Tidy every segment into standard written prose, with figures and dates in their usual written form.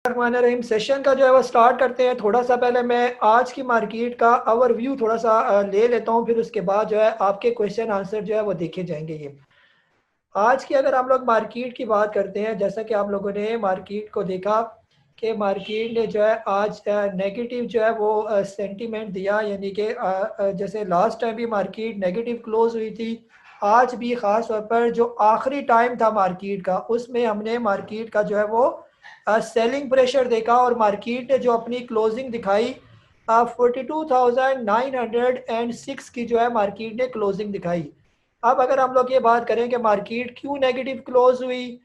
रहीम session का जो है वो स्टार्ट करते हैं। थोड़ा सा पहले मैं आज की मार्केट का ओवरव्यू थोड़ा सा ले लेता हूँ, फिर उसके बाद जो है आपके क्वेश्चन आंसर जो है वो देखे जाएंगे। ये आज की अगर हम लोग मार्केट की बात करते हैं, जैसा कि आप लोगों ने मार्केट को देखा कि मार्केट ने जो है आज नेगेटिव जो है वो सेंटीमेंट दिया, यानी कि जैसे लास्ट टाइम भी मार्केट नेगेटिव क्लोज हुई थी, आज भी ख़ास तौर पर जो आखिरी टाइम था मार्केट का उसमें हमने मार्केट का जो है वो सेलिंग प्रेशर देखा और मार्केट ने जो अपनी क्लोजिंग दिखाई 42,906 की जो है मार्केट ने क्लोजिंग दिखाई। अब अगर हम लोग ये बात करें कि मार्केट क्यों नेगेटिव क्लोज हुई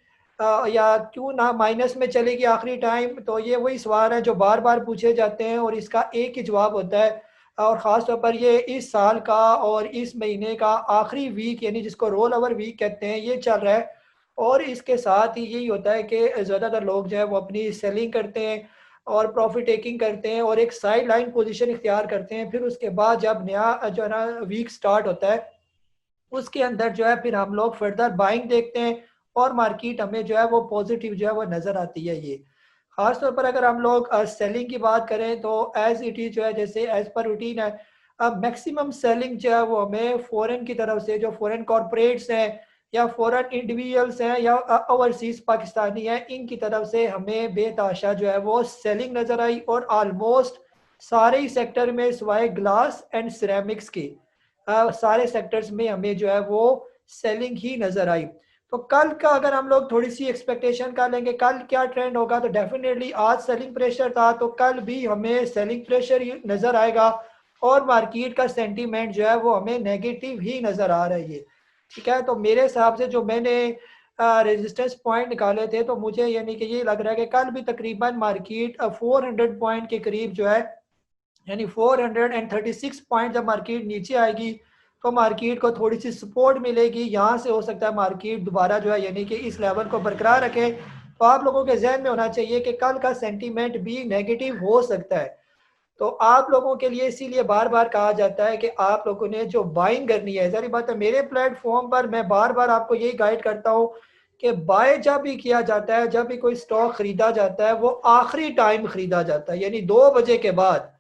या क्यों ना माइनस में चलेगी आखिरी टाइम, तो ये वही सवाल है जो बार बार पूछे जाते हैं और इसका एक ही जवाब होता है। और ख़ास तौर पर ये इस साल का और इस महीने का आखिरी वीक, यानी जिसको रोल ओवर वीक कहते हैं, ये चल रहा है। और इसके साथ ही यही होता है कि ज़्यादातर लोग जो है वो अपनी सेलिंग करते हैं और प्रॉफिट टेकिंग करते हैं और एक साइड लाइन पोजिशन इख्तियार करते हैं। फिर उसके बाद जब नया जो है ना वीक स्टार्ट होता है, उसके अंदर जो है फिर हम लोग फर्दर बाइंग देखते हैं और मार्केट हमें जो है वो पॉजिटिव जो है वो नज़र आती है। ये खास तौर पर अगर हम लोग सेलिंग की बात करें तो एज इट इज जो है, जैसे एज पर रूटीन है, अब मैक्सिमम सेलिंग जो है वो हमें फॉरेन की तरफ से, जो फॉरेन कॉरपोरेट्स हैं या फॉरेन इंडिविजुअल्स हैं या ओवरसीज पाकिस्तानी हैं, इनकी तरफ से हमें बेताशा जो है वो सेलिंग नज़र आई और आलमोस्ट सारे ही सेक्टर में सिवाय ग्लास एंड सिरेमिक्स की सारे सेक्टर्स में हमें जो है वो सेलिंग ही नज़र आई। तो कल का अगर हम लोग थोड़ी सी एक्सपेक्टेशन कर लेंगे कल क्या ट्रेंड होगा, तो डेफिनेटली आज सेलिंग प्रेशर था तो कल भी हमें सेलिंग प्रेशर ही नज़र आएगा और मार्केट का सेंटीमेंट जो है वो हमें नेगेटिव ही नज़र आ रही है। ठीक है, तो मेरे हिसाब से जो मैंने रेजिस्टेंस पॉइंट निकाले थे, तो मुझे यानी कि ये लग रहा है कि कल भी तकरीबन मार्केट 400 पॉइंट के करीब जो है, यानी 436 पॉइंट जब मार्केट नीचे आएगी तो मार्केट को थोड़ी सी सपोर्ट मिलेगी। यहाँ से हो सकता है मार्केट दोबारा जो है यानी कि इस लेवल को बरकरार रखे। तो आप लोगों के जहन में होना चाहिए कि कल का सेंटीमेंट भी नेगेटिव हो सकता है। तो आप लोगों के लिए इसीलिए बार बार कहा जाता है कि आप लोगों ने जो बाइंग करनी है, जारी बात है मेरे प्लेटफॉर्म पर मैं बार बार आपको यही गाइड करता हूँ कि बाय जब भी किया जाता है, जब भी कोई स्टॉक खरीदा जाता है, वो आखिरी टाइम खरीदा जाता है, यानी 2 बजे के बाद।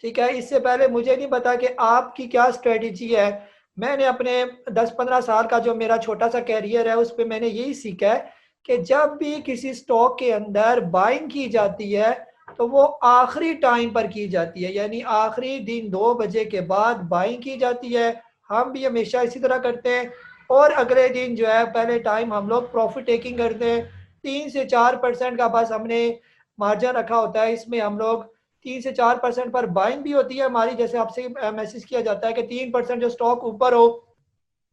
ठीक है, इससे पहले मुझे नहीं पता कि आपकी क्या स्ट्रेटजी है। मैंने अपने 10-15 साल का जो मेरा छोटा सा कैरियर है उस पर मैंने यही सीखा है कि जब भी किसी स्टॉक के अंदर बाइंग की जाती है तो वो आखिरी टाइम पर की जाती है, यानी आखिरी दिन 2 बजे के बाद बाइंग की जाती है। हम भी हमेशा इसी तरह करते हैं और अगले दिन जो है पहले टाइम हम लोग प्रॉफिट टेकिंग करते हैं। 3 से 4% का बस हमने मार्जिन रखा होता है, इसमें हम लोग 3 से 4% पर बाइंग भी होती है हमारी। जैसे आपसे मैसेज किया जाता है कि 3% जो स्टॉक ऊपर हो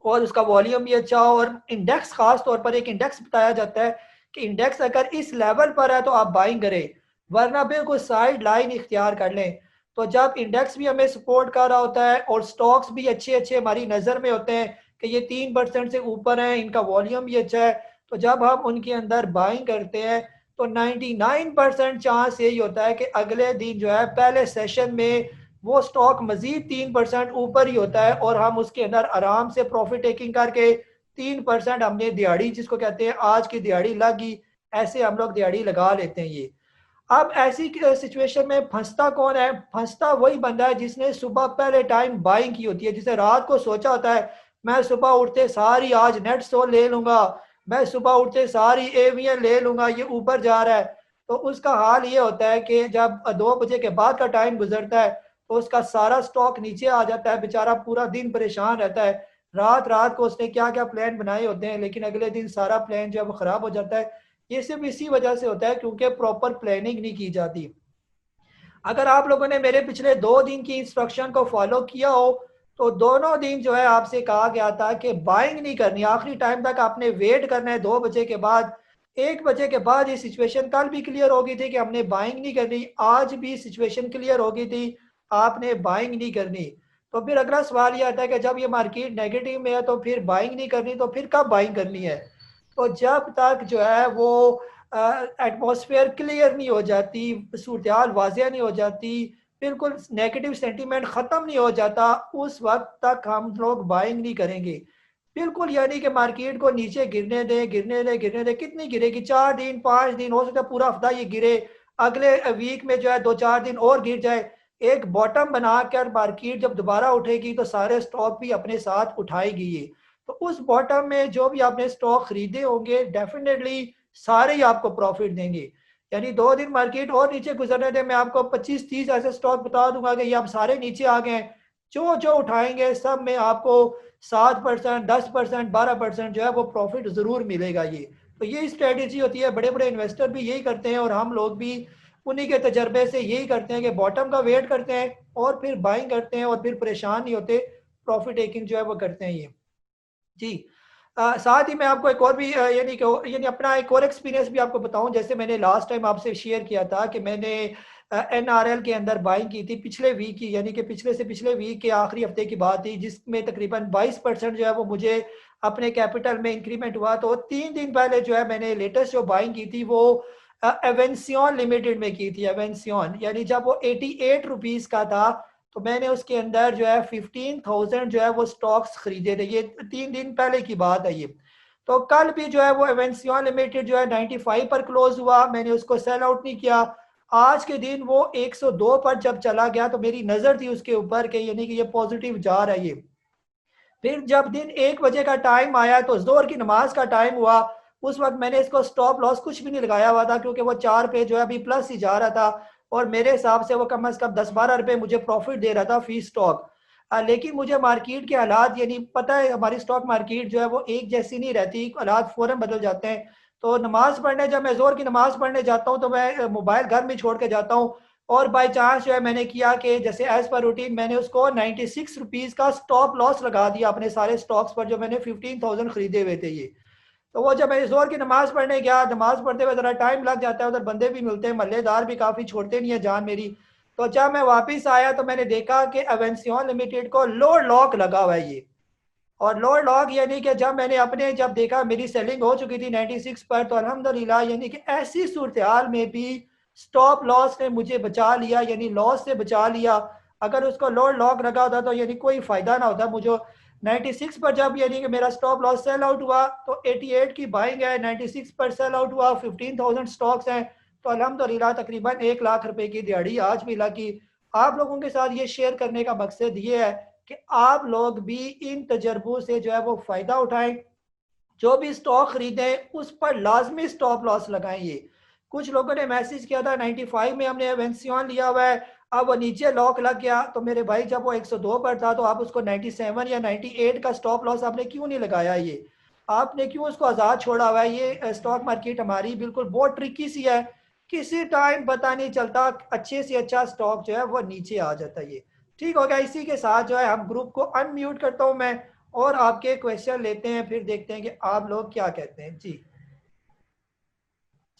और उसका वॉल्यूम भी अच्छा हो और इंडेक्स, खास तौर पर एक इंडेक्स बताया जाता है कि इंडेक्स अगर इस लेवल पर है तो आप बाइंग करें, वरना बिल्कुल साइड लाइन इख्तियार कर लें। तो जब इंडेक्स भी हमें सपोर्ट कर रहा होता है और स्टॉक्स भी अच्छे अच्छे हमारी नज़र में होते हैं कि ये 3% से ऊपर हैं, इनका वॉल्यूम भी अच्छा है, तो जब हम उनके अंदर बाइंग करते हैं तो 99% चांस यही होता है कि अगले दिन जो है पहले सेशन में वो स्टॉक मजीद 3% ऊपर ही होता है और हम उसके अंदर आराम से प्रॉफिट टेकिंग करके 3% हमने दिहाड़ी, जिसको कहते हैं आज की दिहाड़ी लगी, ऐसे हम लोग दिहाड़ी लगा लेते हैं। ये अब ऐसी सिचुएशन में फंसता कौन है? फंसता वही बंदा है जिसने सुबह पहले टाइम बाइंग की होती है, जिसे रात को सोचा होता है मैं सुबह उठते सारी आज नेट सो ले लूंगा, मैं सुबह उठते सारी एवीएन ले लूंगा, ये ऊपर जा रहा है। तो उसका हाल ये होता है कि जब 2 बजे के बाद का टाइम गुजरता है तो उसका सारा स्टॉक नीचे आ जाता है, बेचारा पूरा दिन परेशान रहता है। रात रात को उसने क्या क्या प्लान बनाए होते हैं, लेकिन अगले दिन सारा प्लान जो है वो खराब हो जाता है। ये सिर्फ इसी वजह से होता है क्योंकि प्रॉपर प्लानिंग नहीं की जाती। अगर आप लोगों ने मेरे पिछले 2 दिन की इंस्ट्रक्शन को फॉलो किया हो तो दोनों दिन जो है आपसे कहा गया था कि बाइंग नहीं करनी, आखिरी टाइम तक आपने वेट करना है 2 बजे के बाद। 1 बजे के बाद ये सिचुएशन कल भी क्लियर हो गई थी कि हमने बाइंग नहीं करनी, आज भी सिचुएशन क्लियर हो गई थी, आपने बाइंग नहीं करनी। तो फिर अगला सवाल ये आता है कि जब ये मार्केट नेगेटिव में है तो फिर बाइंग नहीं करनी, तो फिर कब बाइंग करनी है? तो जब तक जो है वो एटमॉस्फेयर क्लियर नहीं हो जाती, सूरत वाजिया नहीं हो जाती, बिल्कुल नेगेटिव सेंटीमेंट ख़त्म नहीं हो जाता, उस वक्त तक हम लोग बाइंग नहीं करेंगे। बिल्कुल, यानी कि मार्केट को नीचे गिरने दें गिरने दें गिरने दें, कितनी गिरेगी? 4 दिन 5 दिन, हो सकता है पूरा हफ्ता ये गिरे। अगले वीक में जो है 2-4 दिन और गिर जाए, एक बॉटम बनाकर मार्केट जब दोबारा उठेगी तो सारे स्टॉक भी अपने साथ उठाएगी ये। तो उस बॉटम में जो भी आपने स्टॉक खरीदे होंगे डेफिनेटली सारे ही आपको प्रॉफिट देंगे। यानी 2 दिन मार्केट और नीचे गुजरने दें, मैं आपको 25-30 ऐसे स्टॉक बता दूंगा कि ये आप सारे नीचे आ गए हैं, जो जो उठाएंगे सब में आपको 7%, 10%, 12% जो है वो प्रॉफिट ज़रूर मिलेगा ये। तो ये स्ट्रेटेजी होती है, बड़े बड़े इन्वेस्टर भी यही करते हैं और हम लोग भी उन्हीं के तजर्बे से यही करते हैं कि बॉटम का वेट करते हैं और फिर बाइंग करते हैं और फिर परेशान नहीं होते, प्रॉफिट टेकिंग जो है वो करते हैं ये। जी। साथ ही मैं आपको एक और भी यानी अपना एक और एक्सपीरियंस भी आपको बताऊं। जैसे मैंने लास्ट टाइम आपसे शेयर किया था कि मैंने NRL के अंदर बाइंग की थी पिछले वीक की, यानी कि पिछले से पिछले वीक के आखिरी हफ्ते की बात थी, जिसमें तकरीबन 22% जो है वो मुझे अपने कैपिटल में इंक्रीमेंट हुआ। तो 3 दिन पहले जो है मैंने लेटेस्ट जो बाइंग की थी वो एवेंसियन लिमिटेड में की थी। एवेंसियन यानी जब वो 88 रुपीज़ का था तो मैंने उसके अंदर जो है 15,000 जो है वो स्टॉक्स खरीदे थे। ये 3 दिन पहले की बात है ये। तो कल भी जो है वो एवेंसियन लिमिटेड जो है 95 पर क्लोज हुआ, मैंने उसको सेल आउट नहीं किया। आज के दिन वो 102 पर जब चला गया तो मेरी नज़र थी उसके ऊपर के, यानी कि ये पॉजिटिव जा रहा है ये। फिर जब दिन 1 बजे का टाइम आया तो जोर की नमाज का टाइम हुआ, उस वक्त मैंने इसको स्टॉप लॉस कुछ भी नहीं लगाया हुआ था, क्योंकि वो 4 पे जो है अभी प्लस ही जा रहा था और मेरे हिसाब से वो कम अज कम 10-12 रुपए मुझे प्रॉफिट दे रहा था फी स्टॉक। लेकिन मुझे मार्केट के हालात, यानी पता है हमारी स्टॉक मार्केट जो है वो एक जैसी नहीं रहती, हालात फौरन बदल जाते हैं। तो नमाज पढ़ने, जब मैं जोर की नमाज पढ़ने जाता हूँ तो मैं मोबाइल घर में छोड़ के जाता हूँ, और बाई चांस जो है मैंने किया कि जैसे एज पर रूटीन मैंने उसको 96 रुपीज़ का स्टॉप लॉस लगा दिया अपने सारे स्टॉक्स पर जो मैंने 15,000 खरीदे हुए थे ये। तो वो जब मैं जोर की नमाज पढ़ने गया, नमाज पढ़ते हुए ज़रा टाइम लग जाता है, उधर बंदे भी मिलते हैं, मल्लेदार भी काफ़ी छोड़ते नहीं है जान मेरी। तो जब मैं वापस आया तो मैंने देखा कि एवेंसियन लिमिटेड को लोड लॉक लगा हुआ है ये। और लोड लॉक यानी कि जब देखा मेरी सेलिंग हो चुकी थी 96 पर, तो अल्हम्दुलिल्लाह यानी कि ऐसी सूरत हाल में भी स्टॉप लॉस ने मुझे बचा लिया, यानी लॉस से बचा लिया। अगर उसको लोड लॉक लगा होता तो यानी कोई फ़ायदा ना होता मुझे। 96 पर जब यानी कि मेरा स्टॉप लॉस सेल आउट हुआ तो 88 की बाइंग है, 96 पर सेल आउट हुआ, 15,000 स्टॉक्स हैं। तो अल्हम्दुलिल्लाह तकरीबन 1 लाख रुपए की दिहाड़ी आज भी लगी। आप लोगों के साथ ये शेयर करने का मकसद ये है कि आप लोग भी इन तजर्बों से जो है वो फ़ायदा उठाएं। जो भी स्टॉक खरीदें उस पर लाजमी स्टॉप लॉस लगाएं ये। कुछ लोगों ने मैसेज किया था 95 में हमने एवेंसियन लिया हुआ है, अब वो नीचे लॉक लग गया। तो मेरे भाई जब वो 102 पर था तो आप उसको 97 या 98 का स्टॉप लॉस आपने क्यों नहीं लगाया ये? आपने क्यों उसको आज़ाद छोड़ा हुआ है? ये स्टॉक मार्केट हमारी बिल्कुल बहुत ट्रिकी सी है, किसी टाइम पता नहीं चलता, अच्छे से अच्छा स्टॉक जो है वो नीचे आ जाता है ये। ठीक हो गया। इसी के साथ जो है हम ग्रुप को अनम्यूट करता हूँ मैं, और आपके क्वेश्चन लेते हैं, फिर देखते हैं कि आप लोग क्या कहते हैं। जी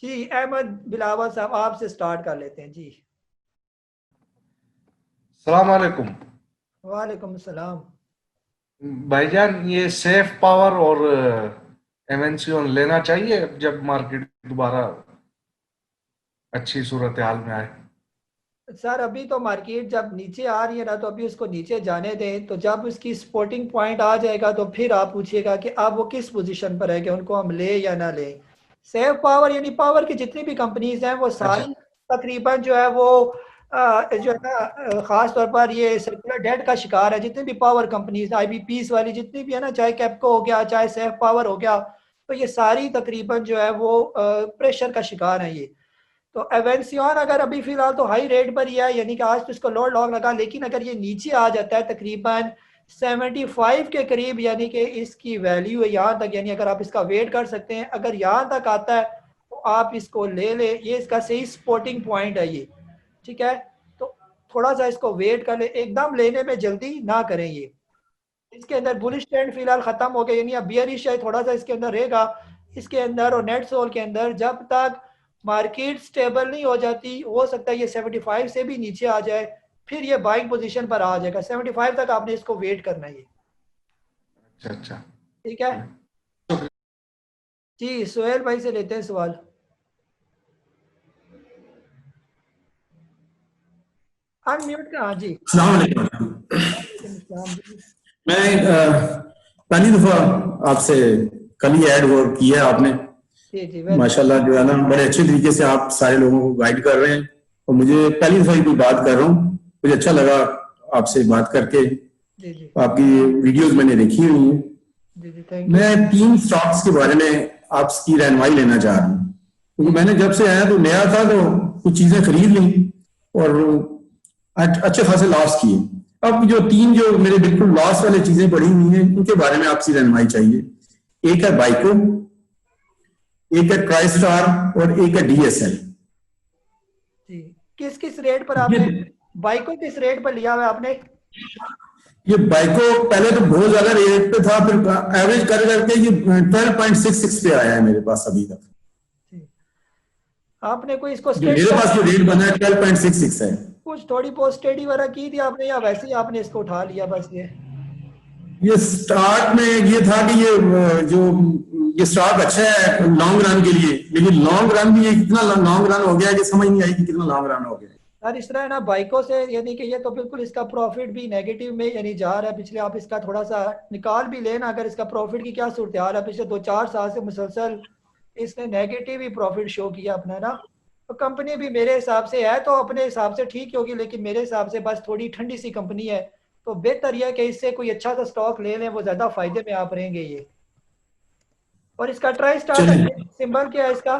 जी, अहमद बिलावल साहब आपसे स्टार्ट कर लेते हैं जी। सलाम वालेकुम वालेकुम सलाम। भाईजान। ये सेफ पावर और एवेंसियन लेना चाहिए जब मार्केट दोबारा अच्छी सूरत हाल में आए। सर अभी तो मार्केट जब नीचे आ रही है ना, तो अभी उसको नीचे जाने दें, तो जब उसकी सपोर्टिंग पॉइंट आ जाएगा तो फिर आप पूछिएगा कि अब वो किस पोजीशन पर है कि उनको हम ले या ना ले। सेफ पावर यानी पावर की जितनी भी कंपनीज हैं वो अच्छा। सारी तकरीबन जो है वो जो है ना खास तौर पर ये सर्कुलर डेट का शिकार है। जितनी भी पावर कंपनीज IBPs वाली जितनी भी है ना, चाहे कैपको हो गया चाहे सेफ पावर हो गया, तो ये सारी तकरीबन जो है वो प्रेशर का शिकार है ये। तो एवेंसियन अगर अभी फिलहाल तो हाई रेट पर ही है, यानी कि आज तो इसको लोड लॉक लगा, लेकिन अगर ये नीचे आ जाता है तकरीबन 75 के करीब, यानी कि इसकी वैल्यू है यहाँ तक, यानी अगर आप इसका वेट कर सकते हैं, अगर यहाँ तक आता है तो आप इसको ले ले, ये इसका सही सपोर्टिंग पॉइंट है ये। ठीक है। तो थोड़ा सा इसको वेट कर ले, एकदम लेने में जल्दी ना करें ये। इसके अंदर बुलिश ट्रेंड फिलहाल खत्म हो गया, यानी अब बियरिश है थोड़ा सा इसके अंदर रहेगा इसके अंदर। और नेट सोल के अंदर जब तक मार्केट स्टेबल नहीं हो जाती, हो सकता है ये 75 से भी नीचे आ जाए, फिर ये बाइंग पोजीशन पर आ जाएगा। 75 तक आपने इसको वेट करना है ये। अच्छा अच्छा। ठीक है जी। सोहेल भाई से लेते हैं सवाल। अनम्यूट का, हाँ जी। अस्सलाम वालेकुम। वालेकुम अस्सलाम जी। मैं पहली दफा आपसे कल ही ऐड वो किया आपने, जी जी वेरी माशाल्लाह जो है ना बड़े अच्छे तरीके से आप सारे लोगों को गाइड कर रहे हैं, और मुझे पहली दफा कोई बात कर रहा हूँ, मुझे अच्छा लगा आपसे बात करके। जी जी आपकी वीडियोस मैंने देखी हुई हैं। जी जी थैंक यू। मैं 3 स्टॉक्स के बारे में आपकी रहनुमाई लेना चाह रहा हूँ, क्योंकि जी मैंने जब से आया तो नया था, तो कुछ चीजें खरीद ली और अच्छे खासे लॉस किए। अब जो 3 जो मेरे बिल्कुल लॉस वाली चीजें पड़ी हुई हैं, उनके बारे में आपसी रहनुमाई चाहिए। एक है बाइको, एक है ट्राइस्टार और एक है डीएसएल। जी किस किस रेट पर ये आपने बाइक को किस रेट पर लिया हुआ है आपने? ये बाइको पहले तो बहुत ज्यादा रेट पे था, फिर एवरेज कर करके ये 12.66 पे आया है मेरे पास अभी तक। जी आपने कोई इसको जो स्टडी मेरे पास जो रेट बना है 12.66 है। कुछ थोड़ी बहुत स्टडी वगैरह की थी आपने, या वैसे ही आपने इसको उठा लिया बस ये? ये स्टार्ट में ये था कि ये जो ये स्टॉक अच्छा है लॉन्ग रन के लिए, लेकिन लॉन्ग रन भी ये कितना लॉन्ग रन हो गया है कि समझ नहीं आई कि कितना लॉन्ग रन हो गया है। यार इस तरह है ना बाइकों से, यानी कि ये तो बिल्कुल इसका प्रॉफिट भी नेगेटिव में यानी जा रहा है पिछले, आप इसका थोड़ा सा निकाल भी लेना अगर इसका प्रॉफिट की क्या सूरत हाल है पिछले 2-4 साल से मुसलसल इसने नेगेटिव ही प्रॉफिट शो किया अपना ना। तो कंपनी भी मेरे हिसाब से है तो अपने हिसाब से ठीक होगी, लेकिन मेरे हिसाब से बस थोड़ी ठंडी सी कंपनी है। तो बेहतर यह है कि इससे कोई अच्छा सा स्टॉक ले लें, वो ज़्यादा फायदे में आप रहेंगे ये। और इसका ट्राई स्टार का चलिए, सिंबल क्या है इसका?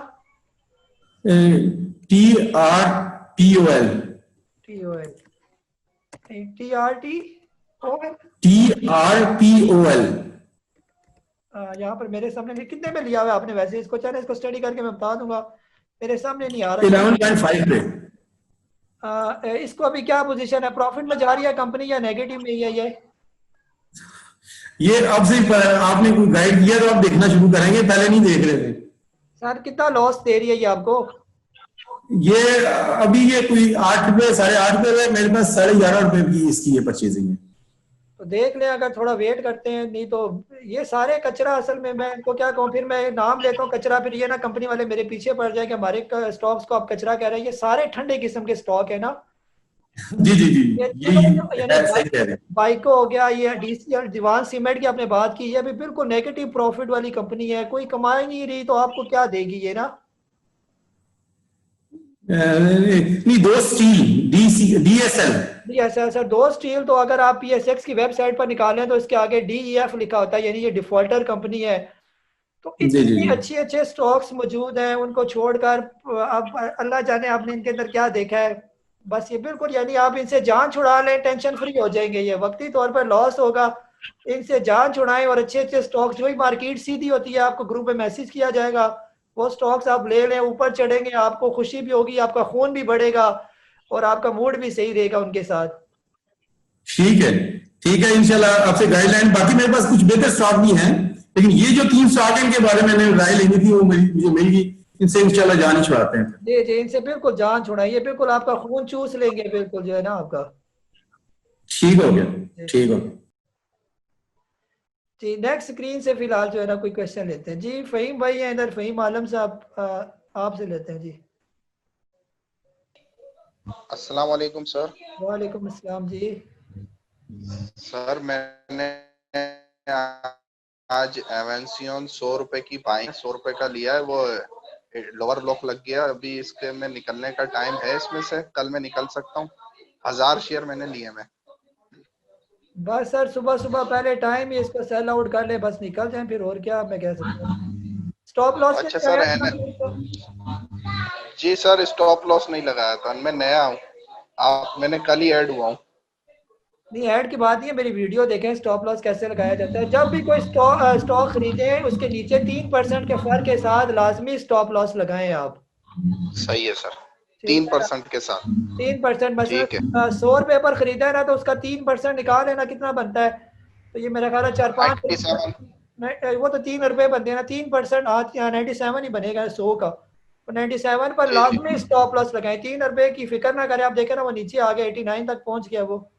TRPOL। TOL, TRT और TRPOL। यहाँ पर मेरे सामने नहीं, कितने में लिया हुआ है आपने वैसे इसको? चले इसको स्टडी करके मैं बता दूंगा, मेरे सामने नहीं आ रहा। 11.5 पे। इसको अभी क्या पोजीशन है, प्रॉफिट में जा रही है कंपनी या नेगेटिव में ही है ये? ये अब से आपने कोई गाइड किया तो आप देखना शुरू करेंगे, पहले नहीं देख रहे थे। सर कितना लॉस दे रही है ये आपको? ये अभी ये कोई 8 रुपए 8.5 रुपए, मेरे पास 11.5 रुपए की इसकी ये परचेजिंग है। तो देख लें, अगर थोड़ा वेट करते हैं, नहीं तो ये सारे कचरा असल में मैं इनको क्या कहूँ, फिर मैं नाम लेता हूँ कचरा, फिर ये ना कंपनी वाले मेरे पीछे पड़ जाए कि हमारे स्टॉक्स को आप कचरा कह रहे हैं। ये सारे ठंडे किस्म के स्टॉक है ना। जी जी जी, ये यही यानी है, सही कह रहे हैं। बाइको हो गया, ये डीसीएल दीवान सीमेंट की आपने बात की, ये भी बिल्कुल नेगेटिव प्रॉफिट वाली कंपनी है, कोई कमा ही नहीं रही, तो आपको क्या देगी ये ना। नहीं, दो स्टील DSL। DSL सर, दो स्टील तो अगर आप PSX की वेबसाइट पर निकालें तो इसके आगे DEF लिखा होता है, यानी ये डिफॉल्टर कंपनी है। तो जी जी इतनी जी। अच्छे अच्छे स्टॉक्स मौजूद हैं, उनको छोड़कर अब अल्लाह जाने आपने इनके अंदर क्या देखा है। बस ये बिल्कुल, यानी आप इनसे जान छुड़ा लें, टेंशन फ्री हो जाएंगे। ये वक्ती तौर पर लॉस होगा, इनसे जान छुड़ाएं और अच्छे अच्छे स्टॉक्स, जो ही मार्केट सीधी होती है आपको ग्रुप में मैसेज किया जाएगा, वो स्टॉक्स आप ले लें, ऊपर चढ़ेंगे, आपको खुशी भी होगी, आपका खून भी बढ़ेगा और आपका मूड भी सही रहेगा उनके साथ। ठीक है, ठीक है, इंशाल्लाह आपसे गाइडलाइन। बाकी मेरे पास कुछ बेहतर स्टॉक भी हैं, लेकिन ये जो 3 स्टॉक है इनके बारे में मैंने राय लेनी थी, वो मुझे मिल गई। इनसे इंशाल्लाह जान ही छुड़ाते हैं। जी जी इनसे बिल्कुल जान छुड़ाइए, बिल्कुल आपका खून चूस लेंगे बिल्कुल, जो है ना आपका। ठीक हो गया, जी ठीक हो गया। जी नेक्स्ट स्क्रीन से फिलहाल जो है ना कोई क्वेश्चन लेते हैं जी। फ़हीम भाई हैं इधर, फ़हीम आलम साहब, आपसे लेते हैं जी। अस्सलाम वालेकुम सर। वालेकुम अस्सलाम जी। सर मैंने आज एवेंसियन 100 रुपए की बाइंग 100 रुपए का लिया है, वो लोअर ब्लॉक लग गया। अभी इसके में निकलने का टाइम है, इसमें से कल मैं निकल सकता हूँ। 1000 शेयर मैंने लिए मैं। बस सर सुबह सुबह पहले टाइम ही इसको सेल आउट कर ले, बस निकल जाए, फिर और क्या मैं कह सकता हूँ। स्टॉप लॉस अच्छा क्या सर है? जी सर, स्टॉप लॉस नहीं लगाया था, मैं नया हूँ, आप मैंने कल ही ऐड हुआ हूँ। नहीं ऐड की बात नहीं है, मेरी वीडियो देखें स्टॉप लॉस कैसे लगाया जाता है। जब भी कोई स्टॉक खरीदें उसके नीचे 3% के फर्क के साथ लाजमी स्टॉप लॉस लगाएं आप। सही है सर, ठीक है ना? 3% के साथ। 3% ठीक है। मतलब 100 रुपये पर खरीदा है ना, तो उसका 3% निकाल लेना, कितना बनता है? तो ये मेरा ख्याल है 4-5, 97। वो तो 3 रुपये बनते हैं ना, 3% आज 97 ही बनेगा 100 का। तो 97 पर जी जी, लाजमी स्टॉप लॉस लगाएं, 3 रुपये की फिक्र ना करें। आप देखें ना वो नीचे आ गया, 89 तक पहुंच गया वो।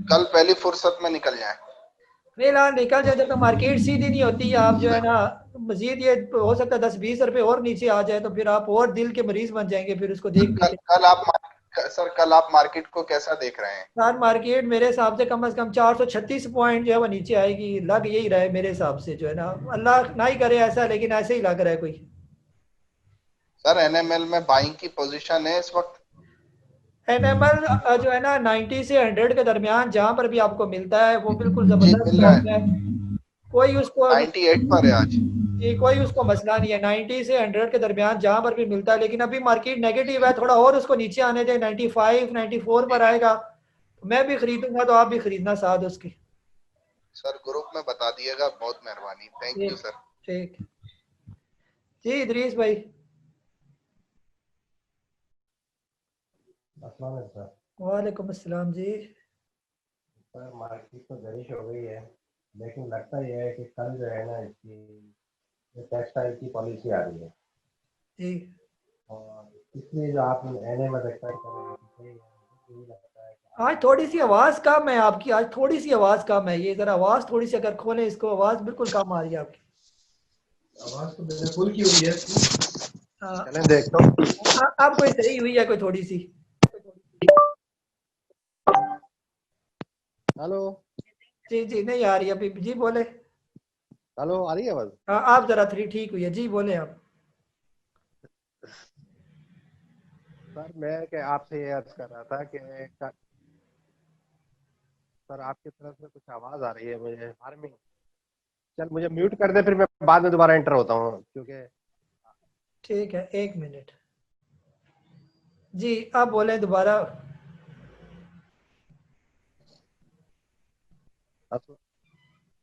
कल पहली फुर्सत में निकल जाए। फिलहाल निकल जाए, जब तक मार्केट सीधी नहीं होती है, आप जो है ना मजीद ये हो सकता है 10-20 रुपये और नीचे आ जाए, तो फिर आप और दिल के मरीज बन जाएंगे फिर उसको देख देख कल के। कल आप सर कल आप मार्केट को कैसा देख रहे हैं? यार मार्केट मेरे हिसाब से कम 436 पॉइंट जो है वो नीचे आएगी, लग यही रहा है मेरे हिसाब से, जो है ना, अल्लाह ना ही करे ऐसा, लेकिन ऐसे ही लग रहा है कोई। सर एनएमएल में बाइंग की पोजीशन है इस वक्त? एनएमएल जो है ना 90 से 100 के दरमियान जहाँ पर भी आपको मिलता है वो बिल्कुल जी जबरदस्त मिल रहा स्टॉक है, है। कोई उसको 98 पर है आज। जी कोई उसको मसला नहीं है, 90 से 100 के दरमियान जहाँ पर भी मिलता है, लेकिन अभी मार्केट नेगेटिव है, थोड़ा और उसको नीचे आने दे, 95 94 पर आएगा तो मैं भी खरीदूंगा, तो आप भी खरीदना साथ उसकी। सर ग्रुप में बता दिएगा, बहुत मेहरबानी, थैंक यू ठीक सर। ठीक जी इदरीस भाई। अस्सलाम वालेकुम सर। वालेकुम अस्सलाम जी। सर मार्केट तो गरिश हो गई है, लेकिन लगता यह है कि कल जो है ना इसकी टेक्सटाइल की पॉलिसी आ रही है, जी और इसलिए जो आप एनए में एक्सपेक्ट कर रहे हैं कि सही है, मुझे यही लगता है कि आज थोड़ी सी आवाज़ कम है आपकी, आज थोड़ी सी आवाज़ कम है, ये ज़रा आवाज़ थोड़ी सी अगर खोलें इसको, आवाज़ बिल्कुल कम आ रही है आपकी। आवाज़ तो मैंने फुल की हुई है इसकी। हाँ, चलें देखता हूँ। अब कोई सही हुई है कोई थोड़ी सी। हेलो जी जी नहीं आ रही अभी, जी बोले। हेलो, आ रही है आवाज़? हाँ आप ज़रा थोड़ी ठीक हुई है, जी बोले आप। सर मैं क्या आपसे ये अर्ज कर रहा था कि सर आपकी तरफ से कुछ आवाज़ आ रही है मुझे हार्मिंग। चल मुझे म्यूट कर दे, फिर मैं बाद में दोबारा एंटर होता हूँ, क्योंकि ठीक है 1 मिनट। जी आप बोले दोबारा।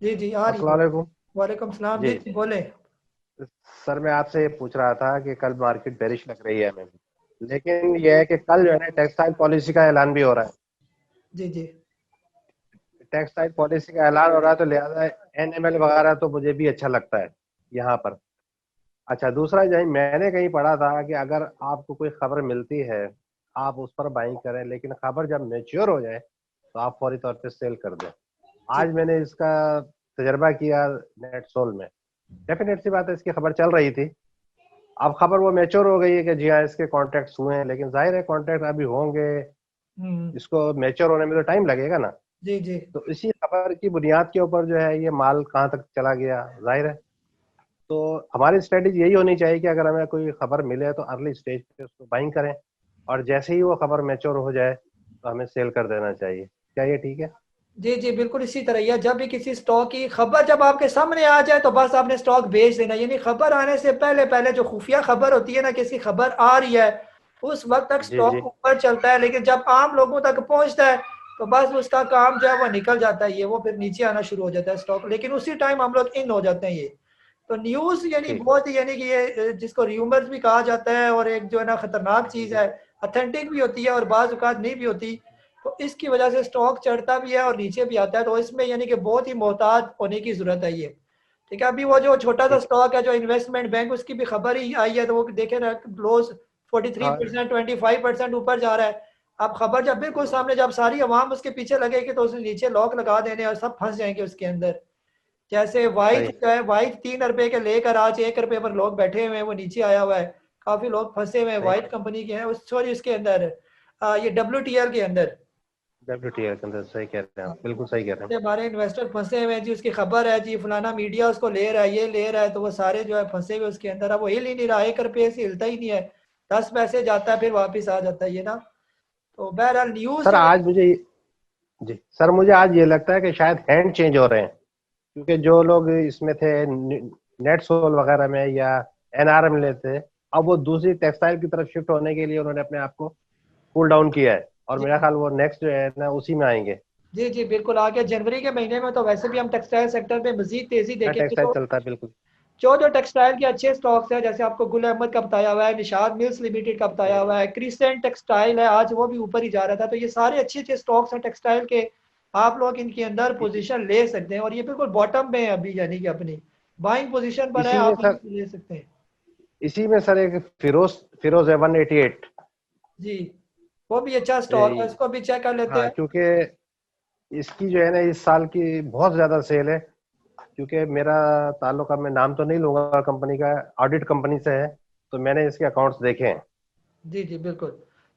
जी जी आ रही अस्सलाम है। वालेकुम। वालेकुम सलाम जी जी जी बोले। सर मैं आपसे ये पूछ रहा था कि कल मार्केट बेरिश लग रही है हमें, लेकिन यह है कि कल जो है ना टेक्सटाइल पॉलिसी का ऐलान भी हो रहा है। जी जी टेक्सटाइल पॉलिसी का ऐलान हो रहा है, तो लिहाजा एनएमएल वगैरह तो मुझे भी अच्छा लगता है यहाँ पर। अच्छा, दूसरा जो है मैंने कहीं पढ़ा था कि अगर आपको कोई खबर मिलती है आप उस पर बाइंग करें, लेकिन खबर जब मेच्योर हो जाए तो आप फौरी तौर पे सेल कर दें। जी आज मैंने इसका तजर्बा किया नेट सोल में। डेफिनेट सी बात है, इसकी खबर चल रही थी, अब खबर वो मैच्योर हो गई है कि जी हाँ इसके कॉन्ट्रैक्ट्स हुए हैं, लेकिन जाहिर है कॉन्ट्रैक्ट अभी होंगे, हम्म, इसको मैच्योर होने में तो टाइम लगेगा ना। जी जी तो इसी खबर की बुनियाद के ऊपर जो है ये माल कहाँ तक चला गया, जाहिर है। तो हमारी स्ट्रेटेजी यही होनी चाहिए कि अगर हमें कोई खबर मिले तो अर्ली स्टेज पे उसको बाइंग करें, और जैसे ही वो खबर मैच्योर हो जाए तो हमें सेल कर देना चाहिए। क्या ये ठीक है? जी जी बिल्कुल इसी तरह ही है, जब भी किसी स्टॉक की खबर जब आपके सामने आ जाए तो बस आपने स्टॉक बेच देना, यानी खबर आने से पहले पहले जो खुफिया खबर होती है ना, किसी खबर आ रही है उस वक्त तक जी जी स्टॉक ऊपर चलता है, लेकिन जब आम लोगों तक पहुंचता है तो बस उसका काम जो है वो निकल जाता है, ये वो फिर नीचे आना शुरू हो जाता है स्टॉक, लेकिन उसी टाइम हम लोग इन हो जाते हैं ये। तो न्यूज़ यानी ठीक। बहुत ही यानी कि ये जिसको र्यूमर्स भी कहा जाता है, और एक जो है ना खतरनाक जी चीज़ जी है, अथेंटिक भी होती है और बाज़ औक़ात नहीं भी होती, तो इसकी वजह से स्टॉक चढ़ता भी है और नीचे भी आता है, तो इसमें यानी कि बहुत ही मोहतात होने की ज़रूरत है ये। ठीक है, अभी वो जो छोटा सा ठीक। स्टॉक है जो इन्वेस्टमेंट बैंक, उसकी भी खबर ही आई है, तो वो देखे ना क्लोज 43% 25% ऊपर जा रहा है। अब खबर जब बिल्कुल सामने, जब सारी आवाम उसके पीछे लगेगी तो उसने नीचे लॉक लगा देने और सब फंस जाएंगे उसके अंदर। जैसे वाइट सही। जो है, वाइट 3 रुपए के लेकर आज 1 रुपए पर लोग बैठे हुए हैं, वो नीचे आया हुआ है, काफी लोग फंसे हुए हैं सही। वाइट कंपनी के हैं उस, सॉरी उसके अंदर ये WTL के अंदर। WTI के अंदर सही कह रहे हैं आप, बिल्कुल सही कह रहे हैं। से हमारे इन्वेस्टर फंसे हुए हैं जी, उसकी खबर है जी, फलाना मीडिया उसको ले रहा है, ये ले रहा है, तो वो सारे जो है फंसे हुए उसके अंदर। अब वो हिल ही नहीं रहा, 1 रुपये से हिलता ही नहीं है, 10 पैसे जाता है फिर वापस आ जाता है ये ना। तो बहरहाल न्यूज़ सर जो आज मुझे जी सर मुझे आज ये लगता है कि शायद हैंड चेंज हो रहे हैं, क्योंकि जो लोग इसमें थे नेट सोल वगैरह में या एनआरएम लेते, अब वो दूसरी टेक्सटाइल की तरफ शिफ्ट होने के लिए उन्होंने अपने आप को कूल डाउन किया है, और जी मेरा ख्याल वो नेक्स्ट जो है ना उसी में आएंगे। जी जी बिल्कुल आगे जनवरी के महीने में तो वैसे भी हम टेक्सटाइल सेक्टर में मजीद तेजी हाँ देखेंगे। टेक्सटाइल तो चलता है बिल्कुल। जो जो टेक्सटाइल के अच्छे स्टॉक्स हैं, जैसे आपको गुल अहमद का बताया हुआ है, निशाद मिल्स लिमिटेड का बताया हुआ है, क्रिसेंट टेक्सटाइल है, आज वो भी ऊपर ही जा रहा था, तो ये सारे अच्छे अच्छे स्टॉक्स हैं टेक्सटाइल के, आप लोग इनके अंदर पोजीशन ले सकते हैं, और ये बिल्कुल बॉटम में है अभी, यानी कि अपनी बाइंग पोजीशन पर है, इसी में आप सर ले सकते हैं। इसी में सर एक फिरोज फिरोज है 188। जी वो भी अच्छा स्टॉक है, उसको भी चेक कर लेते हाँ हैं। क्योंकि इसकी जो है ना इस साल की बहुत ज्यादा सेल है, क्योंकि मेरा ताल्लुक, अब मैं नाम तो नहीं लूंगा कंपनी का, ऑडिट कंपनी से है, तो मैंने इसके अकाउंट्स देखे हैं। जी जी बिल्कुल।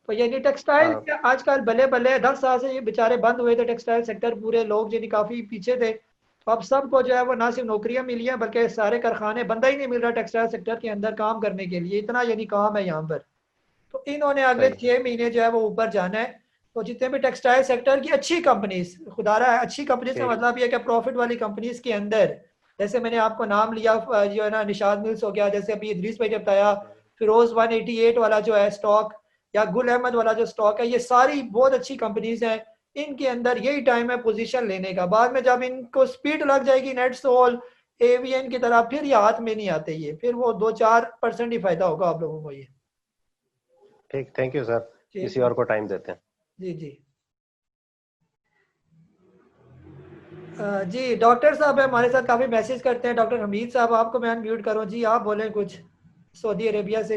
तो यानी टेक्सटाइल हाँ आजकल भले भले 10 साल से ये बेचारे बंद हुए थे टेक्सटाइल सेक्टर, पूरे लोग यानी काफी पीछे थे, तो अब सबको जो है वो ना सिर्फ नौकरियां मिली हैं बल्कि सारे कारखाने, बंदा ही नहीं मिल रहा टेक्सटाइल सेक्टर के अंदर काम करने के लिए, इतना यानी काम है यहाँ पर। तो इन्होंने अगले सही। 6 महीने जो है वो ऊपर जाना है। तो जितने भी टेक्सटाइल सेक्टर की अच्छी कंपनीज, खुदारा है अच्छी कंपनीज का ठीक। मतलब ये कि प्रॉफिट वाली कंपनीज के अंदर, जैसे मैंने आपको नाम लिया जो है ना निशाद मिल्स हो गया, जैसे अभी इदरीस भाई ने बताया, फिरोज 188 वाला जो है स्टॉक, या गुल अहमद वाला जो स्टॉक है, ये सारी बहुत अच्छी कंपनीज हैं। इनके अंदर यही टाइम है पोजीशन लेने का। बाद में जब इनको स्पीड लग जाएगी नेट सोल एवीएन की तरह, फिर ये हाथ में नहीं आते, ये फिर वो 2-4% ही फायदा होगा आप लोगों को। ये ठीक, थैंक यू सर। ठीक किसी है और को टाइम देते हैं। जी जी। जी डॉक्टर साहब हमारे साथ काफ़ी मैसेज करते हैं। डॉक्टर हमीद साहब, आपको मैं अनम्यूट करूं जी, आप बोलें कुछ सऊदी अरेबिया से।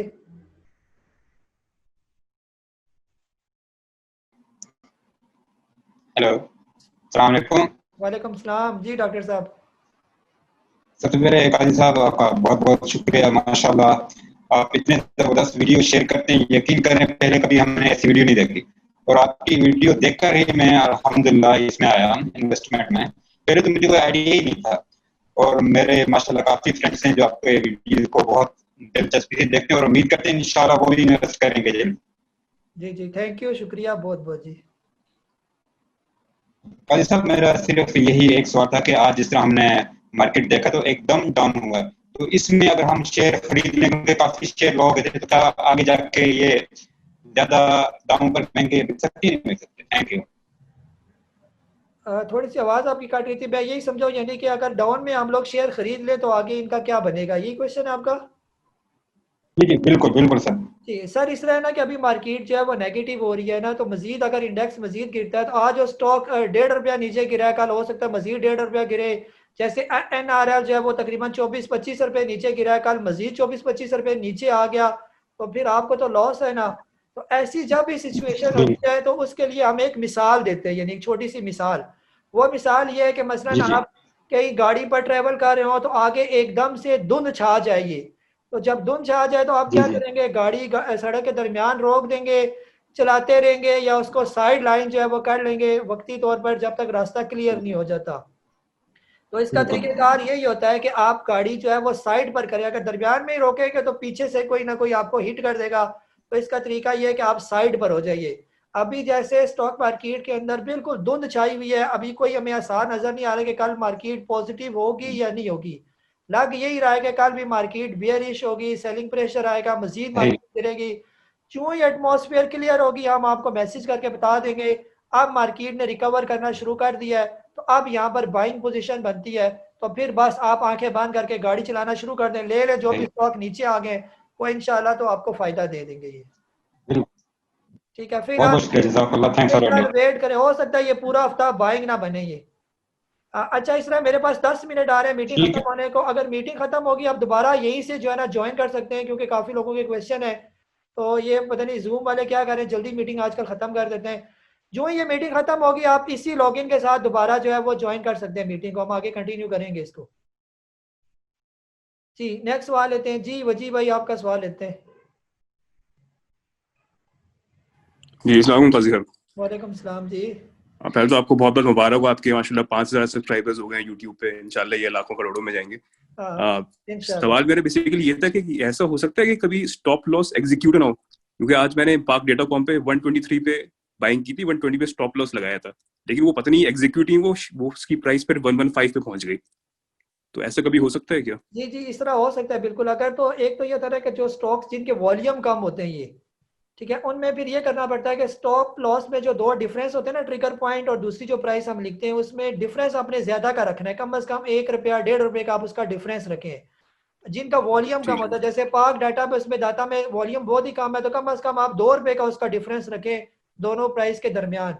हेलो, अस्सलाम वालेकुम। वालेकुम सलाम जी डॉक्टर साहब। सबसे पहले काजी साहब आपका बहुत बहुत शुक्रिया, माशाल्लाह आप इतने ज़बरदस्त वीडियो शेयर करते हैं। यकीन करें पहले कभी हमने ऐसी वीडियो नहीं देखी, और आपकी वीडियो देखकर ही मैं अल्हम्दुलिल्लाह इसमें आया इन्वेस्टमेंट में। पहले तो मुझे कोई आइडिया ही नहीं था, और मेरे माशाल्लाह काफ़ी फ्रेंड्स हैं जो आपके वीडियो को बहुत दिलचस्पी से देखते हैं, और उम्मीद करते हैं इंशाल्लाह वो भी इन्वेस्ट करेंगे जल्द। जी जी थैंक यू, शुक्रिया बहुत बहुत जी। काजी साहब मेरा सिर्फ यही एक सवाल था कि आज जिस तरह हमने मार्केट देखा तो एकदम डाउन हुआ, तो इसमें अगर हम शेयर खरीद लें, क्योंकि काफी शेयर लो गए थे, तो क्या आगे जाके ये ज्यादा दामों पर महंगे बिक सकती है, नहीं बिक सकते? Thank you. थोड़ी सी आवाज़ आपकी काट रही थी, मैं यही समझाऊँ यानी कि अगर डाउन में हम लोग शेयर खरीद लें तो आगे इनका क्या बनेगा, यही क्वेश्चन है आपका? जी जी बिल्कुल बिल्कुल सर। जी सर, इस तरह है ना कि अभी मार्केट जो है वो नेगेटिव हो रही है ना, तो मजीद अगर इंडेक्स मजीद गिरता है तो आज जो स्टॉक 1.5 रुपया नीचे गिरा है, कल हो सकता है मजीद 1.5 रुपया गिरे। जैसे NRL जो है वो तकरीबन 24-25 रुपये नीचे गिरा है, कल मजीद 24-25 रुपये नीचे आ गया, तो फिर आपको तो लॉस है ना। तो ऐसी जब भी सिचुएशन जी होती है तो उसके लिए हम एक मिसाल देते हैं, यानी एक छोटी सी मिसाल। वो मिसाल ये है कि मसलन जी जी आप कहीं गाड़ी पर ट्रेवल कर रहे हो तो आगे एकदम से धुंध छा जाएगी, तो जब धुंध छा जाए तो आप जी क्या जी करेंगे, गाड़ी सड़क के दरमियान रोक देंगे, चलाते रहेंगे, या उसको साइड लाइन जो है वो कर लेंगे वक्ती तौर पर जब तक रास्ता क्लियर नहीं हो जाता। तो इसका बिल्कुल तरीकेकार यही होता है कि आप गाड़ी जो है वो साइड पर करें, अगर दरमियान में ही रोकेंगे तो पीछे से कोई ना कोई आपको हिट कर देगा। तो इसका तरीका ये है कि आप साइड पर हो जाइए। अभी जैसे स्टॉक मार्केट के अंदर बिल्कुल धुंध छाई हुई है, अभी कोई हमें आसार नजर नहीं आ रहा कि कल मार्केट पॉजिटिव होगी या नहीं होगी। लग यही रहा है कि कल भी मार्केट बेयरिश होगी, सेलिंग प्रेशर आएगा, मजीद सही। मार्केट गिरेगी। क्यों ही एटमॉस्फेयर क्लियर होगी हम आपको मैसेज करके बता देंगे। अब मार्केट ने रिकवर करना शुरू कर दिया है, तो अब यहाँ पर बाइंग पोजीशन बनती है। तो फिर बस आप आंखें बंद करके गाड़ी चलाना शुरू कर दें, ले ले जो भी सही। स्टॉक नीचे आ गए वो इंशाल्लाह तो आपको फायदा दे देंगे ये। बिल्कुल। ठीक है, बहुत फिलहाल बहुत शुक्रिया, जज़ाकल्लाह, थैंक्स फॉर योर फिलहाल टाइम। वेट करें, हो सकता है ये पूरा हफ्ता बाइंग ना बने ये। अच्छा इस तरह मेरे पास 10 मिनट आ रहे हैं मीटिंग ठीक खत्म है। होने को, अगर मीटिंग खत्म होगी आप दोबारा यहीं से जो है ना ज्वाइन कर सकते हैं, क्योंकि काफी लोगों के क्वेश्चन है। तो ये पता नहीं जूम वाले क्या करें, जल्दी मीटिंग आजकल खत्म कर देते हैं। जो ही ये मीटिंग खत्म होगी आप इसी लॉगिन के साथ दोबारा जो है वो ज्वाइन कर सकते हैं मीटिंग को, हम आगे कंटिन्यू करेंगे इसको। जी नेक्स्ट सवाल लेते हैं जी, वजी भाई आपका सवाल लेते हैं। जी अस्सलाम वालेकुम काजी साहब। वालेकुम सलाम जी। पहले तो आपको बहुत बहुत मुबारक हो, आपके माशाल्लाह 5,000 सब्सक्राइबर्स हो गए हैं यूट्यूब पे, इंशाल्लाह ये लाखों करोड़ों में जाएंगे। इंशाल्लाह। सवाल मेरा बेसिकली ये था कि ऐसा हो सकता है कि कभी स्टॉप लॉस एग्जीक्यूट ना हो, क्योंकि आज मैंने पाक डेटाकॉम पे 123 पे बाइंग की थी, 120 पे स्टॉप लॉस लगाया था, लेकिन वो पता नहीं एग्जीक्यूट ही वो उसकी प्राइस पर 115 पे पहुंच गई। तो ऐसा कभी हो सकता है क्या? जी जी इस तरह हो सकता है बिल्कुल। अगर तो एक तो ये तरह के जो स्टॉक्स जिनके वॉल्यूम कम होते हैं ये, ठीक है, उनमें फिर ये करना पड़ता है कि स्टॉप लॉस में जो दो डिफरेंस होते हैं ना, ट्रिगर पॉइंट और दूसरी जो प्राइस हम लिखते हैं, उसमें डिफरेंस आपने ज्यादा का रखना है, कम से कम 1 रुपया 1.5 रुपये का आप उसका डिफरेंस रखें। जिनका वॉल्यूम कम ठीक है। होता है, जैसे पाक डाटा में उसमें डाटा में वॉल्यूम बहुत ही कम है, तो कम से कम आप 2 रुपए का उसका डिफरेंस रखें दोनों प्राइस के दरमियान।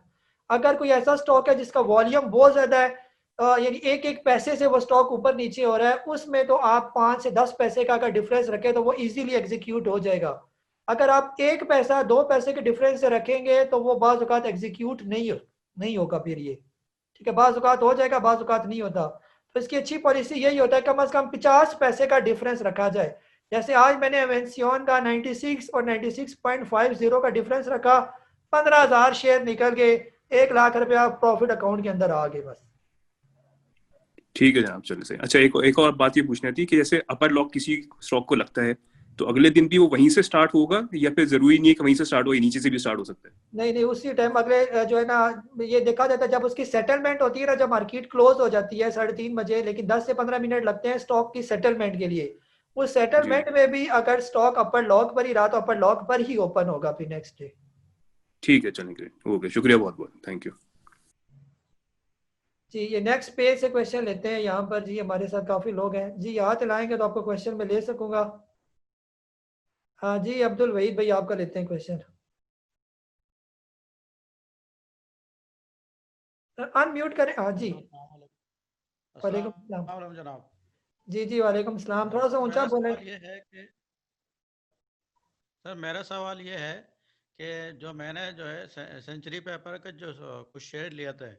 अगर कोई ऐसा स्टॉक है जिसका वॉल्यूम बहुत ज्यादा है, यानी एक एक पैसे से वो स्टॉक ऊपर नीचे हो रहा है, उसमें तो आप 5 से 10 पैसे का अगर डिफरेंस रखें तो वो इजीली एग्जीक्यूट हो जाएगा। अगर आप 1 पैसा 2 पैसे के डिफरेंस से रखेंगे तो वो बाज़ औक़ात एग्जीक्यूट नहीं होगा फिर ये। ठीक है, बाज़ औक़ात हो जाएगा, बाज़ औक़ात नहीं होता। तो इसकी अच्छी पॉलिसी यही होता है कम से कम 50 पैसे का डिफरेंस रखा जाए। जैसे आज मैंने एवेंसियन का 96 और 96.50 का डिफरेंस रखा, 15,000 शेयर निकल गए, 1 लाख रुपया प्रॉफिट अकाउंट के अंदर आ गए बस। ठीक है जनाब, चलो सही। अच्छा, एक और बात ये पूछनी थी कि जैसे अपर लॉक किसी स्टॉक को लगता है तो अगले दिन भी वो वहीं से स्टार्ट होगा, या फिर जरूरी नहीं है कि वहीं से स्टार्ट हो, नीचे से भी स्टार्ट हो सकता है? नहीं नहीं, उसी टाइम अगले जो है ना, ये देखा जाता है जब उसकी सेटलमेंट होती है ना, जब मार्केट क्लोज हो जाती है 3:30 बजे, लेकिन 10 से 15 मिनट लगते हैं स्टॉक की सेटलमेंट के लिए। उस जी सेटलमेंट में भी अगर स्टॉक अपर लॉक पर ही रहा तो अपर लॉक पर ही ओपन होगा फिर नेक्स्ट डे। ठीक है, चलेंगे। ओके, शुक्रिया बहुत बहुत, थैंक यू। जी, ये नेक्स्ट पेज से क्वेश्चन लेते हैं यहाँ पर। जी हमारे साथ काफ़ी लोग हैं जी, हाथ लाएंगे तो आपको क्वेश्चन में ले सकूंगा। हाँ जी, अब्दुल वहीद भाई आपका लेते हैं क्वेश्चन। अनम्यूट करें। हाँ जी, वालेकुम सलाम। अस्सलाम जनाब। जी जी वालेकुम सलाम, थोड़ा सा ऊंचा मेरा बोलें। सवाल ये है कि सर मेरा सवाल ये है कि जो मैंने जो है सेंचुरी पेपर का जो कुछ शेयर लिया था,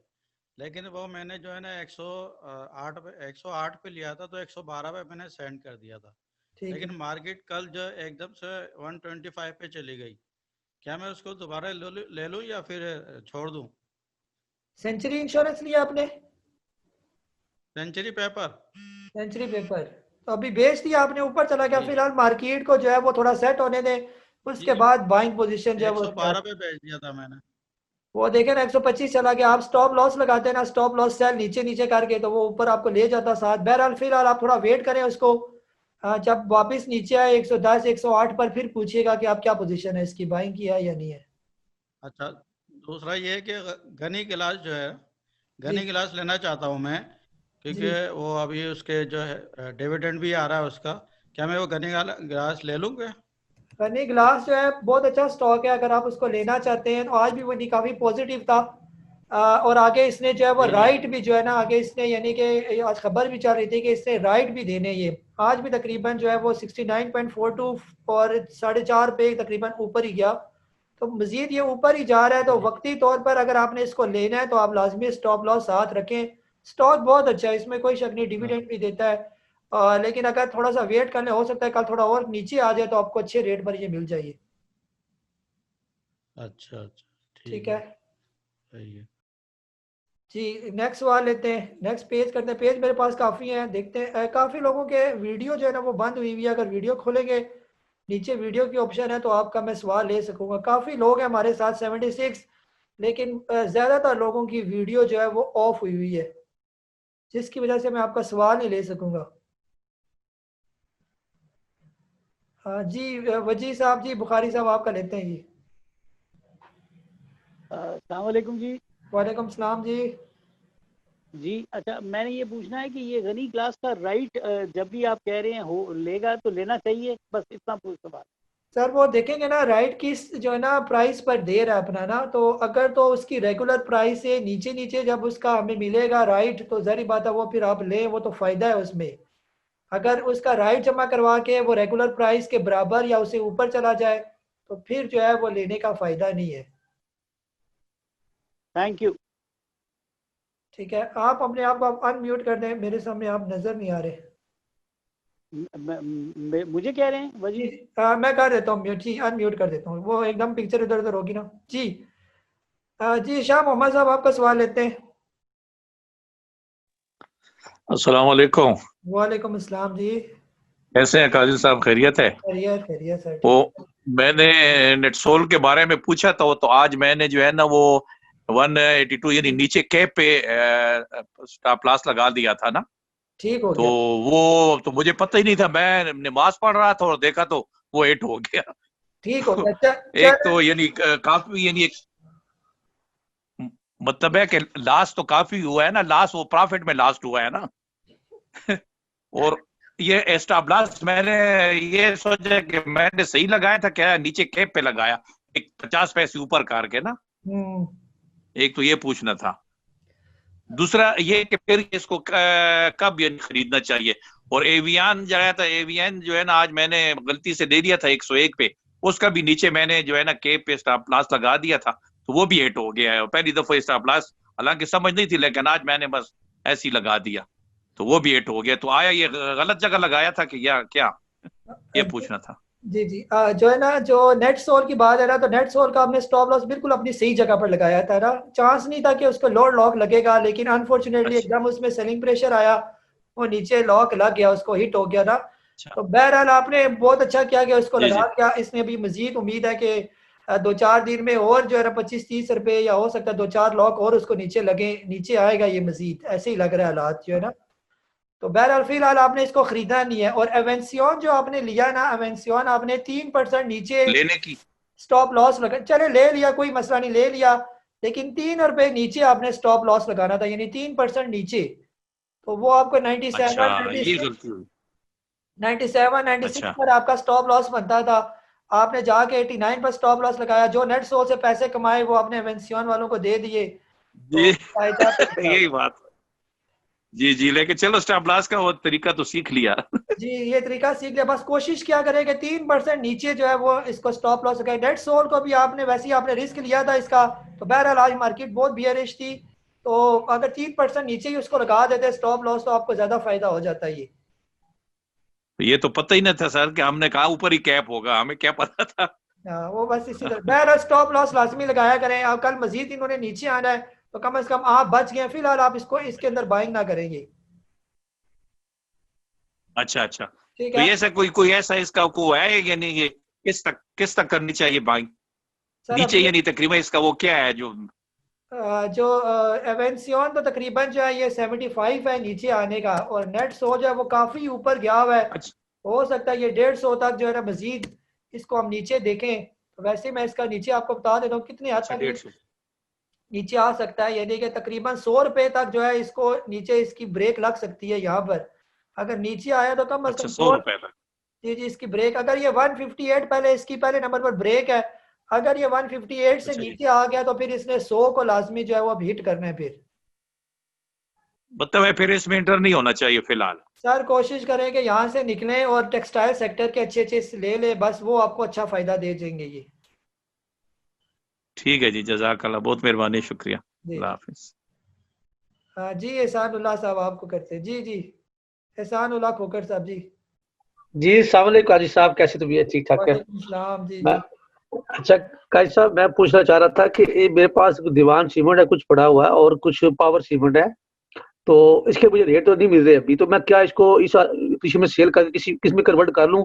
लेकिन वो मैंने जो है ना 108 पे लिया था, तो 112 पे मैंने सेंड कर दिया था। ठीक है। लेकिन मार्केट कल जो एकदम से 125 पे चली गई, क्या मैं उसको दोबारा ले लूं या फिर छोड़ दूं? सेंचुरी इंश्योरेंस लिया आपने? सेंचुरी पेपर सेंचुरी पेपर तो अभी बेच दिया आपने, ऊपर चला गया। जी फिलहाल मार्केट को जो है वो थोड़ा सेट होने दें, उसके जी, बाद बाइंग पोजीशन जो है वो 112 पे बेच दिया था मैंने। वो देखे ना 125 चला गया। आप स्टॉप लॉस लगाते हैं ना, स्टॉप लॉस सेल नीचे नीचे करके, तो वो ऊपर आपको ले जाता साथ। बहरहाल फिलहाल आप थोड़ा वेट करें उसको। जब वापस नीचे आए 110 108 पर, फिर पूछिएगा कि आप क्या पोजीशन है इसकी, बाइंग की है या नहीं है। अच्छा, दूसरा ये है कि गनी गिलास जो है, जी गनी गिलास लेना चाहता हूँ मैं, क्योंकि जी, वो अभी उसके जो है डिविडेंड भी आ रहा है उसका। क्या मैं वो गनी गिलास ले लूँगा? फनी ग्लास जो है बहुत अच्छा स्टॉक है, अगर आप उसको लेना चाहते हैं तो आज भी वो नहीं काफ़ी पॉजिटिव था। और आगे इसने जो है वो जी जी राइट भी जो है ना, आगे इसने यानी कि आज खबर भी चल रही थी कि इसने राइट भी देने। ये आज भी तकरीबन जो है वो 69.42 और 4.5 पे तकरीबन ऊपर ही गया। तो मजीद ये ऊपर ही जा रहा है, तो जी वक्ती तौर पर अगर आपने इसको लेना है तो आप लाजमी स्टॉप लॉस साथ रखें। स्टॉक बहुत अच्छा है, इसमें कोई शक नहीं, हाँ, डिविडेंड भी देता है। लेकिन अगर थोड़ा सा वेट करने, हो सकता है कल थोड़ा और नीचे आ जाए तो आपको अच्छे रेट पर ये मिल जाइए। अच्छा अच्छा, ठीक ठीक है है, सही है। जी, नेक्स्ट सवाल लेते हैं, नेक्स्ट पेज करते हैं। पेज मेरे पास काफ़ी हैं, देखते हैं। काफ़ी लोगों के वीडियो जो है ना वो बंद हुई हुई है। अगर वीडियो खोलेंगे, नीचे वीडियो की ऑप्शन है तो आपका मैं सवाल ले सकूंगा। काफ़ी लोग हैं हमारे साथ 76, लेकिन ज़्यादातर लोगों की वीडियो जो है वो ऑफ हुई हुई है, जिसकी वजह से मैं आपका सवाल नहीं ले सकूंगा। हाँ जी, वजी साहब जी, बुखारी साहब आपका लेते हैं जी। अस्सलाम वालेकुम जी। वालेकुम सलाम जी। जी अच्छा, मैंने ये पूछना है कि ये गनी क्लास का राइट जब भी आप कह रहे हैं हो लेगा तो लेना चाहिए, बस इतना पूछ सवाल। सर वो देखेंगे ना, राइट की जो है ना प्राइस पर दे रहा है अपना ना, तो अगर तो उसकी रेगुलर प्राइस से नीचे नीचे जब उसका हमें मिलेगा राइट, तो जहरी बात है वो फिर आप लें, वो तो फायदा है उसमें। अगर उसका राइट जमा करवा के वो रेगुलर प्राइस के बराबर या उससे ऊपर चला जाए, तो फिर जो है वो लेने का फायदा नहीं है। Thank you. ठीक है, आप अपने आप को अनम्यूट कर दें, मेरे सामने आप नजर नहीं आ रहे। मुझे कह रहे हैं जी वजी? मैं कर देता हूँ म्यूट जी, अनम्यूट कर देता हूँ, वो एकदम पिक्चर इधर उधर होगी ना जी। जी शाह मोहम्मद साहब आपका सवाल लेते हैं। अस्सलाम वालेकुम। वालेकुम अस्सलाम जी। कैसे हैं काजी साहब, खैरियत है? खैरियत खैरियत सर, वो ठीक है। मैंने नेटसोल के बारे में पूछा था, तो आज मैंने जो है ना वो 182 यानी नीचे कैप पे स्टॉप लॉस लगा दिया था ना, ठीक हो तो गया। वो तो मुझे पता ही नहीं था। मैं नमाज पढ़ रहा था और देखा तो वो हिट हो गया। ठीक हो गया। एक तो यानी काफी यानी एक मतलब है कि लॉस तो काफी हुआ है ना, लॉस वो प्रॉफिट में लास्ट हुआ है ना। और ये स्टॉप लॉस मैंने ये सोचा कि मैंने सही लगाया था क्या, नीचे कैप पे लगाया एक 50 पैसे ऊपर करके ना। एक तो ये पूछना था। दूसरा ये कि फिर इसको कब ये खरीदना चाहिए। और एवियन जो है, एवियन जो है ना आज मैंने गलती से दे दिया था 101 पे, उसका भी नीचे मैंने जो है ना कैप पे स्टॉप लॉस लगा दिया था, तो वो भी हिट हो गया है। पहली दफा स्टॉप लॉस हालांकि समझ नहीं थी, लेकिन आज मैंने बस ऐसे ही लगा दिया तो वो भी हिट हो गया। तो आया ये गलत जगह लगाया था कि या क्या, ये पूछना था। जी जी जो है ना, जो नेट सोल की बात है ना, तो नेट सोल का आपने स्टॉप लॉस बिल्कुल अपनी सही जगह पर लगाया था ना, चांस नहीं था कि उसको लोड लॉक लगेगा, लेकिन अनफॉर्चुनेटली अच्छा एकदम उसमें सेलिंग प्रेशर आया, वो नीचे लॉक लग गया, उसको हिट हो गया ना। अच्छा। तो बहरहाल आपने बहुत अच्छा किया कि उसको जी जी। लगा दिया। इसमें भी मजीद उम्मीद है कि 2-4 दिन में और जो है ना 25-30 रुपए या हो सकता है 2-4 लॉक और उसको नीचे लगे, नीचे आएगा ये मजीद, ऐसे ही लग रहा है हालात जो है ना। तो बहरहाल फिलहाल आपने इसको खरीदना नहीं है। और एवेंसियन जो आपने लिया ना, एवेंसियन आपने 3% नीचे लेने की। स्टॉप लॉस लगा, चले ले लिया कोई मसला नहीं, ले लिया, लेकिन 3 रुपए नीचे आपने स्टॉप लॉस लगाना था, यानी 3% नीचे। तो वो आपको अच्छा 97, ये 96, गलती हुई। 97, 96 अच्छा पर आपका स्टॉप लॉस बनता था। आपने जाके 89 पर स्टॉप लॉस लगाया, जो नेट सोल से पैसे कमाए वो आपने एवेंसियन वालों को दे दिए। तो ये फायदा तो था। यही बात। जी जी, लेकिन चलो स्टॉप लॉस का वो तरीका तो सीख लिया। जी ये तरीका सीख लिया, बस कोशिश क्या करें कि 3% नीचे जो है वो इसको स्टॉप लॉस लगाए। डेट सोल को भी आपने वैसे ही आपने रिस्क लिया था इसका, तो बहरहाल आज मार्केट बहुत बियरिश थी, तो अगर 3% नीचे ही उसको लगा देते स्टॉप लॉस तो आपको ज्यादा फायदा हो जाता है ये। ये तो पता ही नहीं था सर कि हमने कहा ऊपर ही कैप होगा, हमें क्या पता था। वो बस इसी तरह बहरहाल स्टॉप लॉस लाजमी लगाया करें। आप कल मजीद इन्होंने नीचे आना है तो कम से कम आप बच गए, फिलहाल आप इसको इसके अंदर बाइंग ना करेंगे। अच्छा अच्छा। ठीक तो है ये ऐसा कोई कोई ऐसा इसका को है या नहीं, ये किस तक करनी चाहिए बाइंग? सर। नीचे अभी या नहीं तकरीबन इसका वो क्या है जो? जो एवेंसियन तो तकरीबन जो है ये 75 है नीचे आने का, और नेट सो जो है वो काफ़ी ऊपर गया हुआ है। अच्छा हो सकता है ये 150 तक जो है ना मजीद इसको हम नीचे देखें। तो वैसे मैं इसका नीचे आपको बता देता हूँ कितनी हद अच्छा तक ये 150। नीचे आ सकता है, यानी कि तकरीबन 100 रुपए तक जो है इसको नीचे इसकी ब्रेक लग सकती है यहाँ पर। अगर नीचे आया तो कम अज अच्छा कम 100 रुपए तक। जी जी इसकी ब्रेक, अगर ये 158 पहले इसकी पहले नंबर पर ब्रेक है, अगर ये 158 से अच्छा जी। नीचे आ गया तो फिर इसने 100 को लाजमी जो है वो अब हिट करना है फिर। मतलब है फिर इसमें इंटर नहीं होना चाहिए फिलहाल। सर कोशिश करें कि यहाँ से निकलें और टेक्सटाइल सेक्टर के अच्छे अच्छे ले ले, बस वो आपको अच्छा फायदा दे देंगे ये। ठीक है जी, जजाकल्लाह, बहुत मेहरबानी, शुक्रिया। जी अल्लाह जी हाफिज। हाँ जी, एहसानुल्लाह साहब आपको करते हैं। जी जी एहसानुल्लाह खोकर साहब जी। जी अस्सलाम वालेकुम काजी साहब, कैसे तबीयत ठीक ठाक है? वालेकुम सलाम जी मैं जी। अच्छा काजी साहब, मैं पूछना चाह रहा था कि ये मेरे पास दीवान सीमेंट है कुछ पड़ा हुआ है और कुछ पावर सीमेंट है, तो इसके मुझे रेट तो नहीं मिल रहे अभी, तो मैं क्या इसको इस कृषि में सेल करके किस में कन्वर्ट कर लूँ?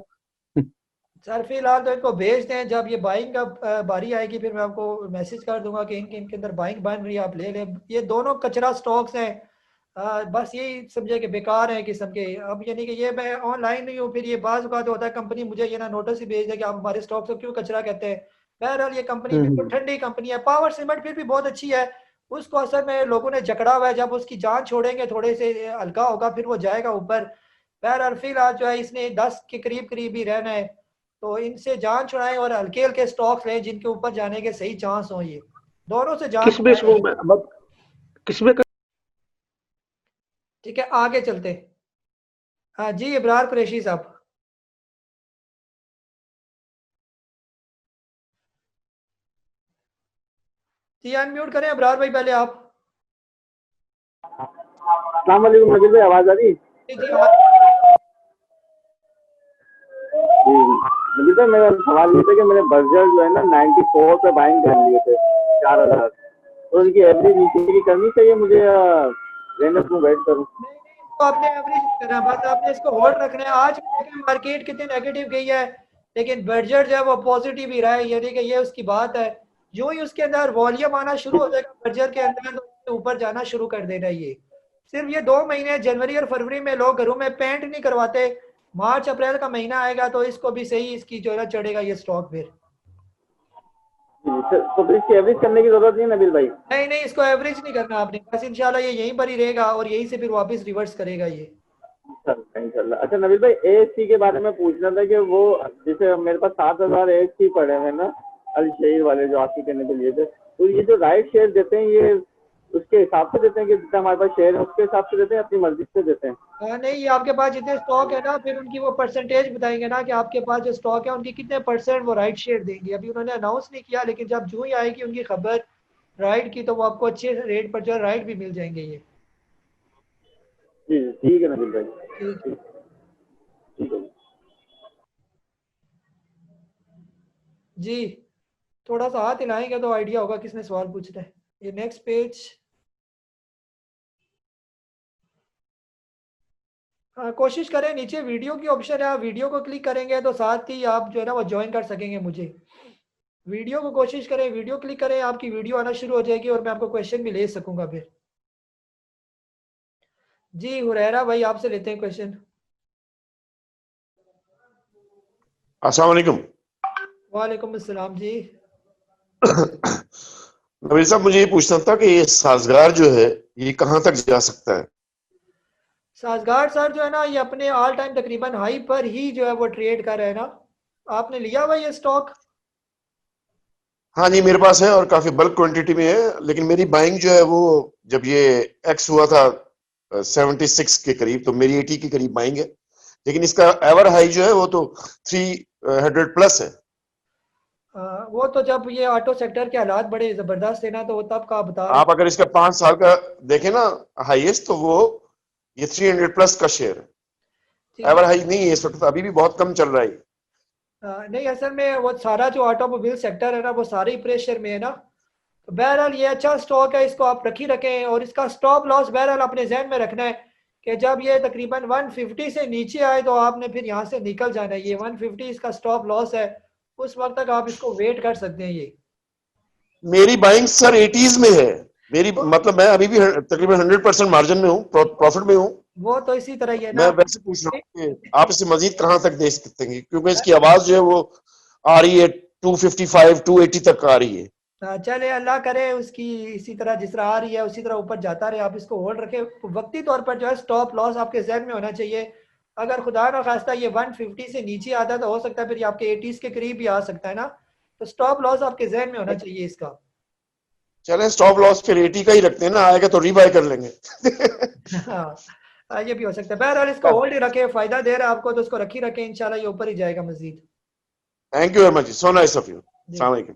सर फिलहाल तो इनको भेज दें, जब ये बाइंग का बारी आएगी फिर मैं आपको मैसेज कर दूंगा कि इनके इनके अंदर बाइंग बन रही है, आप ले लें। ये दोनों कचरा स्टॉक्स हैं, बस यही समझे कि बेकार है किस्म के। अब यानी कि ये मैं ऑनलाइन नहीं हूँ, फिर ये बाज़ औक़ात होता है कंपनी मुझे ये ना नोटिस ही भेज दे कि आप हमारे स्टॉक को क्यों कचरा कहते हैं। बहरहाल ये कंपनी बिल्कुल हम्म। ठंडी कंपनी है, पावर सीमेंट फिर भी बहुत अच्छी है। उसको असल में लोगों ने जकड़ा हुआ है, जब उसकी जान छोड़ेंगे थोड़े से हल्का होगा फिर वो जाएगा ऊपर। बहरहाल फिलहाल जो है इसने 10 के करीब करीब ही रहना है, तो इनसे जान छुड़ाएं और हल्के हल्के स्टॉक्स लें जिनके ऊपर जाने के सही चांस हो। ये दोनों से जान किस में इसको छुड़ाएं। किस में ठीक है आगे चलते हैं। हाँ जी इब्रार कुरैशी साहब। जी अनम्यूट करें इब्रार भाई पहले आप। अस्सलाम वालेकुम नबील भाई, आवाज आ रही? जी जी आ- जी नबील भाई, मेरा सवाल ये था कि मैंने बर्जर जो है ना 94 पे बाइंग कर लिए थे 4000, तो उनकी एवरेज नीचे की करनी चाहिए मुझे या रहने दूं, वेट करूं? नहीं नहीं इसको आपने एवरेज करना है, बस आपने इसको होल्ड रखना है। आज भी देखें मार्केट कितनी नेगेटिव गई है, लेकिन बर्जर जो है वो पॉजिटिव ही रहा है, यानी कि ये उसकी बात है। जो ही उसके अंदर वॉल्यूम आना शुरू हो जाएगा बर्जर के अंदर तो उसके ऊपर जाना शुरू कर देना। ये सिर्फ ये 2 महीने जनवरी और फरवरी में लोग घरों में पेंट नहीं करवाते, मार्च अप्रैल का महीना आएगा तो इसको भी सही इसकी जो है चढ़ेगा ये स्टॉक फिर। तो फिर इसकी एवरेज करने की जरूरत नहीं है नबील भाई? नहीं नहीं इसको एवरेज नहीं करना आपने, बस इंशाल्लाह ये यहीं पर ही रहेगा और यहीं से फिर वापस रिवर्स करेगा ये। इंशाल्लाह। अच्छा नबील भाई, एएससी के बारे में पूछना था कि वो जैसे मेरे पास 7000 एएससी पड़े हैं ना, अल शहीर वाले जो आपकी करने के लिए थे, तो ये जो राइट शेयर देते हैं ये उसके हिसाब से देते हैं कि जितना हमारे पास शेयर है उसके हिसाब से देते हैं, अपनी मर्जी से देते हैं? नहीं ये आपके पास जितने स्टॉक है ना फिर उनकी वो परसेंटेज बताएंगे ना कि आपके पास जो स्टॉक है उनकी कितने परसेंट वो राइट शेयर देंगे। अभी उन्होंने अनाउंस नहीं किया, लेकिन जब जो ही आएगी उनकी खबर राइट की तो वो आपको अच्छे रेट पर जो है राइट भी मिल जाएंगे ये। जी ठीक है नबील भाई, ठीक ठीक है। जी थोड़ा सा हाथ हिलाएंगे तो आइडिया होगा किसने सवाल पूछना है। ये नेक्स्ट पेज, कोशिश करें नीचे वीडियो की ऑप्शन है, आप वीडियो को क्लिक करेंगे तो साथ ही आप जो है ना वो ज्वाइन कर सकेंगे मुझे। वीडियो को कोशिश करें, वीडियो क्लिक करें, आपकी वीडियो आना शुरू हो जाएगी और मैं आपको क्वेश्चन भी ले सकूंगा फिर। जी हुरैरा भाई आपसे लेते हैं क्वेश्चन। अस्सलाम वालेकुम। वालेकुम अस्सलाम जी। नबील साहब, मुझे ये पूछना था कि ये साजगार जो है ये कहाँ तक जा सकता है? साजगार सर जो है ना ये अपने ऑल टाइम तकरीबन हाई पर ही जो है वो ट्रेड कर रहे हैं ना। आपने लिया हुआ ये स्टॉक? हाँ जी, मेरे पास है और काफी बल्क क्वांटिटी में है, लेकिन मेरी बाइंग जो है वो जब ये एक्स हुआ था 76 के करीब, तो मेरी 80 के करीब बाइंग है, लेकिन इसका एवर हाई जो है वो तो 300 प्लस है। वो तो जब ये ऑटो सेक्टर के हालात बड़े जबरदस्त है ना तो वो तब का बता रहे। आप अगर इसका 5 साल का देखें ना हाईएस्ट, तो वो ये 300 प्लस का शेयर है। एवर हाई नहीं है इस वक्त, अभी भी बहुत कम चल रहा है। नहीं असल में वो सारा जो ऑटोमोबाइल सेक्टर है ना वो सारे ही प्रेशर में है ना। तो बहरहाल ये अच्छा स्टॉक है, इसको आप रखी रखें और इसका स्टॉप लॉस बहरहाल अपने जहन में रखना है कि जब ये तकरीबन 150 से नीचे आए तो आपने फिर यहाँ से निकल जाना है। ये 150 इसका स्टॉप लॉस है, उस वक्त तक आप इसको वेट कर सकते हैं। ये मेरी बाइंग सर 80s में है, मेरी मतलब मैं अभी भी तकरीबन 100% मार्जिन में हूँ, प्रॉफिट में हूँ। वो तो इसी तरह ही है मैं ना। वैसे पूछ रहा हूँ कि आप इसे मजीद कहाँ तक दे सकते हैं, क्योंकि इसकी आवाज जो है वो आ रही है 255 280 तक आ रही है। चले अल्लाह करे उसकी इसी तरह जिस तरह आ रही है उसी तरह ऊपर जाता रहे। आप इसको होल्ड रखें, वक्ती तौर पर जो है स्टॉप लॉस आपके जहन में होना चाहिए। अगर खुदा ना खास्ता ये 150 से नीचे आता तो हो सकता है फिर आपके 80s के करीब भी आ सकता है ना। तो स्टॉप लॉस आपके जहन में होना चाहिए इसका। चले स्टॉप लॉस फिर 80 का ही रखते हैं ना, आएगा तो रीबाय कर लेंगे। हाँ ये भी हो सकता है। बहरहाल इसको होल्ड ही रखे, फायदा दे रहा है आपको तो इसको रखी रखे, इंशाल्लाह ये ऊपर ही जाएगा Majeed. Thank you very much, so nice of you. अस्सलाम वालेकुम।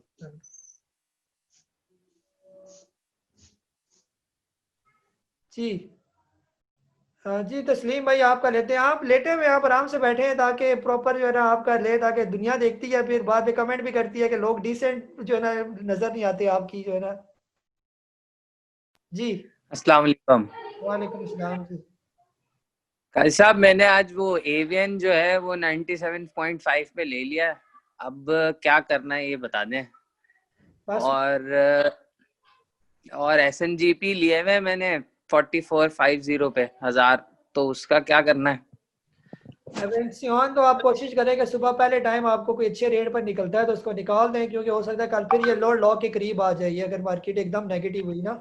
जी जी तस्लीम भाई आपका लेते हैं। आप लेटे हुए आप आराम से बैठे हैं ताकि प्रॉपर जो है ना आपका ले, ताकि दुनिया देखती है फिर बाद में कमेंट भी करती है कि लोग डिसेंट जो है ना नजर नहीं आते आपकी जो है ना। जी अस्सलाम वालेकुम। वालेकुम अस्सलाम जी। कल साहब मैंने आज वो एवियन जो है वो 97.5 पे ले लिया, अब क्या करना है ये बता दें। और SNGP लिए हुए मैंने 4450 पे 1000, तो उसका क्या करना है? एवेंसियन तो आप कोशिश करें कि सुबह पहले टाइम आपको कोई अच्छे रेट पर निकलता है तो उसको निकाल दें, क्योंकि हो सकता है कल फिर ये लोड लॉ के करीब आ जाइए अगर मार्केट एकदम नेगेटिव हुई ना।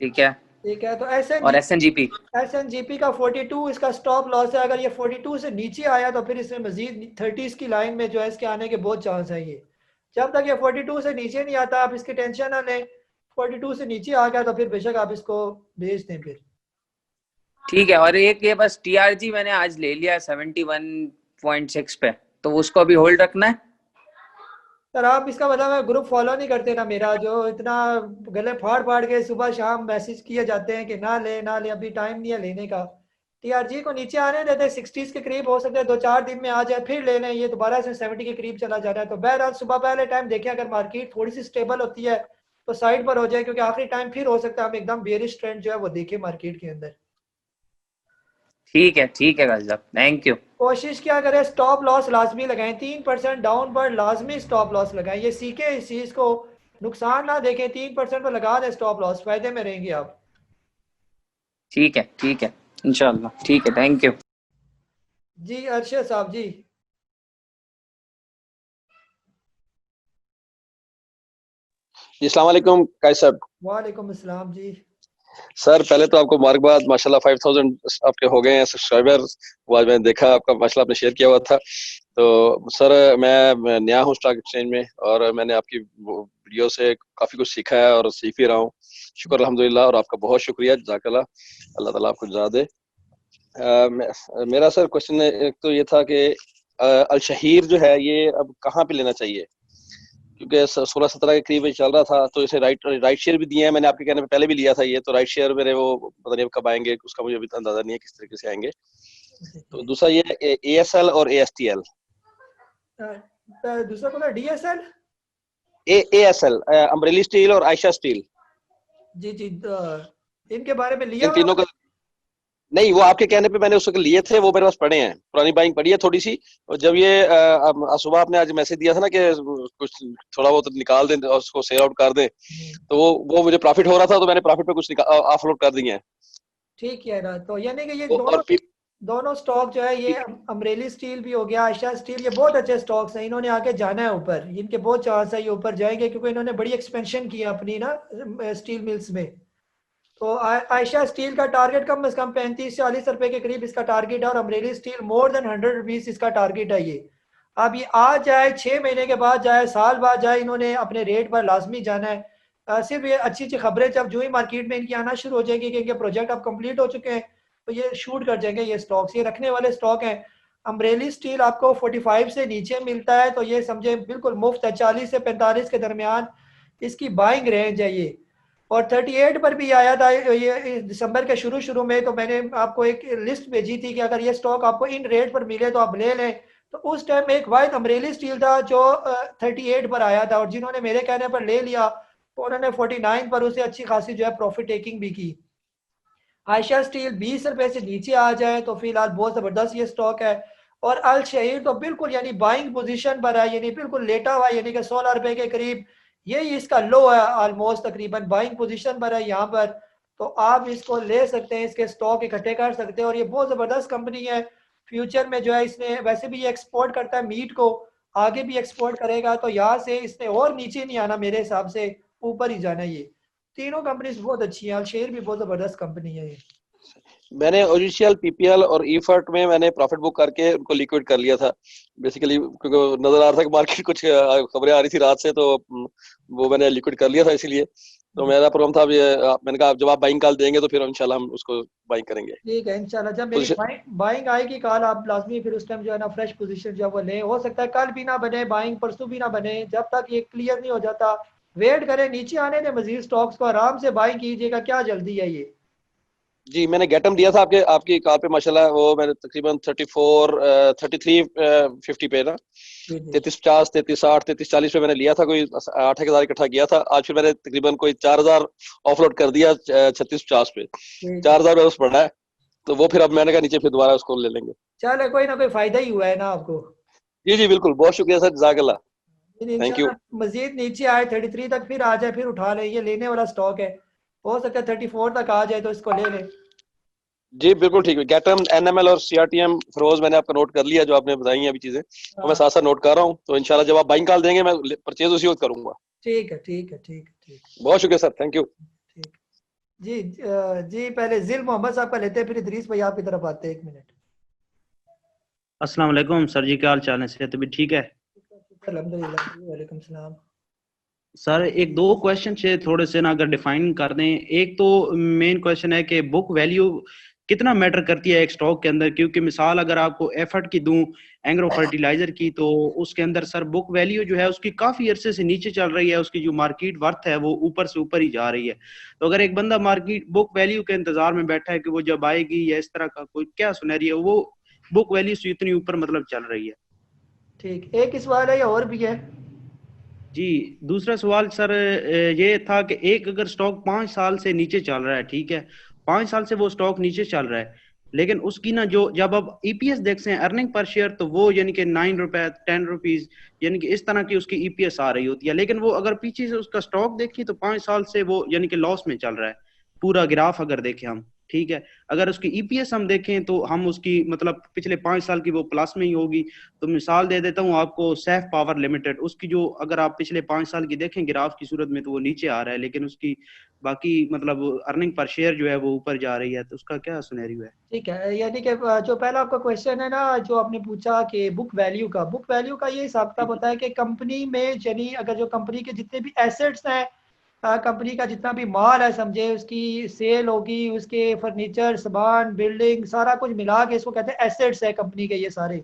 ठीक है तो और SNGP का 42 इसका स्टॉप लॉस है। अगर ये 42 से नीचे आया तो फिर इसमें मजीद 30s की लाइन में जो है इसके आने के बहुत चांस है। ये जब तक ये 42 से नीचे नहीं आता आप इसकी टेंशन ना लें। 42 से नीचे आ गया तो फिर बेशक आप इसको बेच दें फिर। ठीक है। और एक ये बस TRG मैंने आज ले लिया 71.6 पे, तो उसको अभी होल्ड रखना है? सर आप इसका मतलब ग्रुप फॉलो नहीं करते ना मेरा, जो इतना गले फाड़ फाड़ के सुबह शाम मैसेज किए जाते हैं कि ना ले अभी टाइम नहीं है लेने का। TRG को नीचे आने देते, 60s के करीब हो सकता है 2-4 दिन में आ जाए फिर ले लें। ये दोबारा से 70 के करीब चला जा रहा है। तो बहरहाल सुबह पहले टाइम देखें, अगर मार्केट थोड़ी सी स्टेबल होती है तो साइड पर हो जाए, क्योंकि आखिरी टाइम फिर हो सकता है हम एकदम बेरिश ट्रेंड जो है वो देखें मार्केट के अंदर। ठीक है गाइस साहब, थैंक यू। कोशिश क्या करें स्टॉप लॉस लाजमी लगाएं, 3% डाउन पर लाजमी स्टॉप लॉस लगाएं। ये सीखे इस चीज को, नुकसान ना देखें, 3% पर लगा दें स्टॉप लॉस, फायदे में रहेंगे आप। ठीक है इंशाल्लाह। ठीक है, थैंक यू। जी अरशद साहब जी। अस्सलाम वालेकुम कायस साहब। वालेकुम अस्सलाम जी। सर पहले तो आपको मुबारकबाद, माशाल्लाह 5000 आपके हो गए हैं सब्सक्राइबर। वो आज मैंने देखा आपका, माशाल्लाह आपने शेयर किया हुआ था। तो सर मैं नया हूँ स्टॉक एक्सचेंज में और मैंने आपकी वीडियो से काफ़ी कुछ सीखा है और सीख भी रहा हूँ। शुक्र अल्हम्दुलिल्लाह, और आपका बहुत शुक्रिया, जज़ाकल्लाह, अल्लाह ताला आपको जज़ा दे। मेरा सर क्वेश्चन एक तो ये था कि अल शहीर जो है ये अब कहाँ पे लेना चाहिए, क्योंकि 16-17 के करीब चल रहा था। तो इसे राइट शेयर भी दिए हैं मैंने, आपके कहने पे पहले भी लिया था ये। तो राइट शेयर मेरे वो पता नहीं कब आएंगे, उसका मुझे अभी अंदाजा नहीं है किस तरीके से आएंगे। तो दूसरा ये ASL और ASTL। दूसरा कौन है? DSL, ASL, अम्ब्रेली स्टील और आयशा स्टील। जी जी, इनके बारे में लिया इन तीनों का नहीं, वो आपके कहने पे मैंने उस वक्त लिए थे, वो मेरे पास पड़े हैं, पुरानी बाइंग पड़ी है थोड़ी सी। और जब ये सुबह आपने आज मैसेज दिया था ना कि कुछ थोड़ा बहुत निकाल दें और उसको सेल आउट कर दें, तो वो मुझे प्रॉफिट हो रहा था, तो मैंने प्रॉफिट पे कुछ ऑफलोड कर दिए हैं। ठीक है ना, तो यानी कि ये और दोनों स्टॉक जो है, ये अमरेली स्टील भी हो गया, आयशा स्टील, ये बहुत अच्छे स्टॉक्स हैं, इन्होंने आगे जाना है ऊपर, इनके बहुत चांस है ये ऊपर जाएंगे, क्योंकि इन्होंने बड़ी एक्सपेंशन की है अपनी ना स्टील मिल्स में। तो आयशा स्टील का टारगेट कम से कम 35-40 रुपए के करीब इसका टारगेट है, और Amreli steel more than 100 rupees इसका टारगेट है ये। अब ये आ जाए, 6 महीने के बाद जाए, साल बाद जाए, इन्होंने अपने रेट पर लाजमी जाना है। सिर्फ ये अच्छी अच्छी खबरें जब जो ही मार्केट में इनकी आना शुरू हो जाएगी कि इनके प्रोजेक्ट अब कंप्लीट हो चुके हैं, तो ये शूट कर जाएंगे, ये स्टॉक्स, ये रखने वाले स्टॉक हैं। अमरेली स्टील आपको 45 से नीचे मिलता है, तो ये समझे बिल्कुल मुफ्त है, 40 से 45 के दरमियान इसकी बाइंग रेंज है ये। और 38 पर भी आया था ये दिसंबर के शुरू में, तो मैंने आपको एक लिस्ट भेजी थी कि अगर ये स्टॉक आपको इन रेट पर मिले तो आप ले लें। तो उस टाइम एक वाइट अमरेली स्टील था जो 38 पर आया था, और जिन्होंने मेरे कहने पर ले लिया तो उन्होंने 49 पर उसे अच्छी खासी जो है प्रॉफिट टेकिंग भी की। आयशा स्टील 20 रुपए से नीचे आ जाए तो फिलहाल बहुत ज़बरदस्त ये स्टॉक है। और अल शहीर तो बिल्कुल यानी बाइंग पोजीशन पर है, यानी बिल्कुल लेटा हुआ है, यानी कि 16 रुपए के करीब यही इसका लो है, ऑलमोस्ट तकरीबन बाइंग पोजीशन पर है यहाँ पर। तो आप इसको ले सकते हैं, इसके स्टॉक इकट्ठे कर सकते हैं, और ये बहुत ज़बरदस्त कंपनी है। फ्यूचर में जो है इसने वैसे भी ये एक्सपोर्ट करता है मीट को, आगे भी एक्सपोर्ट करेगा, तो यहाँ से इसने और नीचे नहीं आना, मेरे हिसाब से ऊपर ही जाना। ये तीनों कंपनीज बहुत अच्छी हैं, अलशेर भी बहुत ज़बरदस्त कंपनी है ये। मैंने ओजिशियल, PPL और ईफर्ट में मैंने प्रॉफिट बुक करके उनको लिक्विड कर लिया था बेसिकली, क्योंकि नजर आ रहा था कि मार्केट कुछ खबरें आ रही थी रात से, तो वो मैंने लिक्विड कर लिया था। इसीलिए तो मेरा प्रोग्राम था, मैंने कहा जब आप बाइंग कॉल देंगे तो फिर इंशाल्लाह हम उसको बाइंग करेंगे। ठीक है इंशाल्लाह, जब मेरी बाइंग आएगी कल, आप लाजमी फिर उस टाइम जो है ना फ्रेश पोजीशन जो वो ले। हो सकता है कल भी ना बने बाइंग, परसों भी ना बने, जब तक ये क्लियर नहीं हो जाता वेट करें, नीचे आने दें मजीद स्टॉक्स को, आराम से बाइंग कीजिएगा, क्या जल्दी है ये। जी, मैंने गेटम दिया था आपकी कार पे माशाल्लाह, वो मैंने तकरीबन 3350 पे ना 3350, 3360, 3340 पे मैंने लिया था, कोई 8,000 इकट्ठा किया था। आज फिर मैंने तकरीबन कोई 4000 ऑफलोड कर दिया 3650 पे, 4000 में बस पड़ा है, तो वो फिर अब मैंने कहा नीचे फिर दोबारा उसको ले लेंगे। चलो कोई ना कोई फायदा ही हुआ है ना आपको। जी जी बिल्कुल, बहुत शुक्रिया सर, जज़ाकल्लाह, थैंक यू। मजीद नीचे आए 33 तक फिर आ जाए, फिर उठा ले, ये लेने वाला स्टॉक है, हो सकता है 34 तक आ जाए तो इसको ले लें। जी बिल्कुल ठीक है। गेटम, NML और CRTM फरोज मैंने आपका नोट कर लिया, जो आपने बताई हैं अभी चीजें, तो मैं साथ साथ नोट कर रहा हूँ, तो इंशाल्लाह जब आप बाइंग कॉल देंगे मैं परचेज उसी वक्त करूंगा। ठीक है ठीक है ठीक है ठीक, बहुत शुक्रिया सर, थैंक यू। ठीक जी जी, पहले जिल मोहम्मद साहब का लेते हैं, फिर इदरीस भाई आपकी तरफ आते हैं। 1 मिनट। अस्सलाम वालेकुम सर जी, क्या हाल चाल है, सेहत भी ठीक है? अल्हम्दुलिल्लाह, वालेकुम सलाम। सर एक दो क्वेश्चन से थोड़े से ना अगर डिफाइन कर दें। एक तो मेन क्वेश्चन है कि बुक वैल्यू कितना मैटर करती है एक स्टॉक के अंदर, क्योंकि मिसाल अगर आपको एफर्ट की दूं एंग्रो फर्टिलाइजर की, तो उसके अंदर सर बुक वैल्यू जो है उसकी काफी अरसे से नीचे चल रही है, उसकी जो मार्केट वर्थ है वो ऊपर से ऊपर ही जा रही है। तो अगर एक बंदा मार्केट बुक वैल्यू के इंतजार में बैठा है कि वो जब आएगी, या इस तरह का कोई क्या सिनेरियो, वो बुक वैल्यू से इतनी ऊपर मतलब चल रही है। ठीक, एक ही सवाल है या और भी है? जी, दूसरा सवाल सर ये था कि एक अगर स्टॉक 5 साल से नीचे चल रहा है, ठीक है, 5 साल से वो स्टॉक नीचे चल रहा है, लेकिन उसकी ना जो जब आप EPS देखते हैं अर्निंग पर शेयर, तो वो यानी कि 9 रुपए 10 रुपीज यानी कि इस तरह की उसकी EPS आ रही होती है। लेकिन वो अगर पीछे से उसका स्टॉक देखें तो 5 साल से वो यानी कि लॉस में चल रहा है, पूरा ग्राफ अगर देखें हम, ठीक है। अगर उसकी EPS हम देखें तो हम उसकी मतलब पिछले 5 साल की वो प्लस में ही होगी। तो मिसाल दे देता हूँ आपको, सैफ पावर लिमिटेड, उसकी जो अगर आप पिछले 5 साल की देखें ग्राफ की सूरत में, तो वो नीचे आ रहा है, लेकिन उसकी बाकी मतलब अर्निंग पर शेयर जो है वो ऊपर जा रही है। तो उसका क्या सिनेरियो है? ठीक है, यानी कि जो पहला आपका क्वेश्चन है ना, जो आपने पूछा कि बुक वैल्यू का ये हिसाब किताब होता है कि कंपनी में, यानी अगर जो कंपनी के जितने भी एसेट्स हैं, कंपनी का जितना भी माल है समझे, उसकी सेल होगी, उसके फर्नीचर, सामान, बिल्डिंग, सारा कुछ मिला के इसको कहते हैं एसेट्स है कंपनी के ये सारे।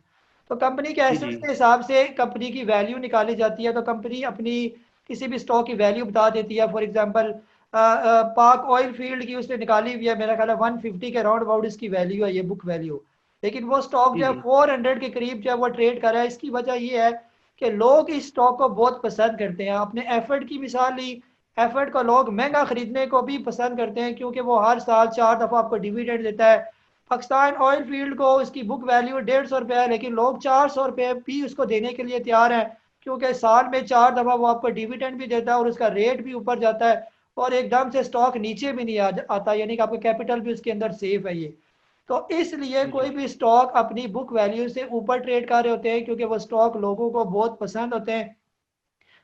तो कंपनी के एसेट्स के हिसाब से कंपनी की वैल्यू निकाली जाती है। तो कंपनी अपनी किसी भी स्टॉक की वैल्यू बता देती है। फॉर एग्जांपल पाक ऑयल फील्ड की उसने निकाली हुई है, मेरा ख्याल है 150 के राउंड अबाउट इसकी वैल्यू है, ये बुक वैल्यू। लेकिन वो स्टॉक जो है 400 के करीब जो है वो ट्रेड कर रहा है। इसकी वजह ये है कि लोग इस स्टॉक को बहुत पसंद करते हैं। आपने एफर्ट की मिसाल ली, एफर्ट को लोग महंगा खरीदने को भी पसंद करते हैं क्योंकि वो हर साल 4 दफ़ा आपको डिविडेंड देता है। पाकिस्तान ऑयल फील्ड को उसकी बुक वैल्यू 150 रुपये है, लेकिन लोग 400 रुपये भी उसको देने के लिए तैयार हैं क्योंकि साल में 4 दफ़ा वो आपको डिविडेंड भी देता है और उसका रेट भी ऊपर जाता है और एकदम से स्टॉक नीचे भी नहीं आता, यानी कि आपका कैपिटल भी उसके अंदर सेफ है ये। तो इसलिए कोई भी स्टॉक अपनी बुक वैल्यू से ऊपर ट्रेड कर रहे होते हैं क्योंकि वो स्टॉक लोगों को बहुत पसंद होते हैं।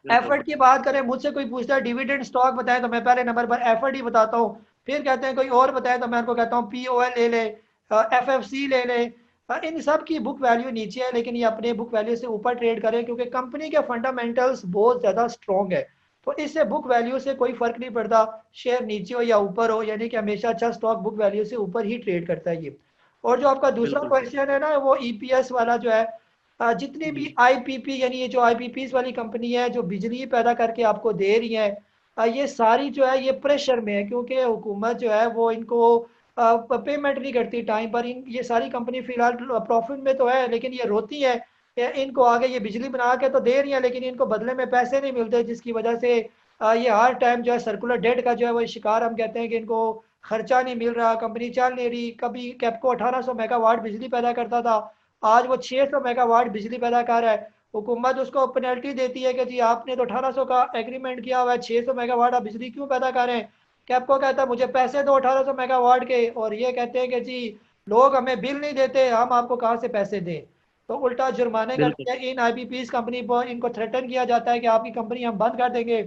एफर्ट की बात करें, मुझसे कोई पूछता है डिविडेंड स्टॉक बताएं तो मैं पहले नंबर पर एफर्ट ही बताता हूँ, फिर कहते हैं कोई और बताए तो मैं उनको कहता हूँ POL ले ले, FFC ले ले। इन सब की बुक वैल्यू नीचे है लेकिन ये अपने बुक वैल्यू से ऊपर ट्रेड करें क्योंकि कंपनी के फंडामेंटल्स बहुत ज़्यादा स्ट्रॉन्ग है। तो इससे बुक वैल्यू से कोई फर्क नहीं पड़ता शेयर नीचे हो या ऊपर हो, यानी कि हमेशा अच्छा स्टॉक बुक वैल्यू से ऊपर ही ट्रेड करता है ये। और जो आपका दूसरा क्वेश्चन है ना वो EPS वाला जो है, जितनी भी IPP यानी ये जो IPPs वाली कंपनी है जो बिजली पैदा करके आपको दे रही है, ये सारी जो है ये प्रेशर में है क्योंकि हुकूमत जो है वो इनको पेमेंट नहीं करती टाइम पर। ये सारी कंपनी फिलहाल प्रॉफिट में तो है लेकिन ये रोती है कि इनको आगे ये बिजली बना के तो दे रही है लेकिन इनको बदले में पैसे नहीं मिलते, जिसकी वजह से ये हर टाइम जो है सर्कुलर डेट का जो है वो शिकार हम कहते हैं कि इनको खर्चा नहीं मिल रहा, कंपनी चल नहीं रही। कभी कैपको 1800 मेगावाट बिजली पैदा करता था, आज वो 600 मेगावाट बिजली पैदा कर रहा है। हुकूमत उसको पेनल्टी देती है कि जी आपने तो 1800 का एग्रीमेंट किया हुआ है, 600 मेगावाट आप बिजली क्यों पैदा कर रहे हैं। कैपको कहता है मुझे पैसे दो 1800 मेगावाट के, और ये कहते हैं कि जी लोग हमें बिल नहीं देते, हम आपको कहाँ से पैसे दें। तो उल्टा जुर्माने करते हैं इन IPPs कंपनी पर, इनको थ्रेटन किया जाता है कि आपकी कंपनी हम बंद कर देंगे।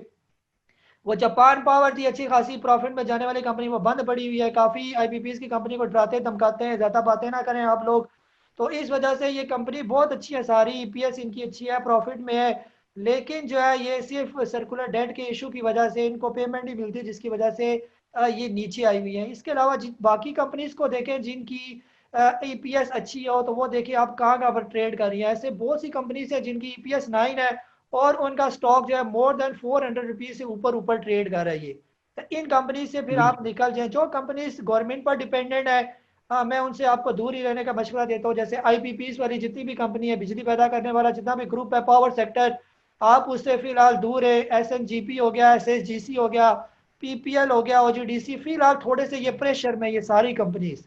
वो जापान पावर थी अच्छी खासी प्रॉफिट में जाने वाली कंपनी, वो बंद पड़ी हुई है। काफ़ी IPPs की कंपनी को डराते धमकाते हैं, ज़्यादा बातें ना करें आप लोग। तो इस वजह से ये कंपनी बहुत अच्छी है, सारी EPS इनकी अच्छी है, प्रॉफिट में है, लेकिन जो है ये सिर्फ सर्कुलर डेट के इशू की वजह से इनको पेमेंट नहीं मिलती, जिसकी वजह से ये नीचे आई हुई है। इसके अलावा बाकी कंपनीज को देखें जिनकी EPS अच्छी हो तो वो देखिए आप कहाँ पर ट्रेड कर रही है। ऐसे बहुत सी कंपनीज है जिनकी EPS 9 है और उनका स्टॉक जो है मोर देन 400 रुपीज़ से ऊपर ट्रेड कर रही है। तो इन कंपनी से फिर आप निकल जाएं। जो कंपनीज गवर्नमेंट पर डिपेंडेंट है, मैं उनसे आपको दूर ही रहने का मशवरा देता हूँ। जैसे IPPs वाली जितनी भी कंपनी है, बिजली पैदा करने वाला जितना भी ग्रुप है, पावर सेक्टर, आप उससे फिलहाल दूर है। SNGP हो गया, SSGC हो गया, PPL हो गया, OGDC, फिलहाल थोड़े से ये प्रेशर में ये सारी कंपनीज,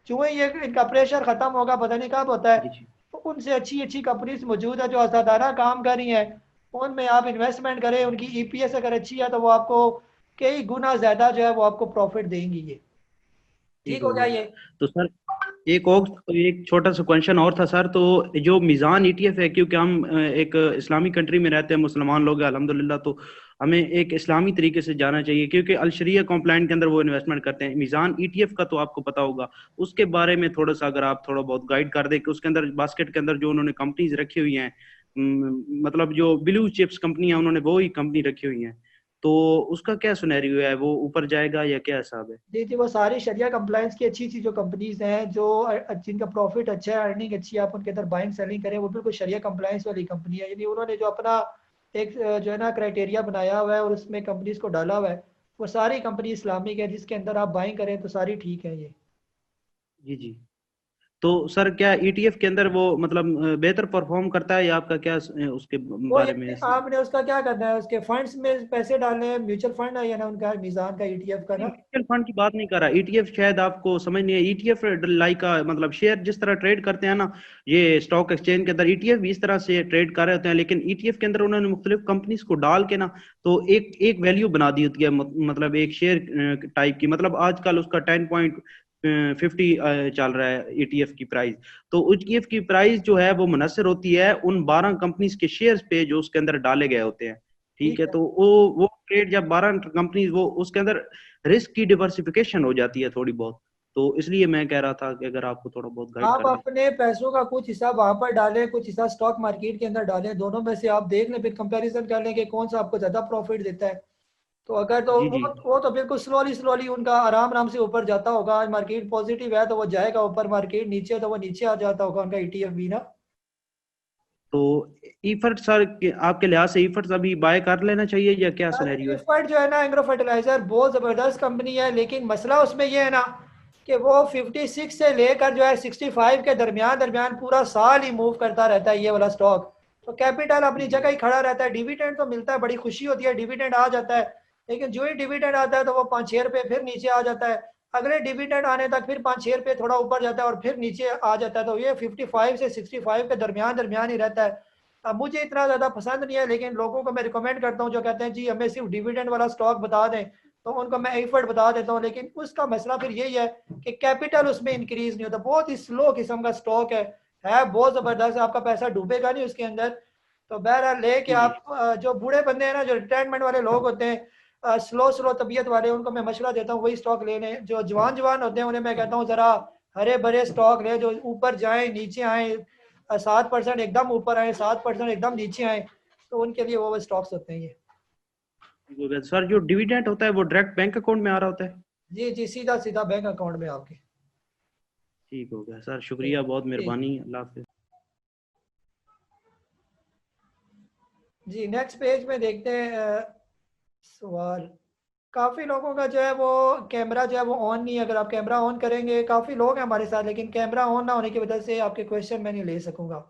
जो ये इनका प्रेशर खत्म होगा पता नहीं कब होता है, तो उनसे अच्छी अच्छी कंपनीज मौजूद है जो आसादाना काम कर रही हैं, उनमें आप इन्वेस्टमेंट करें। उनकी EPS अगर अच्छी है तो वो आपको कई गुना ज्यादा जो है वो आपको प्रॉफिट देंगी। ये ठीक हो गया ये। तो सर एक छोटा सा क्वेश्चन और था सर, तो जो मीज़ान ETF है, क्योंकि हम एक इस्लामिक कंट्री में रहते हैं, मुसलमान लोग हैं अल्हम्दुलिल्लाह, तो हमें एक इस्लामी तरीके से जाना चाहिए क्योंकि अलशरिया कॉम्प्लाइंट के अंदर वो इन्वेस्टमेंट करते हैं। मीज़ान ETF का तो आपको पता होगा, उसके बारे में थोड़ा सा अगर आप थोड़ा बहुत गाइड कर दें कि उसके अंदर बास्केट के अंदर जो उन्होंने कंपनीज रखी हुई हैं, मतलब जो ब्लू चिप्स कंपनी है उन्होंने वो ही कंपनी रखी हुई हैं, तो उसका क्या सिनेरियो है, वो ऊपर जाएगा या क्या हिसाब है? जी, वो सारी शरिया कंप्लायंस की अच्छी अच्छी जो कंपनीज हैं जो जिनका प्रॉफिट अच्छा है, अर्निंग अच्छी है, आप उनके अंदर बाइंग सेलिंग करें, वो बिल्कुल शरिया कंप्लायंस वाली कंपनी है। यानी उन्होंने जो अपना एक जो है ना क्राइटेरिया बनाया हुआ है और उसमें कंपनीज को डाला हुआ है, वो सारी कंपनी इस्लामिक है, जिसके अंदर आप बाइंग करें तो सारी ठीक है ये। जी। तो सर क्या ETF के अंदर वो मतलब बेहतर परफॉर्म करता है या आपका क्या उसके बारे में? आपने उसका क्या करना है, उसके फंड्स में पैसे डालने हैं, म्यूचुअल फंड है या ना उनका मीज़ान का ETF का ना? म्यूचुअल फंड की बात नहीं कर रहा, ETF शायद आपको समझ नहीं है। ETF लाइक मतलब शेयर जिस तरह ट्रेड करते हैं ना, ये स्टॉक एक्सचेंज के अंदर ETF भी इस तरह से ट्रेड कर रहे होते हैं, लेकिन ETF के अंदर उन्होंने मुख्तलिफ कंपनीज को डाल के ना तो एक वैल्यू बना दी होती है, मतलब एक शेयर टाइप की। मतलब आजकल उसका 10.50 चल रहा है ETF की प्राइस, तो ETF की प्राइस जो है वो मुनसर होती है उन 12 कंपनीज के शेयर्स पे जो उसके अंदर डाले गए होते हैं। ठीक है, तो वो ट्रेड जब 12 कंपनीज, वो उसके अंदर रिस्क की डिवर्सिफिकेशन हो जाती है थोड़ी बहुत, तो इसलिए मैं कह रहा था कि अगर आपको थोड़ा बहुत गाइड आप अपने पैसों का कुछ हिस्सा वहां पर डालें, कुछ हिस्सा स्टॉक मार्केट के अंदर डालें, दोनों में से आप देख लें, फिर कंपैरिजन कर लें कि कौन सा आपको ज्यादा प्रॉफिट देता है। तो अगर तो वो तो बिल्कुल स्लोली उनका आराम से ऊपर जाता होगा। आज मार्केट पॉजिटिव है तो वो जाएगा ऊपर, मार्केट नीचे है तो वो नीचे आ जाता होगा उनका ETF भी ना। तो ईफर्ट सर आपके लिहाज से ईफर्ट अभी बाय कर लेना चाहिए या क्या सिनेरियो है? ईफर्ट जो है ना एग्रो फर्टिलाइजर बहुत जबरदस्त कंपनी है, लेकिन मसला उसमें ये है ना कि वो 56 से लेकर जो है 65 के दरमियान पूरा साल ही मूव करता रहता है ये वाला स्टॉक। तो कैपिटल अपनी जगह ही खड़ा रहता है। डिविडेंड तो मिलता है, बड़ी खुशी होती है, डिविडेंड आ जाता है, लेकिन जो ही डिविडेंड आता है तो वो 5-6 रुपये फिर नीचे आ जाता है। अगले डिविडेंड आने तक फिर 5-6 रुपये थोड़ा ऊपर जाता है और फिर नीचे आ जाता है। तो ये 55 से 65 के दरमियान ही रहता है। अब मुझे इतना ज़्यादा पसंद नहीं है, लेकिन लोगों को मैं रिकमेंड करता हूँ जो कहते हैं जी हमें सिर्फ डिविडेंड वाला स्टॉक बता दें, तो उनको मैं एफर्ट बता देता हूँ। लेकिन उसका मसला फिर यही है कि कैपिटल उसमें इंक्रीज नहीं होता, बहुत ही स्लो किस्म का स्टॉक है बहुत ज़बरदस्त, आपका पैसा डूबेगा नहीं उसके अंदर। तो बहरहाल लेके आप जो बूढ़े बंदे हैं ना, जो रिटायरमेंट वाले लोग होते हैं, स्लो तबीयत वाले, उनको मैं मशवरा देता हूँ वही स्टॉक ले लें। जो जवान होते हैं उन्हें मैं कहता हूँ ज़रा हरे भरे स्टॉक ले, जो ऊपर जाएँ नीचे आए, 7% एकदम ऊपर आए, 7% एकदम नीचे आए, तो उनके लिए वो स्टॉक्स होते हैं ये। सर जो डिविडेंड होता है वो डायरेक्ट बैंक अकाउंट में आ रहा होता है? जी सीधा बैंक अकाउंट में आपके। ठीक हो गया सर, शुक्रिया, बहुत मेहरबानी, अल्लाह हाफिज़। जी नेक्स्ट पेज में देखते हैं सवाल। काफ़ी लोगों का जो है वो कैमरा जो है वो ऑन नहीं है। अगर आप कैमरा ऑन करेंगे, काफ़ी लोग हैं हमारे साथ, लेकिन कैमरा ऑन ना होने की वजह से आपके क्वेश्चन मैं नहीं ले सकूंगा।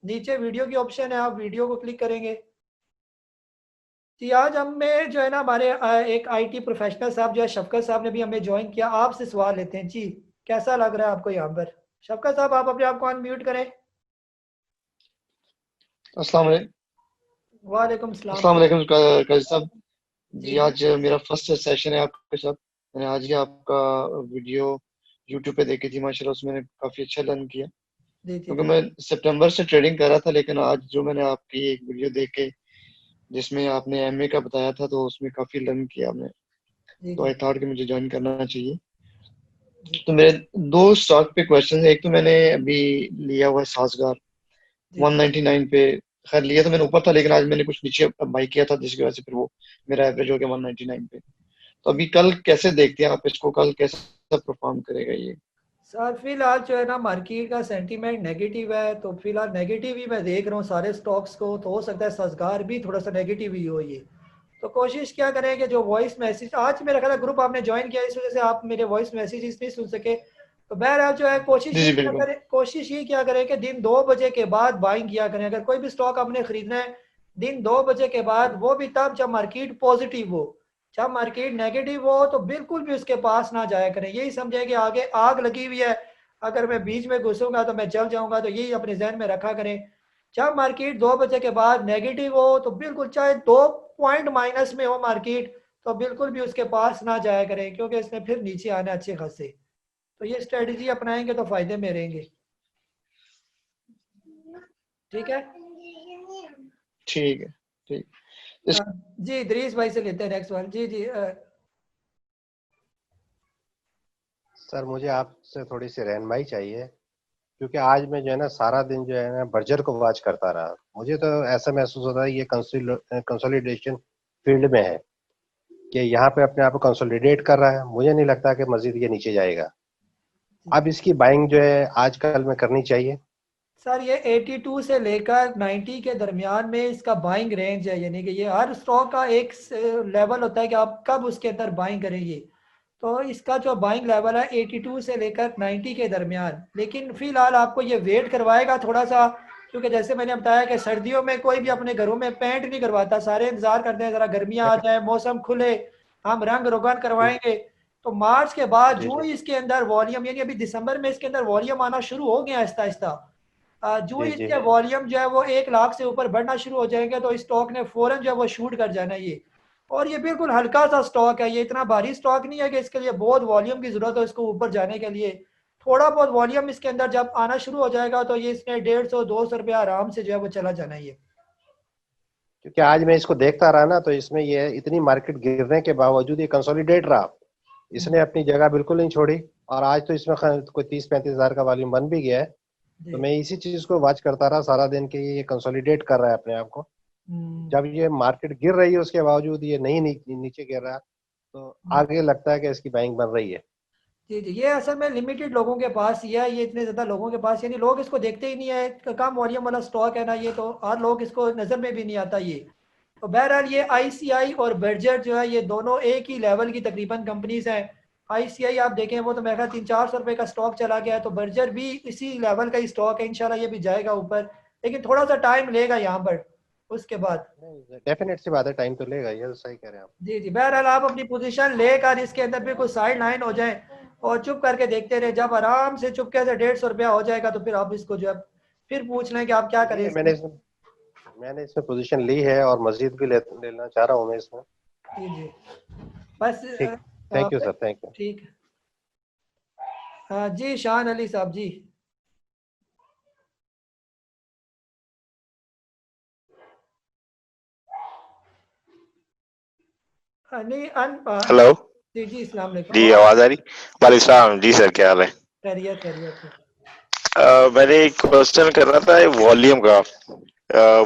नीचे वीडियो की ऑप्शन है, आप वीडियो को क्लिक करेंगे। जी आज हमें जो है ना हमारे एक IT प्रोफेशनल साहब जो है शफकत साहब ने भी हमें ज्वाइन किया। आपसे सवाल लेते हैं जी, कैसा लग रहा है आपको यहाँ पर? शफकत साहब आप अपने आप को अनम्यूट करें। अस्सलाम वालेकुम। वालेकुम अस्सलाम वालेकुम काजी साहब जी, जी आज मेरा फर्स्ट सेशन है आपके साथ। मैंने आज ही आपका वीडियो यूट्यूब पे देखी थी, माशाल्लाह उसमें मैंने काफ़ी अच्छा लर्न किया, जी क्योंकि मैं सितंबर से ट्रेडिंग कर रहा था। लेकिन आज जो मैंने आपकी एक वीडियो देख के जिसमें आपने MA का बताया था, तो उसमें काफ़ी लर्न किया हमने, तो आई थॉट कि मुझे ज्वाइन करना चाहिए। तो मेरे 2 स्टॉक पे क्वेश्चन है। एक तो मैंने अभी लिया हुआ है सासगार 199 पे, खैर लिया तो मैंने ऊपर था, लेकिन आज मैंने कुछ नीचे बाई किया था, जिसकी वजह से फिर वो मेरा एवरेज हो गया 199 पे। तो अभी कल कैसे देखते हैं आप इसको, कल कैसे परफॉर्म करेगा ये? सर फिलहाल जो है ना मार्केट का सेंटीमेंट नेगेटिव है, तो फिलहाल नेगेटिव ही मैं देख रहा हूँ सारे स्टॉक्स को। तो हो सकता है सासगार भी थोड़ा सा नेगेटिव ही हो ये। तो कोशिश क्या करें कि जो वॉइस मैसेज आज मेरा ख्याल ग्रुप आपने ज्वाइन किया, इस वजह से आप मेरे वॉइस मैसेजेस नहीं सुन सके। तो बहरहाल जो है कोशिश ये क्या करें कि दिन 2 बजे के बाद बाइंग किया करें। अगर कोई भी स्टॉक आपने खरीदना है दिन 2 बजे के बाद, वो भी तब जब मार्केट पॉजिटिव हो। जब मार्केट नेगेटिव हो तो बिल्कुल भी उसके पास ना जाया करें। यही समझे कि आगे आग लगी हुई है, अगर मैं बीच में घुसूंगा तो मैं जल जाऊंगा। तो यही अपने जहन में रखा करें। जब मार्केट 2 बजे के बाद नेगेटिव हो तो बिल्कुल, चाहे 2 पॉइंट माइनस में हो मार्केट, तो बिल्कुल भी उसके पास ना जाया करें, क्योंकि इसने फिर नीचे आना अच्छे खासे। तो ये स्ट्रेटजी अपनाएंगे तो फायदे में रहेंगे। ठीक है ठीक है, ठीक। जी इदरीस भाई से लेते हैं नेक्स्ट वन। जी सर मुझे आपसे थोड़ी सी रहनुमाई चाहिए, क्योंकि आज मैं जो है ना सारा दिन जो है ना बर्जर को वॉच करता रहा। मुझे तो ऐसा महसूस होता है ये कंसोलिडेशन फील्ड में है, कि यहाँ पे अपने आप को कंसोलिडेट कर रहा है। मुझे नहीं लगता कि मजीद ये नीचे जाएगा। अब इसकी बाइंग जो है आज कल में करनी चाहिए। सर ये 82 से लेकर 90 के दरमियान में इसका बाइंग रेंज है, यानी कि ये हर स्टॉक का एक लेवल होता है कि आप कब उसके अंदर बाइंग करेंगे। तो इसका जो बाइंग लेवल है 82 से लेकर 90 के दरमियान। लेकिन फिलहाल आपको ये वेट करवाएगा थोड़ा सा, क्योंकि जैसे मैंने बताया कि सर्दियों में कोई भी अपने घरों में पेंट नहीं करवाता, सारे इंतजार करते हैं जरा गर्मियाँ आ जाए, मौसम खुले, हम रंग रोगन करवाएंगे। तो मार्च के बाद जो ही इसके अंदर वॉल्यूम, यानी अभी दिसंबर में इसके अंदर वॉल्यूम आना शुरू हो गया आहिस्ता आहिस्ता, जो ही इसके वॉल्यूम जो है वो 1 लाख से ऊपर बढ़ना शुरू हो जाएंगे, तो स्टॉक ने फौरन जो है वो शूट कर जाना ये। और ये बिल्कुल हल्का सा स्टॉक है, ये इतना भारी स्टॉक नहीं है कि इसके लिए बहुत वॉल्यूम की जरूरत हो इसको ऊपर जाने के लिए। थोड़ा बहुत वॉल्यूम इसके अंदर जब आना शुरू हो जाएगा तो ये इसने 150-200 रुपया आराम से जो है वो चला जाना है ये। क्योंकि आज मैं इसको देखता रहा ना, तो इसमें ये इतनी मार्केट गिरने के बावजूद ये कंसोलिडेट रहा, इसने अपनी जगह बिल्कुल नहीं छोड़ी। और आज तो इसमें कोई 30-35 हजार का वॉल्यूम बन भी गया है। तो मैं इसी चीज को वॉच करता रहा सारा दिन कि ये कंसोलिडेट कर रहा है अपने आप को। जब ये मार्केट गिर रही है उसके बावजूद ये नहीं नीचे गिर रहा, तो आगे लगता है कि इसकी बाइंग बन रही है। जी ये असल में लिमिटेड लोगों के पास ही है, ये इतने ज़्यादा लोगों के पास, यानी लोग इसको देखते ही नहीं है। कम वॉल्यूम वाला स्टॉक है ना ये, तो हर लोग इसको नज़र में भी नहीं आता ये। तो बहरहाल ये ICI और बर्जर जो है ये दोनों एक ही लेवल की तकरीबन कंपनीज हैं। ICI आप देखें वो तो मेरे ख्याल 300-400 रुपये का स्टॉक चला गया है, तो बर्जर भी इसी लेवल का ही स्टॉक है, इंशाल्लाह ये भी जाएगा ऊपर। लेकिन थोड़ा सा टाइम लेगा यहाँ पर उसके बाद। डेफिनेट सी बात है, टाइम तो लेगा, ये तो सही कह रहे हैं आप। जी जी, बहरहाल आप अपनी पोजीशन लेकर इसके अंदर भी कुछ साइड लाइन हो जाए और चुप करके देखते रहे। जब आराम से चुपके से 150 रुपया हो जाएगा तो फिर आप इसको जो है फिर पूछ लें कि आप क्या करें। मैंने इसमें पोजीशन ली है और मस्जिद भी लेना चाह रहा हूँ मैं इसमें। जी जी, बस thank you sir, thank you. ठीक है। हाँ जी, शान अली साहब जी। हेलो जी जी, अस्सलाम वालेकुम। जी, आवाज आ रही? वालेकुम सलाम जी सर, क्या हाल है? खैरियत खैरियत। मैंने एक क्वेश्चन कर रहा था वॉल्यूम का।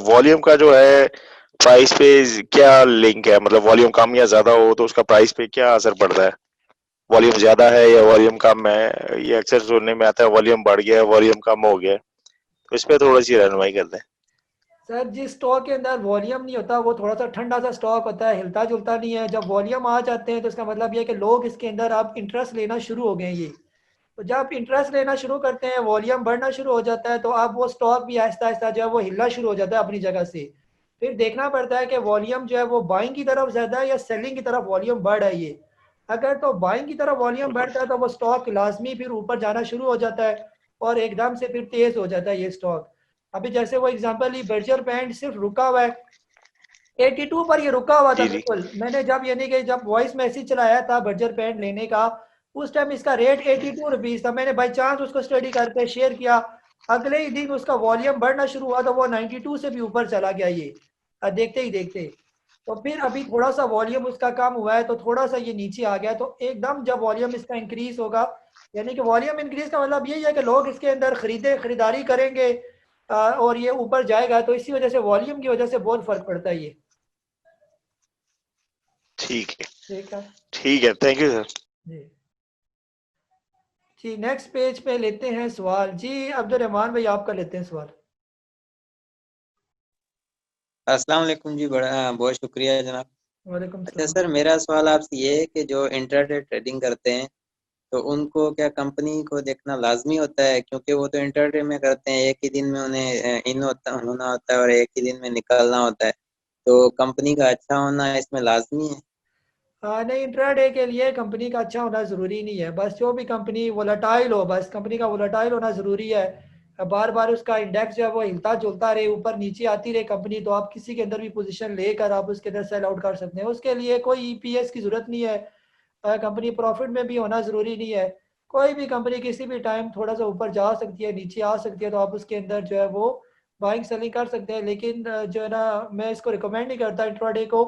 वॉल्यूम का जो है प्राइस पे क्या लिंक है? मतलब वॉल्यूम कम या ज्यादा हो तो उसका प्राइस पे क्या असर पड़ता है? वॉल्यूम ज्यादा है या वॉल्यूम कम है? ये अक्सर सुनने में आता है वॉल्यूम बढ़ गया है, वॉल्यूम कम हो गया है, तो इस पे थोड़ी सी रहनुमाई कर दें। सर, जिस स्टॉक के अंदर वॉल्यूम नहीं होता वो थोड़ा सा ठंडा सा स्टॉक होता है, हिलता जुलता नहीं है। जब वॉल्यूम आ जाते हैं तो इसका मतलब ये है कि लोग इसके अंदर आप इंटरेस्ट लेना शुरू हो गए हैं। ये तो जब इंटरेस्ट लेना शुरू करते हैं, वॉल्यूम बढ़ना शुरू हो जाता है, तो अब वो स्टॉक भी आहिस्ता आहिस्ता जो है वो हिलना शुरू हो जाता है अपनी जगह से। फिर देखना पड़ता है कि वॉल्यूम जो है वो बाइंग की तरफ ज़्यादा है या सेलिंग की तरफ वॉल्यूम बढ़ है। ये अगर तो बाइंग की तरफ वॉल्यूम बढ़ता है तो वो स्टॉक लाजमी फिर ऊपर जाना शुरू हो जाता है और एकदम से फिर तेज़ हो जाता है ये स्टॉक। अभी जैसे वो एग्जांपल ही बर्जर पेंट सिर्फ रुका हुआ है 82 पर, ये रुका हुआ था बिल्कुल। मैंने जब यानी कि जब वॉइस मैसेज चलाया था बर्जर पेंट लेने का, उस टाइम इसका रेट 82 रुपीज़ था। मैंने बाई चांस उसको स्टडी करके शेयर किया, अगले ही दिन उसका वॉल्यूम बढ़ना शुरू हुआ तो वो 92 से भी ऊपर चला गया ये देखते ही देखते। तो फिर अभी थोड़ा सा वॉल्यूम उसका कम हुआ है तो थोड़ा सा ये नीचे आ गया। तो एकदम जब वॉल्यूम इसका इंक्रीज होगा, यानी कि वॉल्यूम इंक्रीज का मतलब यही है कि लोग इसके अंदर खरीदारी करेंगे और ये ऊपर जाएगा। तो इसी वजह से वॉल्यूम की वजह से बहुत फर्क पड़ता है ये। ठीक है, ठीक है, ठीक है, थैंक यू सर। जी जी, नेक्स्ट पेज पे लेते हैं सवाल। जी अब्दुल रहमान भाई, आपका लेते हैं सवाल। अस्सलाम वालेकुम जी, बड़ा बहुत शुक्रिया जनाब। वालेकुम अच्छा सलाम। सर, मेरा सवाल आपसे ये है कि जो इंट्राडे ट्रेडिंग करते हैं तो उनको क्या कंपनी को देखना लाजमी होता है? क्योंकि वो तो इंट्राडे में करते हैं, एक ही दिन में उन्हें इन होना होता है और एक ही दिन में निकलना होता है, तो कंपनी का अच्छा होना इसमें लाजमी है? नहीं, इंट्राडे के लिए कंपनी का अच्छा होना ज़रूरी नहीं है। बस जो भी कंपनी वोलेटाइल हो, बस कंपनी का वोलेटाइल होना ज़रूरी है। बार बार उसका इंडेक्स जो है वो हिलता जुलता रहे, ऊपर नीचे आती रहे कंपनी, तो आप किसी के अंदर भी पोजीशन लेकर आप उसके अंदर सेल आउट कर सकते हैं। उसके लिए कोई ईपीएस की ज़रूरत नहीं है। कंपनी प्रॉफिट में भी होना ज़रूरी नहीं है। कोई भी कंपनी किसी भी टाइम थोड़ा सा ऊपर जा सकती है, नीचे आ सकती है, तो आप उसके अंदर जो है वो बाइंग सेलिंग कर सकते हैं। लेकिन जो है ना, मैं इसको रिकमेंड नहीं करता इंट्राडे को,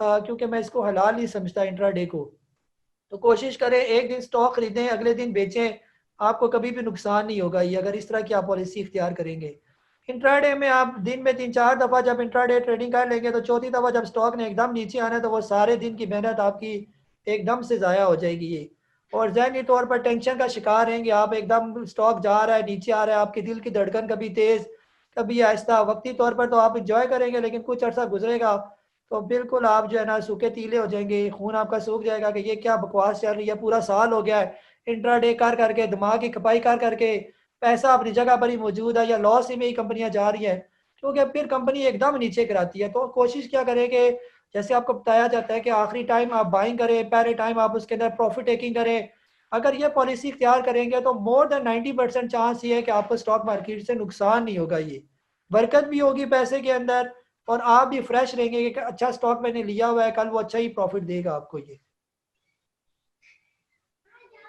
क्योंकि मैं इसको हलाल नहीं समझता इंट्राडे को। तो कोशिश करें एक दिन स्टॉक खरीदें, अगले दिन बेचें, आपको कभी भी नुकसान नहीं होगा ये अगर इस तरह की आप पॉलिसी इख्तियार करेंगे। इंट्राडे में आप दिन में 3-4 दफ़ा जब इंट्राडे ट्रेडिंग कर लेंगे तो चौथी दफ़ा जब स्टॉक ने एकदम नीचे आना है तो वो सारे दिन की मेहनत आपकी एकदम से ज़ाया हो जाएगी ये। और ज़हनी तौर पर टेंशन का शिकार रहेंगे आप, एकदम स्टॉक जा रहा है, नीचे आ रहा है, आपके दिल की धड़कन कभी तेज़ कभी आहिस्ता। वक्ती तौर पर तो आप इंजॉय करेंगे, लेकिन कुछ अर्सा गुजरेगा तो बिल्कुल आप जो है ना सूखे तीले हो जाएंगे, खून आपका सूख जाएगा कि ये क्या बकवास चल रही है। पूरा साल हो गया है इंट्राडे कर करके, दिमाग की खपाई कर करके, पैसा अपनी जगह पर ही मौजूद है या लॉस में ही कंपनियां जा रही हैं, क्योंकि फिर कंपनी एकदम नीचे गिराती है। तो कोशिश क्या करें कि जैसे आपको बताया जाता है कि आखिरी टाइम आप बाइंग करें, पहले टाइम आप उसके अंदर प्रॉफिट टेकिंग करें। अगर ये पॉलिसी इख्तियार करेंगे तो मोर देन 90% चांस ये है कि आपको स्टॉक मार्केट से नुकसान नहीं होगा। ये बरकत भी होगी पैसे के अंदर और आप भी फ्रेश रहेंगे कि अच्छा स्टॉक मैंने लिया हुआ है, कल वो अच्छा ही प्रॉफिट देगा आपको ये।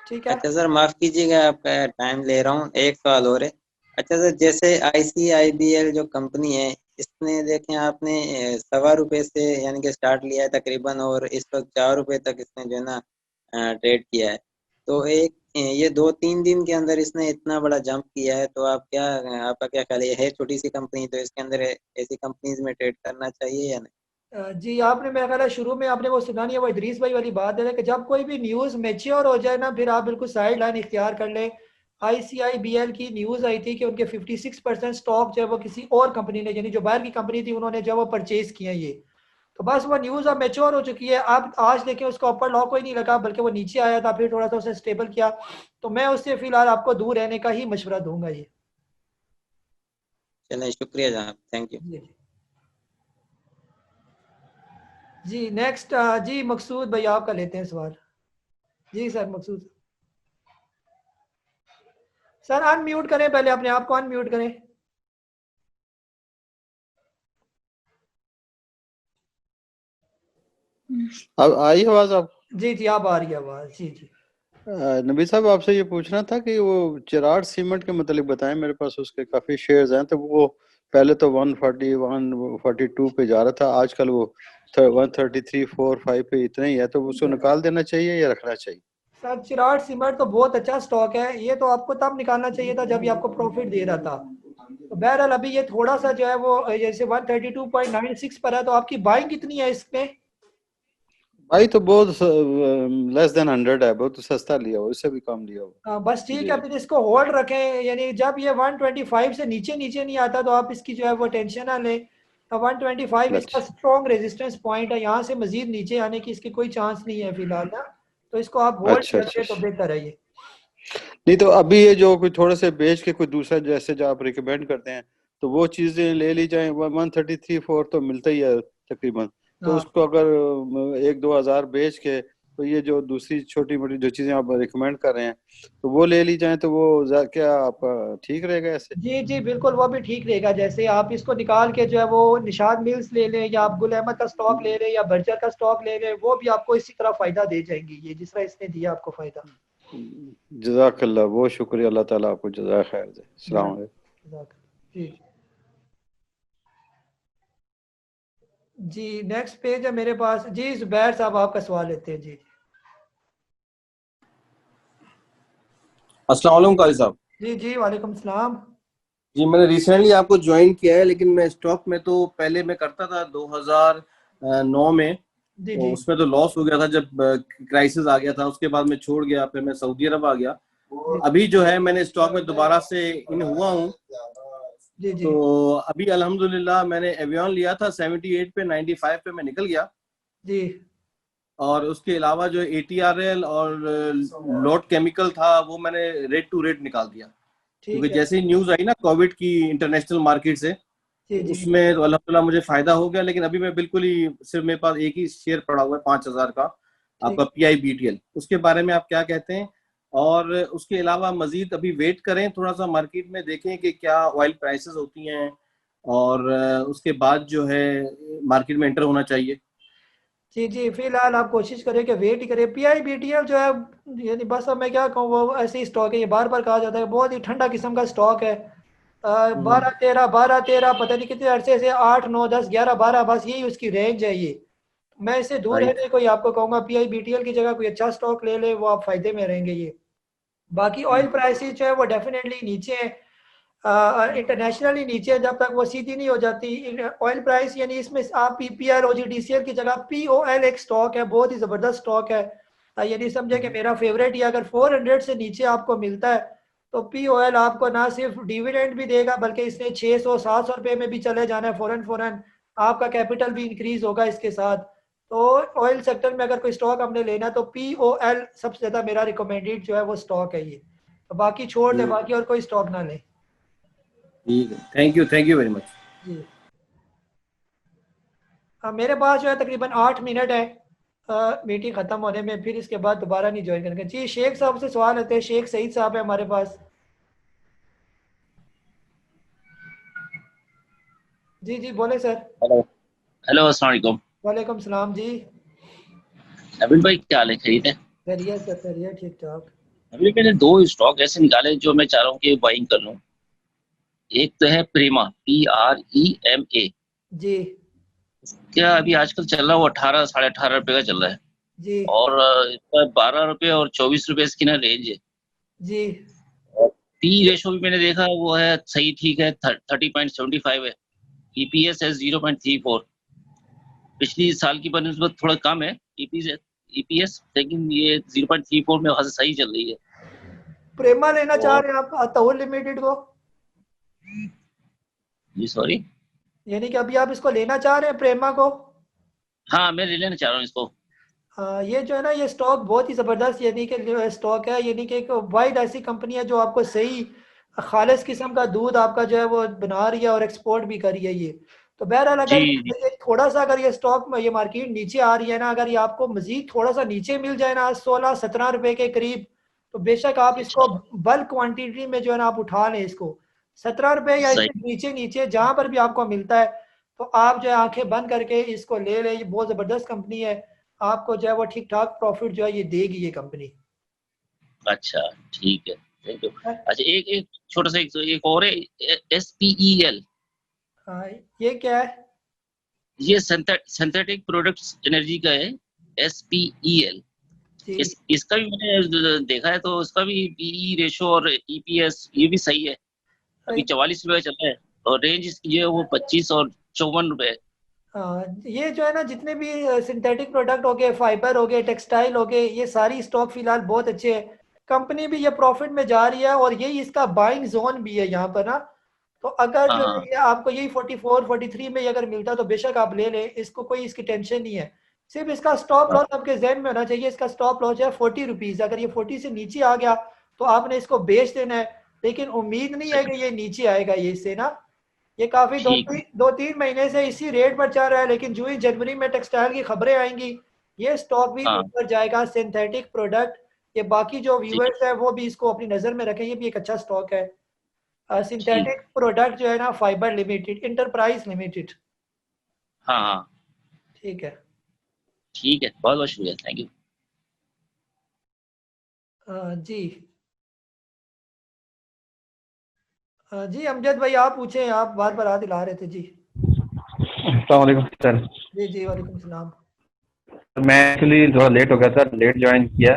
ठीक है। अच्छा सर, माफ कीजिएगा आपका टाइम ले रहा हूँ, एक सवाल और है। अच्छा सर, जैसे ICIBL जो कंपनी है, इसने देखें आपने ₹1.25 से यानी कि स्टार्ट लिया है तकरीबन, और इस वक्त ₹4 तक इसने जो है ना ट्रेड किया है। तो ये 2-3 दिन के अंदर इसने इतना बड़ा जंप किया है, तो आपका क्या ख्याल है छोटी सी कंपनी, तो इसके अंदर ऐसी कंपनीज में ट्रेड करना चाहिए या नहीं? जी, आपने मेरा ख्याल है शुरू में आपने वो सुना नहीं है, वो इदरीस भाई वाली बात है कि जब कोई भी न्यूज़ मैच्योर हो जाए ना, फिर आप बिल्कुल साइड लाइन इख्तियार कर लें। ICIBL की न्यूज़ आई थी कि उनके 56% स्टॉक जो है वो किसी और कंपनी ने, यानी जो बाहर की कंपनी थी, उन्होंने जो है वो परचेज किया ये। तो बस वो न्यूज़ अब मैच्योर हो चुकी है। अब आज देखें उसका ऊपर लॉ कोई नहीं लगा, बल्कि वो नीचे आया था, फिर थोड़ा सा उसने स्टेबल किया। तो मैं उससे फिलहाल आपको दूर रहने का ही मशवरा दूंगा ये। चलें, शुक्रिया जनाब, थैंक यू। जी नेक्स्ट जी मकसूद भाई आपका लेते हैं सवाल। जी सर मकसूद सर अनम्यूट करें, पहले अपने आप को अनम्यूट करें। अब आई आवाज आप? जी जी आप आ रही है आवाज। जी जी नबी साहब आपसे ये पूछना था कि वो चिराग सीमेंट के मतलब बताएं, मेरे पास उसके काफी शेयर्स हैं, तो वो पहले तो 140 142 पे जा रहा था, आजकल वो 133 4 5 पे इतना ही है, तो उसको निकाल देना चाहिए या रखना चाहिए? सर चिराग सीमेंट तो बहुत अच्छा स्टॉक है, ये तो आपको तब निकालना चाहिए था जब ये आपको प्रॉफिट दे रहा था। तो बहरहाल अभी ये थोड़ा सा जो है वो जैसे 132.96 पर है, तो आपकी बाइंग कितनी है इसमें? भाई तो बहुत लेस देन 100 है, बहुत सस्ता लिया हुआ, इससे भी कम लिया हुआ। बस ठीक है, फिर इसको होल्ड रखें, यानी जब ये 125 से नीचे नहीं आता तो आप इसकी जो है वो टेंशन ना लें। 125 इसका स्ट्रॉन्ग रेजिस्टेंस पॉइंट है, यहाँ से मजीद नीचे आने की इसकी कोई चांस नहीं है फिलहाल ना, तो इसको आप होल्ड अच्छा करके तो बेहतर है ये। नहीं तो अभी ये जो कोई थोड़े से बेच के कोई दूसरा जैसे जो आप रिकमेंड करते हैं, तो वो चीजें ले ली जाए, 133 4 तो मिलता ही है तकरीबन, तो हाँ। उसको अगर 1-2 हज़ार बेच के, तो ये जो दूसरी छोटी मोटी जो चीजें आप रिकमेंड कर रहे हैं तो वो ले ली जाए, तो वो क्या आपका ठीक रहेगा ऐसे? जी जी बिल्कुल वो भी ठीक रहेगा। जैसे आप इसको निकाल के जो है वो निशाद मिल्स ले लें, या आप गुल अहमद का स्टॉक ले लें, या बर्जर का स्टॉक ले लें, वो भी आपको इसी तरह फायदा दे जाएंगी, ये जिस तरह इसने दिया आपको फायदा। जज़ाकल्लाह, बहुत शुक्रिया, अल्लाह ताला आपको जज़ा खैर दे। अस्सलाम वालेकुम। जी जी नेक्स्ट पेज है मेरे पास। जी जुबैर साहब आपका सवाल लेते हैं। जी अस्सलाम वालेकुम काजी साहब। जी जी वालेकुम सलाम। जी मैंने रिसेंटली आपको ज्वाइन किया है, लेकिन मैं स्टॉक में तो पहले मैं करता था 2009 में, जी तो जी उसमें तो लॉस हो गया था जब क्राइसिस आ गया था, उसके बाद मैं छोड़ गया, फिर मैं सऊदी अरब आ गया। अभी जो है मैंने स्टॉक में दोबारा से इन हुआ हूँ, जी जी तो अभी अल्हम्दुलिल्लाह मैंने एवियन लिया था 78 पे, 95 पे मैं निकल गया, जी और उसके अलावा जो ATRL और लॉट केमिकल था वो मैंने रेट टू रेट निकाल दिया, क्योंकि ठीक है। जैसे ही न्यूज आई ना कोविड की इंटरनेशनल मार्केट से, जी जी उसमें तो अल्हम्दुलिल्लाह मुझे फायदा हो गया। लेकिन अभी मैं बिल्कुल ही सिर्फ मेरे पास एक ही शेयर पड़ा हुआ है 5000 का, आपका PIBTL, उसके बारे में आप क्या कहते हैं? और उसके अलावा मजीद अभी वेट करें, थोड़ा सा मार्केट में देखें कि क्या ऑयल प्राइसेस होती हैं, और उसके बाद जो है मार्केट में एंटर होना चाहिए। जी जी फिलहाल आप कोशिश करें कि वेट ही करें। PIBTL जो है, यानी बस अब मैं क्या कहूँ, वो ऐसे ही स्टॉक है, ये बार बार कहा जाता है, बहुत ही ठंडा किस्म का स्टॉक है। 12-13 पता नहीं कितने अरसे से 8 9 10 11 12 बस यही उसकी रेंज है ये। मैं इससे दूर रहने को ही आपको कहूँगा, PIBTL की जगह कोई अच्छा स्टॉक ले ले, वो आप फायदे में रहेंगे ये। बाकी ऑयल प्राइसेस जो है वो डेफिनेटली नीचे है, इंटरनेशनली नीचे है, जब तक वो सीधी नहीं हो जाती ऑयल प्राइस। यानी इसमें आप PPL OGDCL की जगह POL एक स्टॉक है, बहुत ही ज़बरदस्त स्टॉक है। यानी समझे कि मेरा फेवरेट ही, अगर 400 से नीचे आपको मिलता है तो POL आपको ना सिर्फ डिविडेंड भी देगा, बल्कि इसने 600-700 रुपये में भी चले जाना है फ़ौरन आपका कैपिटल भी इंक्रीज होगा इसके साथ। तो ऑयल सेक्टर में अगर कोई स्टॉक हमने लेना तो POL सबसे ज़्यादा मेरा रिकमेंडेड जो है वो स्टॉक है ये। तो बाकी छोड़ दे, बाकी और कोई स्टॉक ना ले। ठीक है, थैंक यू वेरी मच। जी मेरे पास जो है तकरीबन 8 मिनट है मीटिंग ख़त्म होने में, फिर इसके बाद दोबारा नहीं ज्वाइन करेंगे। जी शेख साहब से सवाल आते हैं, शेख सईद साहब है हमारे पास। जी जी बोले सर। हेलो अस्सलाम वालेकुम। वालेकुम सलाम जी। नबील भाई क्या हाल है, खरीद है? खैरियत सर, खैरियत, ठीक ठाक। अभी मैंने 2 स्टॉक ऐसे निकाले जो मैं चाह रहा हूँ कि बाइंग कर लूँ। एक तो है प्रेमा, PREMA। जी क्या अभी आजकल चल रहा है वो 18 साढ़े 18 रुपए का चल रहा है, जी और इसका 12 रुपए और 24 रुपए इसकी ना रेंज है। जी P रेशो भी मैंने देखा वो है सही, ठीक है, 30.75 है। EPS है 0.34, पिछली साल की बनस्बत थोड़ा कम है EPS, लेकिन ये 0.34 में वहां से सही चल रही है। प्रेमा लेना चाह रहे हैं आप अतहुल लिमिटेड को? जी सॉरी, यानी कि अभी आप इसको लेना चाह रहे हैं प्रेमा को? हाँ मैं ले लेना चाह रहा हूँ इसको। ये जो है ना, ये स्टॉक बहुत ही ज़बरदस्त यानी कि स्टॉक है, यानी कि एक वाइड ऐसी कंपनी है जो आपको सही खालिस किस्म का दूध आपका जो है वो बना रही है और एक्सपोर्ट भी कर रही है ये। तो बहरहाल अगर जी ये थोड़ा सा अगर ये स्टॉक में ये मार्केट नीचे आ रही है ना, अगर ये आपको मजीद थोड़ा सा नीचे मिल जाए ना 16-17 रुपए के करीब, तो बेशक आप इसको बल्क क्वांटिटी में जो है ना आप उठा लें इसको 17 रुपए या सही। इसके नीचे नीचे जहां पर भी आपको मिलता है, तो आप जो है आंखें बंद करके इसको ले लें। ये बहुत जबरदस्त कंपनी है, आपको जो है वो ठीक ठाक प्रॉफिट जो है ये देगी ये कंपनी। अच्छा ठीक है, थैंक यू। अच्छा एक एक छोटा सा एक और है, SPEL। हाँ, ये क्या है? ये सिंथेटिक प्रोडक्ट्स एनर्जी का है, SPEL। इसका भी मैंने देखा है, तो उसका भी PE रेशो और EPS ये भी सही है। अभी 44 रुपए चल रहा है और रेंज इसकी है वो 25 और 54 रुपए। ये जो है ना जितने भी सिंथेटिक प्रोडक्ट हो गए, फाइबर हो गए, टेक्सटाइल हो गए, ये सारी स्टॉक फिलहाल बहुत अच्छे हैं। कंपनी भी ये प्रॉफिट में जा रही है और यही इसका बाइंग जोन भी है यहाँ पर ना। तो अगर जो है ये आपको यही 44-43 में अगर मिलता तो बेशक आप ले लें, इसको कोई इसकी टेंशन नहीं है। सिर्फ इसका स्टॉप लॉस आपके जहन में होना चाहिए। इसका स्टॉप लॉस है 40 रुपीज। अगर ये 40 से नीचे आ गया तो आपने इसको बेच देना है, लेकिन उम्मीद नहीं है कि ये नीचे आएगा ये इससे ना। ये काफी दो तीन महीने से इसी रेट पर चल रहा है, लेकिन जो ही जनवरी में टेक्सटाइल की खबरें आएंगी ये स्टॉक भी ऊपर जाएगा। सिंथेटिक प्रोडक्ट, ये बाकी जो व्यूअर्स है वो भी इसको अपनी नजर में रखें, ये भी एक अच्छा स्टॉक है। सिंथेटिक प्रोडक्ट जो है ना फाइबर लिमिटेड, इंटरप्राइज लिमिटेड। हाँ ठीक है, ठीक है, बहुत बहुत शुक्रिया, थैंक यू। जी जी अमजद भाई आप पूछें, आप बार बार हाथ हिला रहे थे जी। अस्सलाम वालेकुम सर। जी वालेकुम सलाम। मैं एक्चुअली थोड़ा लेट हो गया सर, लेट ज्वाइन किया,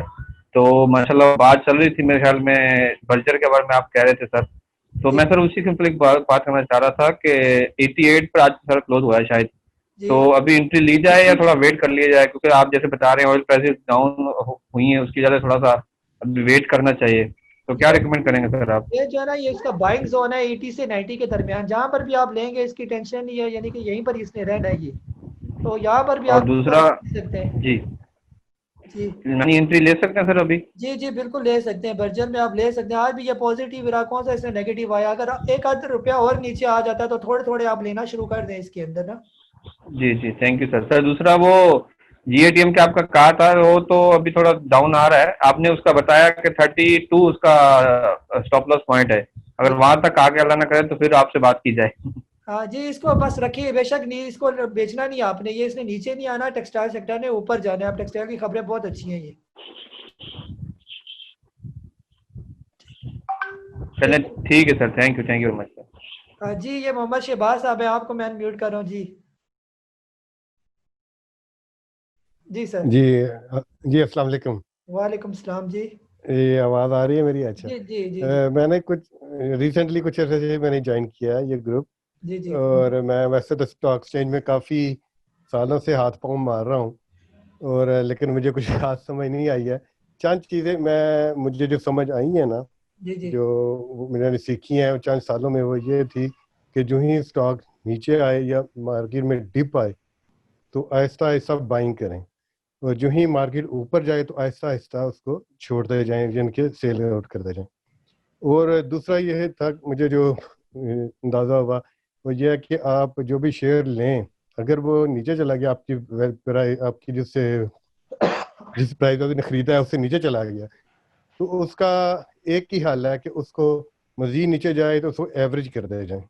तो माशाल्लाह बात चल रही थी मेरे ख्याल में बर्जर के बारे में आप कह रहे थे सर। तो मैं सर उसी के ऊपर एक बात करना चाह रहा था कि 88 पर आज सर क्लोज हुआ है शायद, तो अभी एंट्री ली जाए या थोड़ा वेट कर लिया जाए? क्योंकि आप जैसे बता रहे हैं ऑयल प्राइसेस डाउन हुई हैं, उसकी वजह से थोड़ा सा अभी वेट करना चाहिए, तो क्या रिकमेंड करेंगे सर आप? ये जो है ना ये इसका बाइंग जोन है 80 से 90 के दरमियान, जहाँ पर भी आप लेंगे इसकी टेंशन नहीं है, यानी कि यहीं पर इसने रहना है ये। तो यहाँ पर भी और आप दूसरा ले सकते हैं जी जी एंट्री ले सकते हैं सर अभी? जी बिल्कुल ले सकते हैं, बर्जर में आप ले सकते हैं। आज भी ये पॉजिटिव रहा, कौन सा इसमें नेगेटिव आया। अगर एक आध रुपया और नीचे आ जाता है तो थोड़े थोड़े आप लेना शुरू कर दें इसके अंदर ना। जी थैंक यू सर। सर दूसरा वो GATM के आपका कहा था वो तो अभी थोड़ा डाउन आ रहा है, आपने उसका बताया कि 32 उसका स्टॉप लॉस पॉइंट है, अगर वहां तक आगे अल्लाह ना करे तो फिर आपसे बात की जाए। हाँ जी, इसको बस रखिए, बेशक नहीं, इसको बेचना नहीं आपने, ये इसने नीचे नहीं आना, टेक्सटाइल सेक्टर ने ऊपर जाना है। आप टेक्सटाइल की खबरें बहुत अच्छी हैं ये। चलें ठीक है sir, thank you very much sir. जी ये मोहम्मद शहबाज साहब है, आपको मैं अनम्यूट कर रहा हूँ जी। जी सर। जी अस्सलाम वालेकुम। वालेकुम सलाम जी। ये आवाज़ आ रही है मेरी? अच्छा जी मैंने कुछ रिसेंटली कुछ अर्से से मैंने ज्वाइन किया है ये ग्रुप, जी और मैं वैसे तो स्टॉक एक्सचेंज में काफ़ी सालों से हाथ पाँव मार रहा हूँ, और लेकिन मुझे कुछ खास समझ नहीं आई है। चंद चीज़ें मुझे जो समझ आई है ना, जी जो मैंने सीखी हैं चंद सालों में, वो ये थी कि जो ही स्टॉक नीचे आए या मार्केट में डिप आए तो आहिस्ता आहिस्ता बाइंग करें, और जो ही मार्केट ऊपर जाए तो आहिस्ता आहिस्ता उसको छोड़ते जाएं, जिनके सेल आउट करते जाएं। और दूसरा यह था मुझे जो अंदाज़ा हुआ वो ये है कि आप जो भी शेयर लें, अगर वो नीचे चला गया, आपकी जिस प्राइस आपने खरीदा है उससे नीचे चला गया, तो उसका एक ही हल है कि उसको मजीद नीचे जाए तो उसको एवरेज कर दिया जाए।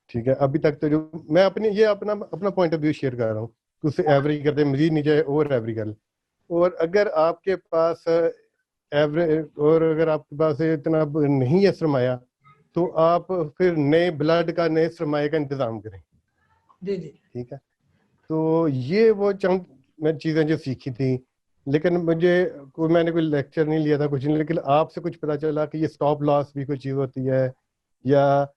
ठीक है, अभी तक तो जो मैं अपना पॉइंट ऑफ व्यू शेयर कर रहा हूँ कि उससे एवरेज करते मजीद नीचे और एवरेज कर। और अगर आपके पास एवरेज, और अगर आपके पास इतना नहीं है सरमाया, तो आप फिर नए ब्लड का, नए सरमाए का इंतजाम करें। जी ठीक है, तो ये वो चंद मैं चीज़ें जो सीखी थी, लेकिन मैंने कोई लेक्चर नहीं लिया था कुछ नहीं, लेकिन आपसे कुछ पता चला कि ये स्टॉप लॉस भी कोई चीज़ होती है, या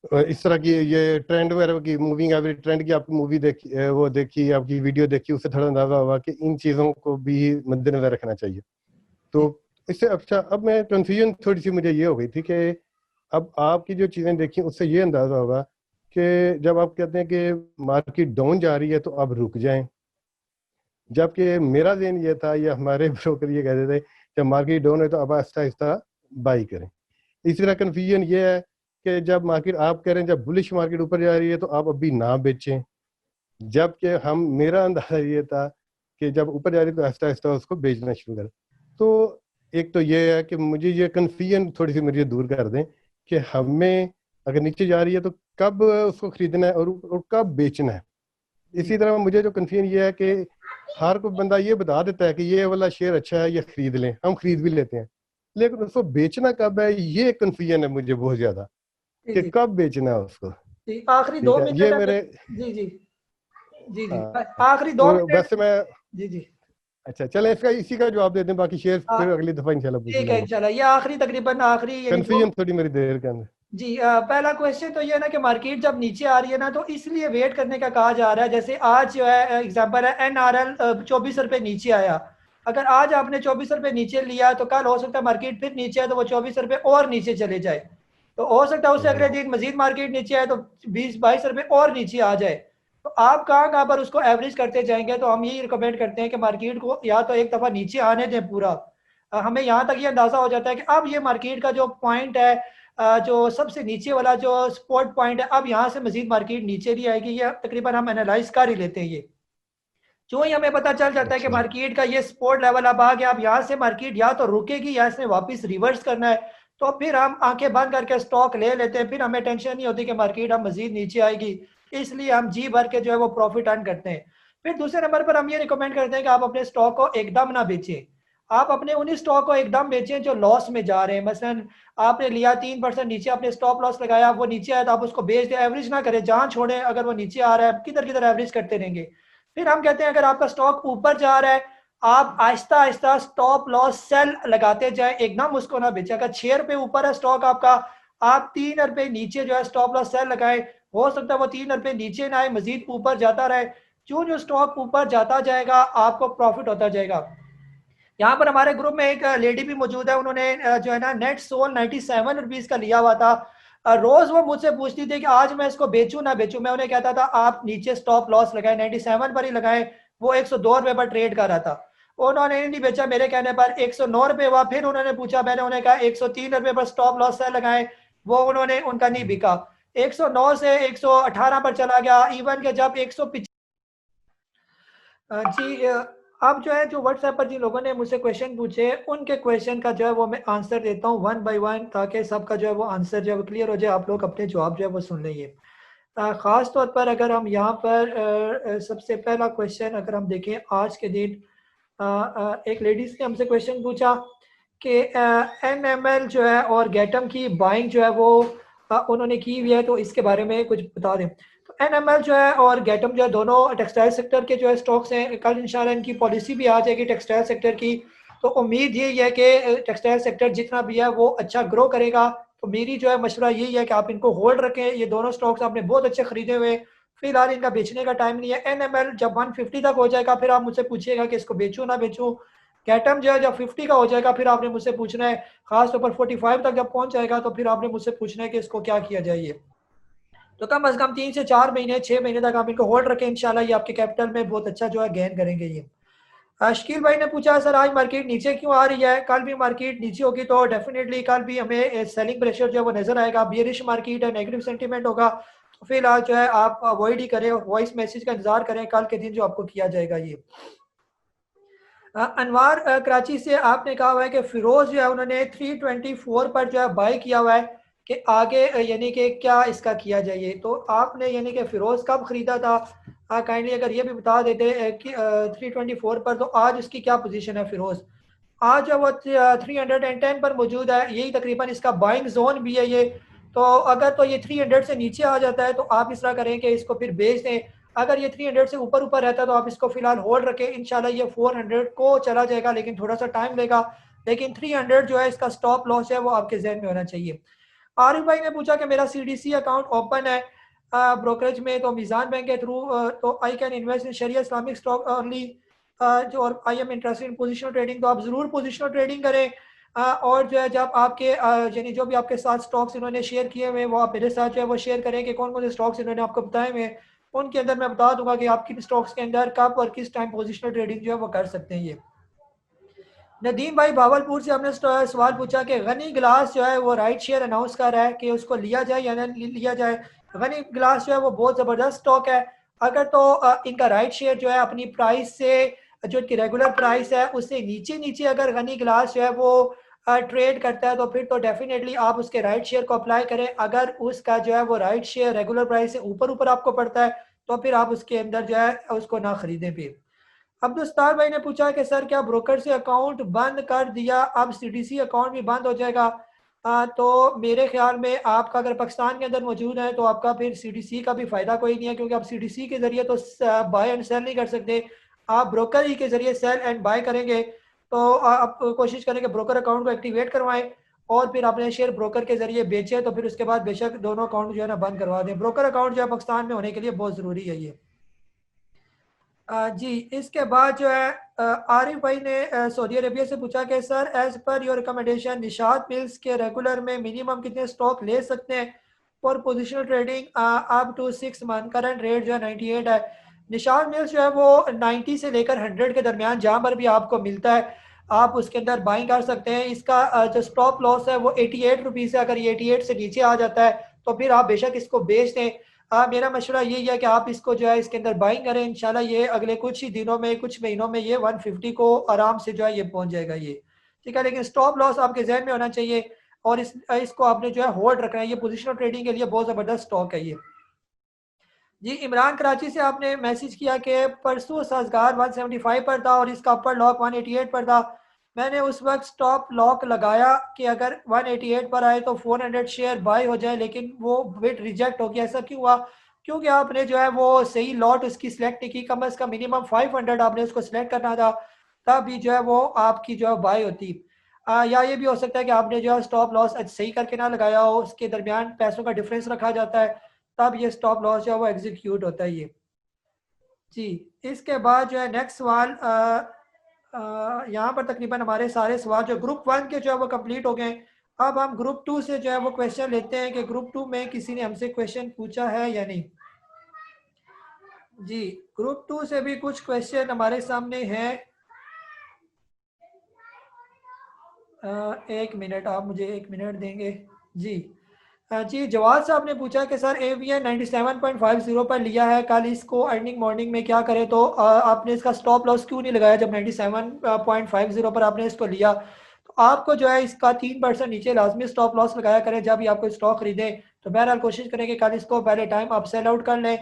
इस तरह की ये ट्रेंड वगैरह की, मूविंग एवरेज ट्रेंड की आपकी मूवी देखी, वो देखी, आपकी वीडियो देखी, उससे थोड़ा अंदाजा हुआ कि इन चीज़ों को भी मद्देनजर रखना चाहिए। तो इससे अच्छा अब मैं कन्फ्यूजन थोड़ी सी मुझे ये हो गई थी कि अब आपकी जो चीज़ें देखी उससे ये अंदाज़ा होगा कि जब आप कहते हैं कि मार्केट डाउन जा रही है तो अब रुक जाएं, जबकि मेरा ज़हन ये था, या हमारे ब्रोकर ये कहते थे जब मार्केट डाउन है तो अब आहिस्ता आहिस्ता बाई करें। इसी तरह कन्फ्यूजन ये है कि जब मार्केट, आप कह रहे हैं जब बुलिश मार्केट ऊपर जा रही है तो आप अभी ना बेचें, जबकि मेरा अंदाजा ये था कि जब ऊपर जा रही है तो आहिस्ता आहिस्ता उसको बेचना शुरू करें। तो एक तो ये है कि मुझे ये कन्फ्यूजन थोड़ी सी मुझे दूर कर दें कि हमें अगर नीचे जा रही है तो कब उसको खरीदना है और कब बेचना है। इसी तरह मुझे जो कन्फ्यूजन ये है कि हर कोई बंदा ये बता देता है कि ये वाला शेयर अच्छा है, ये खरीद लें, हम खरीद भी लेते हैं, लेकिन उसको बेचना कब है, ये कन्फ्यूजन है मुझे बहुत ज्यादा कि कब बेचना है उसको। आखिरी 2 मिनट ये मेरे जी जी जी जी आखिरी 2 मिनट वैसे मैं जी जी अच्छा चले इसका इसी का जवाब देते हैं, बाकी शेयर फिर अगली दफा इंशाल्लाह ठीक है इंशाल्लाह। ये आखिरी तकरीबन आखिरी कन्फ्यूजन थोड़ी मेरी देर के अंदर जी। पहला क्वेश्चन तो ये ना कि मार्केट जब नीचे आ रही है ना तो इसलिए वेट करने का कहा जा रहा है। जैसे आज जो है एग्जांपल है NRL 24 रुपये नीचे आया, अगर आज आपने 24 रुपये नीचे लिया तो कल हो सकता है मार्केट फिर नीचे आए तो वो 24 रुपये और नीचे चले जाए, तो हो सकता है उससे अगले दिन मजीद मार्केट नीचे आए तो 20-22 रुपये और नीचे आ जाए। तो आप कहाँ पर उसको एवरेज करते जाएंगे। तो हम यही रिकमेंड करते हैं कि मार्केट को या तो एक दफ़ा नीचे आने दें पूरा, हमें यहाँ तक ये अंदाज़ा हो जाता है कि अब ये मार्केट का जो पॉइंट है, जो सबसे नीचे वाला जो सपोर्ट पॉइंट है, अब यहाँ से मजीद मार्केट नीचे नहीं आएगी। ये तकरीबन हम एनालाइज कर ही लेते हैं। ये जो ही हमें पता चल जाता है कि मार्केट का ये सपोर्ट लेवल अब आ गया, अब यहाँ से मार्केट या तो रुकेगी या इसने वापस रिवर्स करना है, तो फिर हम आंखें बंद करके स्टॉक ले लेते हैं। फिर हमें टेंशन नहीं होती कि मार्केट अब मजीद नीचे आएगी, इसलिए हम जी भर के जो है वो प्रॉफिट अर्न करते हैं। फिर दूसरे नंबर पर हम ये रिकमेंड करते हैं कि आप अपने स्टॉक को एकदम ना बेचें। आप अपने उन्हीं स्टॉक को एकदम बेचें जो लॉस में जा रहे हैं। मसलन आपने लिया 3% नीचे, आपने स्टॉप लॉस लगाया, वो नीचे आया तो आप उसको बेच दें, एवरेज ना करें, जहां छोड़ें। अगर वो नीचे आ रहा है किधर किधर एवरेज करते रहेंगे। फिर हम कहते हैं अगर आपका स्टॉक ऊपर जा रहा है आप Aahista Aahista stop loss cell लगाते जाए, एकदम उसको ना बेचें। अगर 6 रुपये ऊपर है स्टॉक आपका, आप 3 रुपये नीचे जो है स्टॉप लॉस सेल लगाए, हो सकता है वो 3 रुपये नीचे ना आए, मजीद ऊपर जाता रहे। जो स्टॉक ऊपर जाता जाएगा आपको प्रॉफिट होता जाएगा। यहाँ पर हमारे ग्रुप में एक लेडी भी मौजूद है, उन्होंने जो है ना नेट सोल 97 रुपीज का लिया हुआ था। रोज वो मुझसे पूछती थी कि आज मैं इसको बेचूं ना बेचूं। मैं उन्हें कहता था आप नीचे स्टॉप लॉस लगाए, 97 पर ही लगाए। वो 102 रुपये पर ट्रेड कर रहा था, उन्होंने नहीं बेचा मेरे कहने पर, 109 रुपये हुआ। फिर उन्होंने पूछा, मैंने उन्हें कहा 103 रुपये पर स्टॉप लॉस से लगाए, वो उन्होंने उनका नहीं बिका। 109 से 118 पर चला गया, इवन के जब 150 जी। अब जो है जो व्हाट्सएप पर जिन लोगों ने मुझसे क्वेश्चन पूछे उनके क्वेश्चन का जो है वो मैं आंसर देता हूँ 1 बाय 1, ताकि सबका जो है वो आंसर जो है वो क्लियर हो जाए, आप लोग अपने जवाब जो है वो सुन लेंगे। ख़ास तौर पर अगर हम यहाँ पर सबसे पहला क्वेश्चन अगर हम देखें आज के दिन, एक लेडीज़ ने हमसे क्वेश्चन पूछा कि NML जो है और गैटम की बाइंग जो है वो उन्होंने की हुई है, तो इसके बारे में कुछ बता दें। तो NML जो है और गैटम जो है दोनों टेक्सटाइल सेक्टर के जो है स्टॉक्स हैं। कल इंशाल्लाह इनकी पॉलिसी भी आ जाएगी टेक्सटाइल सेक्टर की, तो उम्मीद यही है कि टेक्सटाइल सेक्टर जितना भी है वो अच्छा ग्रो करेगा। तो मेरी जो है मशवरा यही है कि आप इनको होल्ड रखें। ये दोनों स्टॉक्स आपने बहुत अच्छे खरीदे हुए, फिलहाल इनका बेचने का टाइम नहीं है। NML जब 150 तक हो जाएगा फिर आप मुझसे पूछिएगा कि इसको बेचूं ना बेचूं। गैटम जो है जब 50 का हो जाएगा फिर आपने मुझसे पूछना है, खासतौर पर 45 तक जब पहुंच जाएगा तो फिर आपने मुझसे पूछना है कि इसको क्या किया जाए। तो कम अज कम 3 से 4 महीने 6 महीने तक आप इनको होल्ड रखें, इंशाल्लाह ये आपके कैपिटल में बहुत अच्छा जो है गेन करेंगे। ये शकील भाई ने पूछा सर आज मार्केट नीचे क्यों आ रही है, कल भी मार्केट नीचे होगी तो डेफिनेटली कल भी हमें सेलिंग प्रेशर जो है वो नजर आएगा। बियरिश मार्केट है, नेगेटिव सेंटीमेंट होगा, तो फिलहाल जो है आप अवॉइड ही करें, वॉइस मैसेज का इंतजार करें कल के दिन जो आपको किया जाएगा। ये अनवार कराची से आपने कहा हुआ है कि फिरोज जो है उन्होंने 324 पर जो है बाई किया हुआ है कि आगे यानी कि क्या इसका किया जाए। तो आपने यानी कि फिरोज कब खरीदा था, काइंडली अगर ये भी बता देते कि 324 पर, तो आज उसकी क्या पोजीशन है फिरोज। आज वो 310 पर मौजूद है, यही तकरीबन इसका बाइंग जोन भी है ये। तो अगर तो ये 300 से नीचे आ जाता है तो आप इस तरह करें कि इसको फिर बेच दें। अगर ये 300 से ऊपर रहता है तो आप इसको फिलहाल होल्ड रखें, इंशाल्लाह ये 400 को चला जाएगा, लेकिन थोड़ा सा टाइम लेगा। लेकिन 300 जो है इसका स्टॉप लॉस है वो आपके जहन में होना चाहिए। आरिफ भाई ने पूछा कि मेरा CDC अकाउंट ओपन है ब्रोकरेज में, तो मीज़ान बैंक के थ्रू, तो I can invest in sharia Islamic stock early, जो और I am interested in positional trading. तो आप ज़रूर पोजिशनल ट्रेडिंग करें, और जो है जब आपके यानी जो भी आपके साथ स्टॉक्स इन्होंने शेयर किए हुए वो आप मेरे साथ जो है वो शेयर करें कि कौन कौन से स्टॉक्स इन्होंने आपको बताए हुए, उनके अंदर मैं बता दूंगा कि आप किन स्टॉक्स के अंदर कब और किस टाइम पोजिशनल ट्रेडिंग जो है वो कर सकते हैं। ये नदीम भाई भावलपुर से हमने सवाल पूछा कि गनी ग्लास जो है वो राइट शेयर अनाउंस कर रहा है कि उसको लिया जाए या नहीं लिया जाए। गनी ग्लास जो है वो बहुत ज़बरदस्त स्टॉक है। अगर तो इनका राइट शेयर जो है अपनी प्राइस से, जो इनकी रेगुलर प्राइस है उससे नीचे नीचे अगर गनी ग्लास जो है वो ट्रेड करता है तो फिर तो डेफिनेटली आप उसके राइट शेयर को अप्लाई करें। अगर उसका जो है वो राइट शेयर रेगुलर प्राइस से ऊपर ऊपर आपको पड़ता है तो फिर आप उसके अंदर जो है उसको ना खरीदें। फिर अब्दुस्तार भाई ने पूछा कि सर क्या ब्रोकर से अकाउंट बंद कर दिया अब सीडीसी अकाउंट भी बंद हो जाएगा? तो मेरे ख्याल में आपका अगर पाकिस्तान के अंदर मौजूद है तो आपका फिर सीडीसी का भी फ़ायदा कोई नहीं है, क्योंकि आप सीडीसी के ज़रिए तो बाय एंड सेल नहीं कर सकते। आप ब्रोकर ही के ज़रिए सेल एंड बाय करेंगे तो आप कोशिश करें कि ब्रोकर अकाउंट को एक्टिवेट करवाएं और फिर अपने शेयर ब्रोकर के ज़रिए बेचें, तो फिर उसके बाद बेशक दोनों अकाउंट जो है ना बंद करवा दें। ब्रोकर अकाउंट जो है पाकिस्तान में होने के लिए बहुत ज़रूरी है ये। जी इसके बाद जो है आरिफ भाई ने सऊदी अरेबिया से पूछा कि sir as per your recommendation Nishat Mills के रेगुलर में मिनिमम कितने स्टॉक ले सकते हैं for positional trading up to 6 month? Current rate जो है 98 है। निशात मिल्स जो है वो 90 से लेकर 100 के दरमियान जहाँ पर भी आपको मिलता है आप उसके अंदर बाइंग कर सकते हैं। इसका जो स्टॉप लॉस है वो 88 रुपीज़ है। अगर ये 88 से नीचे आ जाता है तो फिर आप बेशक इसको बेच दें। मेरा मशवरा यही है कि आप इसको जो है इसके अंदर बाइंग करें। इंशाल्लाह ये अगले कुछ ही दिनों में, कुछ महीनों में ये 150 को आराम से जो है ये पहुंच जाएगा ये, ठीक है। लेकिन स्टॉप लॉस आपके जहन में होना चाहिए और इसको आपने जो है होल्ड रखना है। ये पोजिशनल ट्रेडिंग के लिए बहुत ज़बरदस्त स्टॉक है ये। जी इमरान कराची से आपने मैसेज किया कि परसों साजगार 175 पर था और इसका अपर लॉक 188 पर था। मैंने उस वक्त स्टॉप लॉक लगाया कि अगर 188 पर आए तो 400 शेयर बाय हो जाए, लेकिन वो बिट रिजेक्ट हो गया। ऐसा क्यों हुआ? क्योंकि आपने जो है वो सही लॉट उसकी सिलेक्ट नहीं की। कम अज़ कम मिनिमम 500 आपने उसको सिलेक्ट करना था, तब भी जो है वो आपकी जो है बाय होती। या ये भी हो सकता है कि आपने जो है स्टॉप लॉस सही करके ना लगाया हो, उसके दरमियान पैसों का डिफरेंस रखा जाता है, तब ये स्टॉप लॉस जो है वो एग्जीक्यूट होता है ये। जी इसके बाद जो है नेक्स्ट सवाल यहाँ पर तकरीबन हमारे सारे सवाल जो ग्रुप 1 के जो है वो कंप्लीट हो गए। अब हम ग्रुप 2 से जो है वो क्वेश्चन लेते हैं कि ग्रुप 2 में किसी ने हमसे क्वेश्चन पूछा है या नहीं। जी ग्रुप 2 से भी कुछ क्वेश्चन हमारे सामने हैं। एक मिनट, आप मुझे एक मिनट देंगे। जी जवाद साहब ने पूछा कि सर एवीएन 97.50 पर लिया है, कल इसको अर्निंग मॉर्निंग में क्या करें? तो आपने इसका स्टॉप लॉस क्यों नहीं लगाया जब 97.50 पर आपने इसको लिया? तो आपको जो है इसका 3% नीचे लाजमी स्टॉप लॉस लगाया करें जब भी आपको स्टॉक खरीदें। तो बहरहाल कोशिश करें कि कल इसको पहले टाइम आप सेल आउट कर लें,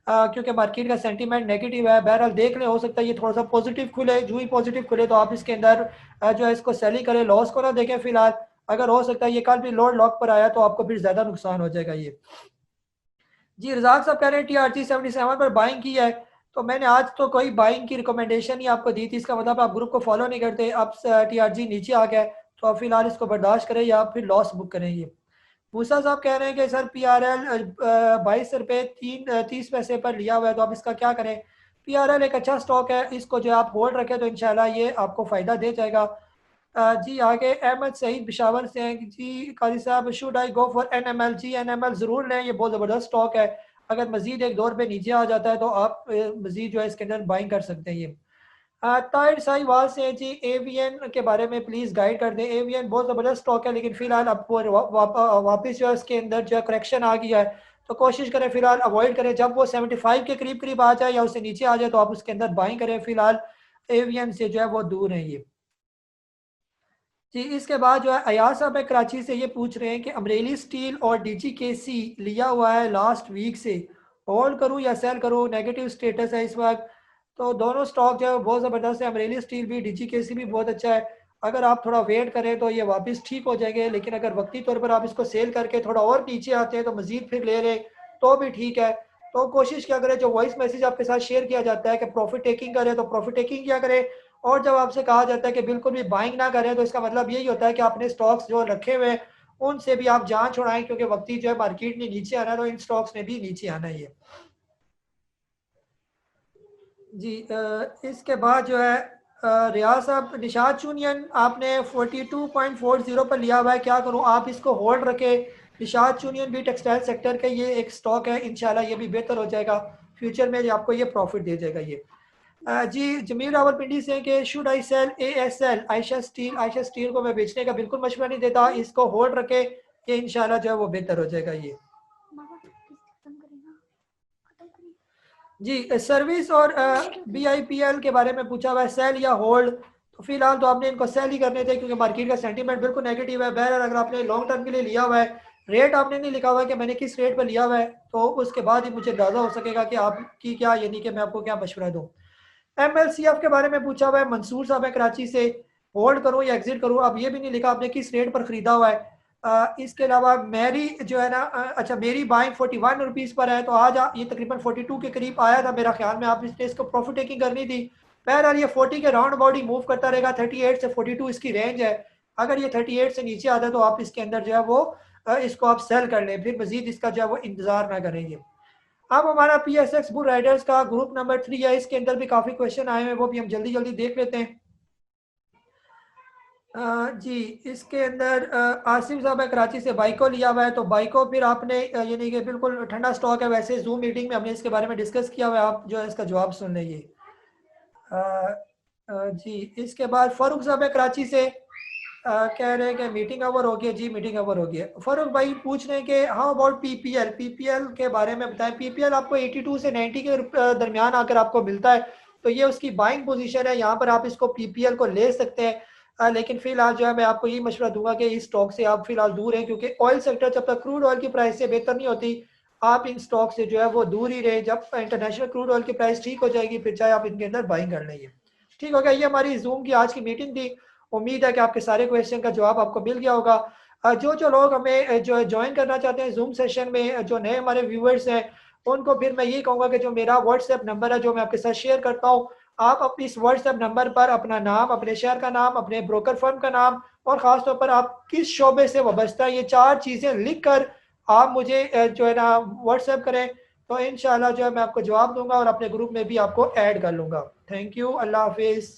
क्योंकि मार्केट का सेंटीमेंट नेगेटिव है। बहरहाल देख लें, हो सकता है ये थोड़ा सा पॉजिटिव खुले। जो ही पॉजिटिव खुले तो आप इसके अंदर जो है इसको सेल ही करें, लॉस को ना देखें फिलहाल। अगर हो सकता है ये कल भी लोड लॉक पर आया तो आपको फिर ज्यादा नुकसान हो जाएगा ये। जी रजाक साहब कह रहे हैं टीआरजी 77 पर बाइंग की है। तो मैंने आज तो कोई बाइंग की रिकमेंडेशन ही आपको दी थी, इसका मतलब आप ग्रुप को फॉलो नहीं करते। अब टीआरजी नीचे आ गया तो आप फिलहाल इसको बर्दाश्त करें या फिर लॉस बुक करें ये। मूसा साहब कह रहे हैं कि सर पीआरएल 22 रुपये 30 पैसे पर लिया हुआ है, तो आप इसका क्या करें? पीआरएल एक अच्छा स्टॉक है, इसको जो आप होल्ड रखें तो इंशाल्लाह ये आपको फ़ायदा दे जाएगा। जी आगे अहमद सईद पिशावर से हैं। जी काजी साहब should I go for NML? जी एनएमएल ज़रूर लें, ये बहुत ज़बरदस्त स्टॉक है। अगर मजीद एक 2 रुपये नीचे आ जाता है तो आप मजीद जो है इसके अंदर बाइंग कर सकते हैं ये। ताहिर साहिवाल से जी एवीएन के बारे में प्लीज़ गाइड कर दें। एवीएन बहुत ज़बरदस्त स्टॉक है, लेकिन फिलहाल आपको वापस जो है उसके अंदर जो है करेक्शन आ गया है, तो कोशिश करें फिलहाल अवॉइड करें। जब वो 75 के करीब करीब आ जाए या उससे नीचे आ जाए तो आप उसके अंदर बाइंग करें। फिलहाल एवीएन से जो है वो दूर है ये। जी इसके बाद जो है अयाज साहब है कराची से, ये पूछ रहे हैं कि अमरेली स्टील और डीजीकेसी लिया हुआ है लास्ट वीक से, होल्ड करूं या सेल करूं? नेगेटिव स्टेटस है इस वक्त। तो दोनों स्टॉक जो है बहुत ज़बरदस्त है, अमरेली स्टील भी डीजीकेसी भी बहुत अच्छा है। अगर आप थोड़ा वेट करें तो ये वापस ठीक हो जाएंगे, लेकिन अगर वक्ती तौर पर आप इसको सेल करके थोड़ा और नीचे आते हैं तो मजीद फिर ले रहे तो भी ठीक है। तो कोशिश क्या करें, जो वॉइस मैसेज आपके साथ शेयर किया जाता है कि प्रॉफिट टेकिंग करें तो प्रॉफिट टेकिंग क्या करें, और जब आपसे कहा जाता है कि बिल्कुल भी बाइंग ना करें तो इसका मतलब यही होता है कि आपने स्टॉक्स जो रखे हुए हैं उनसे भी आप जान छुड़ाएं, क्योंकि वक्ती जो है मार्केट ने नीचे आना है तो इन स्टॉक्स ने भी नीचे आना ही है। जी इसके बाद जो है रियाज साहब निशात यूनियन आपने 42.40 पर लिया हुआ है, क्या करूं? आप इसको होल्ड रखें। निशात यूनियन भी टेक्सटाइल सेक्टर का ये एक स्टॉक है, इंशाल्लाह ये भी बेहतर हो जाएगा फ्यूचर में, आपको ये प्रॉफिट दे जाएगा ये। जी जमीर रावलपिंडी से कि should I sell ASL Aisha Steel को मैं बेचने का बिल्कुल मशवरा नहीं देता, इसको होल्ड रखे, ये इंशाल्लाह जो है वो बेहतर हो जाएगा। ये जी सर्विस और BIPL के बारे में पूछा हुआ है, सेल या होल्ड। तो फिलहाल तो आपने इनको सेल ही करने थे क्योंकि मार्केट का सेंटीमेंट बिल्कुल नेगेटिव है। बहरहाल अगर आपने लॉन्ग टर्म के लिए लिया हुआ है, रेट आपने नहीं लिखा हुआ है कि मैंने किस रेट पर लिया हुआ है, तो उसके बाद ही मुझे अंदाजा हो सकेगा कि आपकी क्या, यानी कि मैं आपको क्या मशवरा दूँ। MLCF के बारे में पूछा हुआ है मंसूर साहब है कराची से, होल्ड करूं या एग्जिट करूं। अब ये भी नहीं लिखा आपने किस रेट पर खरीदा हुआ है। इसके अलावा मेरी जो है ना अच्छा मेरी बाइंग 41 रुपीज़ पर है, तो आज ये तकरीबन 42 के करीब आया था मेरा ख्याल में, आप इसको प्रॉफिट टेकिंग करनी थी। बहरहाल ये 40 के राउंड अबाउट ही मूव करता रहेगा, 38 से 42 इसकी रेंज है। अगर ये 38 से नीचे आता है तो आप इसके अंदर जो है वो इसको आप सेल कर लें, फिर मजीद इसका जो है वो इंतजार ना करेंगे। अब हमारा PSX बुल राइडर्स का ग्रुप नंबर 3 है, इसके अंदर भी काफ़ी क्वेश्चन आए हैं, वो भी हम जल्दी जल्दी देख लेते हैं। जी इसके अंदर आसिफ साहब है कराची से, बाइको लिया हुआ है, तो बाइको फिर आपने यानी कि बिल्कुल ठंडा स्टॉक है, वैसे जूम मीटिंग में हमने इसके बारे में डिस्कस किया हुआ है, आप जो है इसका जवाब सुन लीजिए। जी इसके बाद फारूक साहब है कराची से, कह रहे हैं कि मीटिंग ओवर हो गया। जी मीटिंग ओवर हो गया। फारूक भाई पूछ रहे हैं कि हाउ अबाउट PPL के बारे में बताएं। PPL आपको 82 से 90 के दरमियान आकर आपको मिलता है, तो ये उसकी बाइंग पोजीशन है, यहाँ पर आप इसको PPL को ले सकते हैं। लेकिन फिलहाल जो है मैं आपको यही मशवरा दूंगा कि इस स्टॉक से आप फिलहाल दूर हैं, क्योंकि ऑयल सेक्टर जब तक क्रूड ऑयल की प्राइस से बेहतर नहीं होती, आप इन स्टॉक से जो है वो दूर ही रहे। जब इंटरनेशनल क्रूड ऑयल की प्राइस ठीक हो जाएगी फिर चाहे आप इनके अंदर बाइंग कर लेंगे। ठीक हो गया, ये हमारी जूम की आज की मीटिंग थी। उम्मीद है कि आपके सारे क्वेश्चन का जवाब आपको मिल गया होगा। जो लोग हमें जो ज्वाइन करना चाहते हैं जूम सेशन में, जो नए हमारे व्यूअर्स हैं, उनको फिर मैं ये कहूँगा कि जो मेरा व्हाट्सएप नंबर है जो मैं आपके साथ शेयर करता हूँ, आप अपनी इस व्हाट्सएप नंबर पर अपना नाम, अपने शहर का नाम, अपने ब्रोकर फर्म का नाम और ख़ासतौर पर आप किस शोबे से वाबस्ता है, ये 4 चीज़ें लिख कर आप मुझे जो है ना व्हाट्सएप करें, तो इंशाल्लाह जो है मैं आपको जवाब दूंगा और अपने ग्रुप में भी आपको ऐड कर लूँगा। थैंक यू, अल्लाह हाफिज़।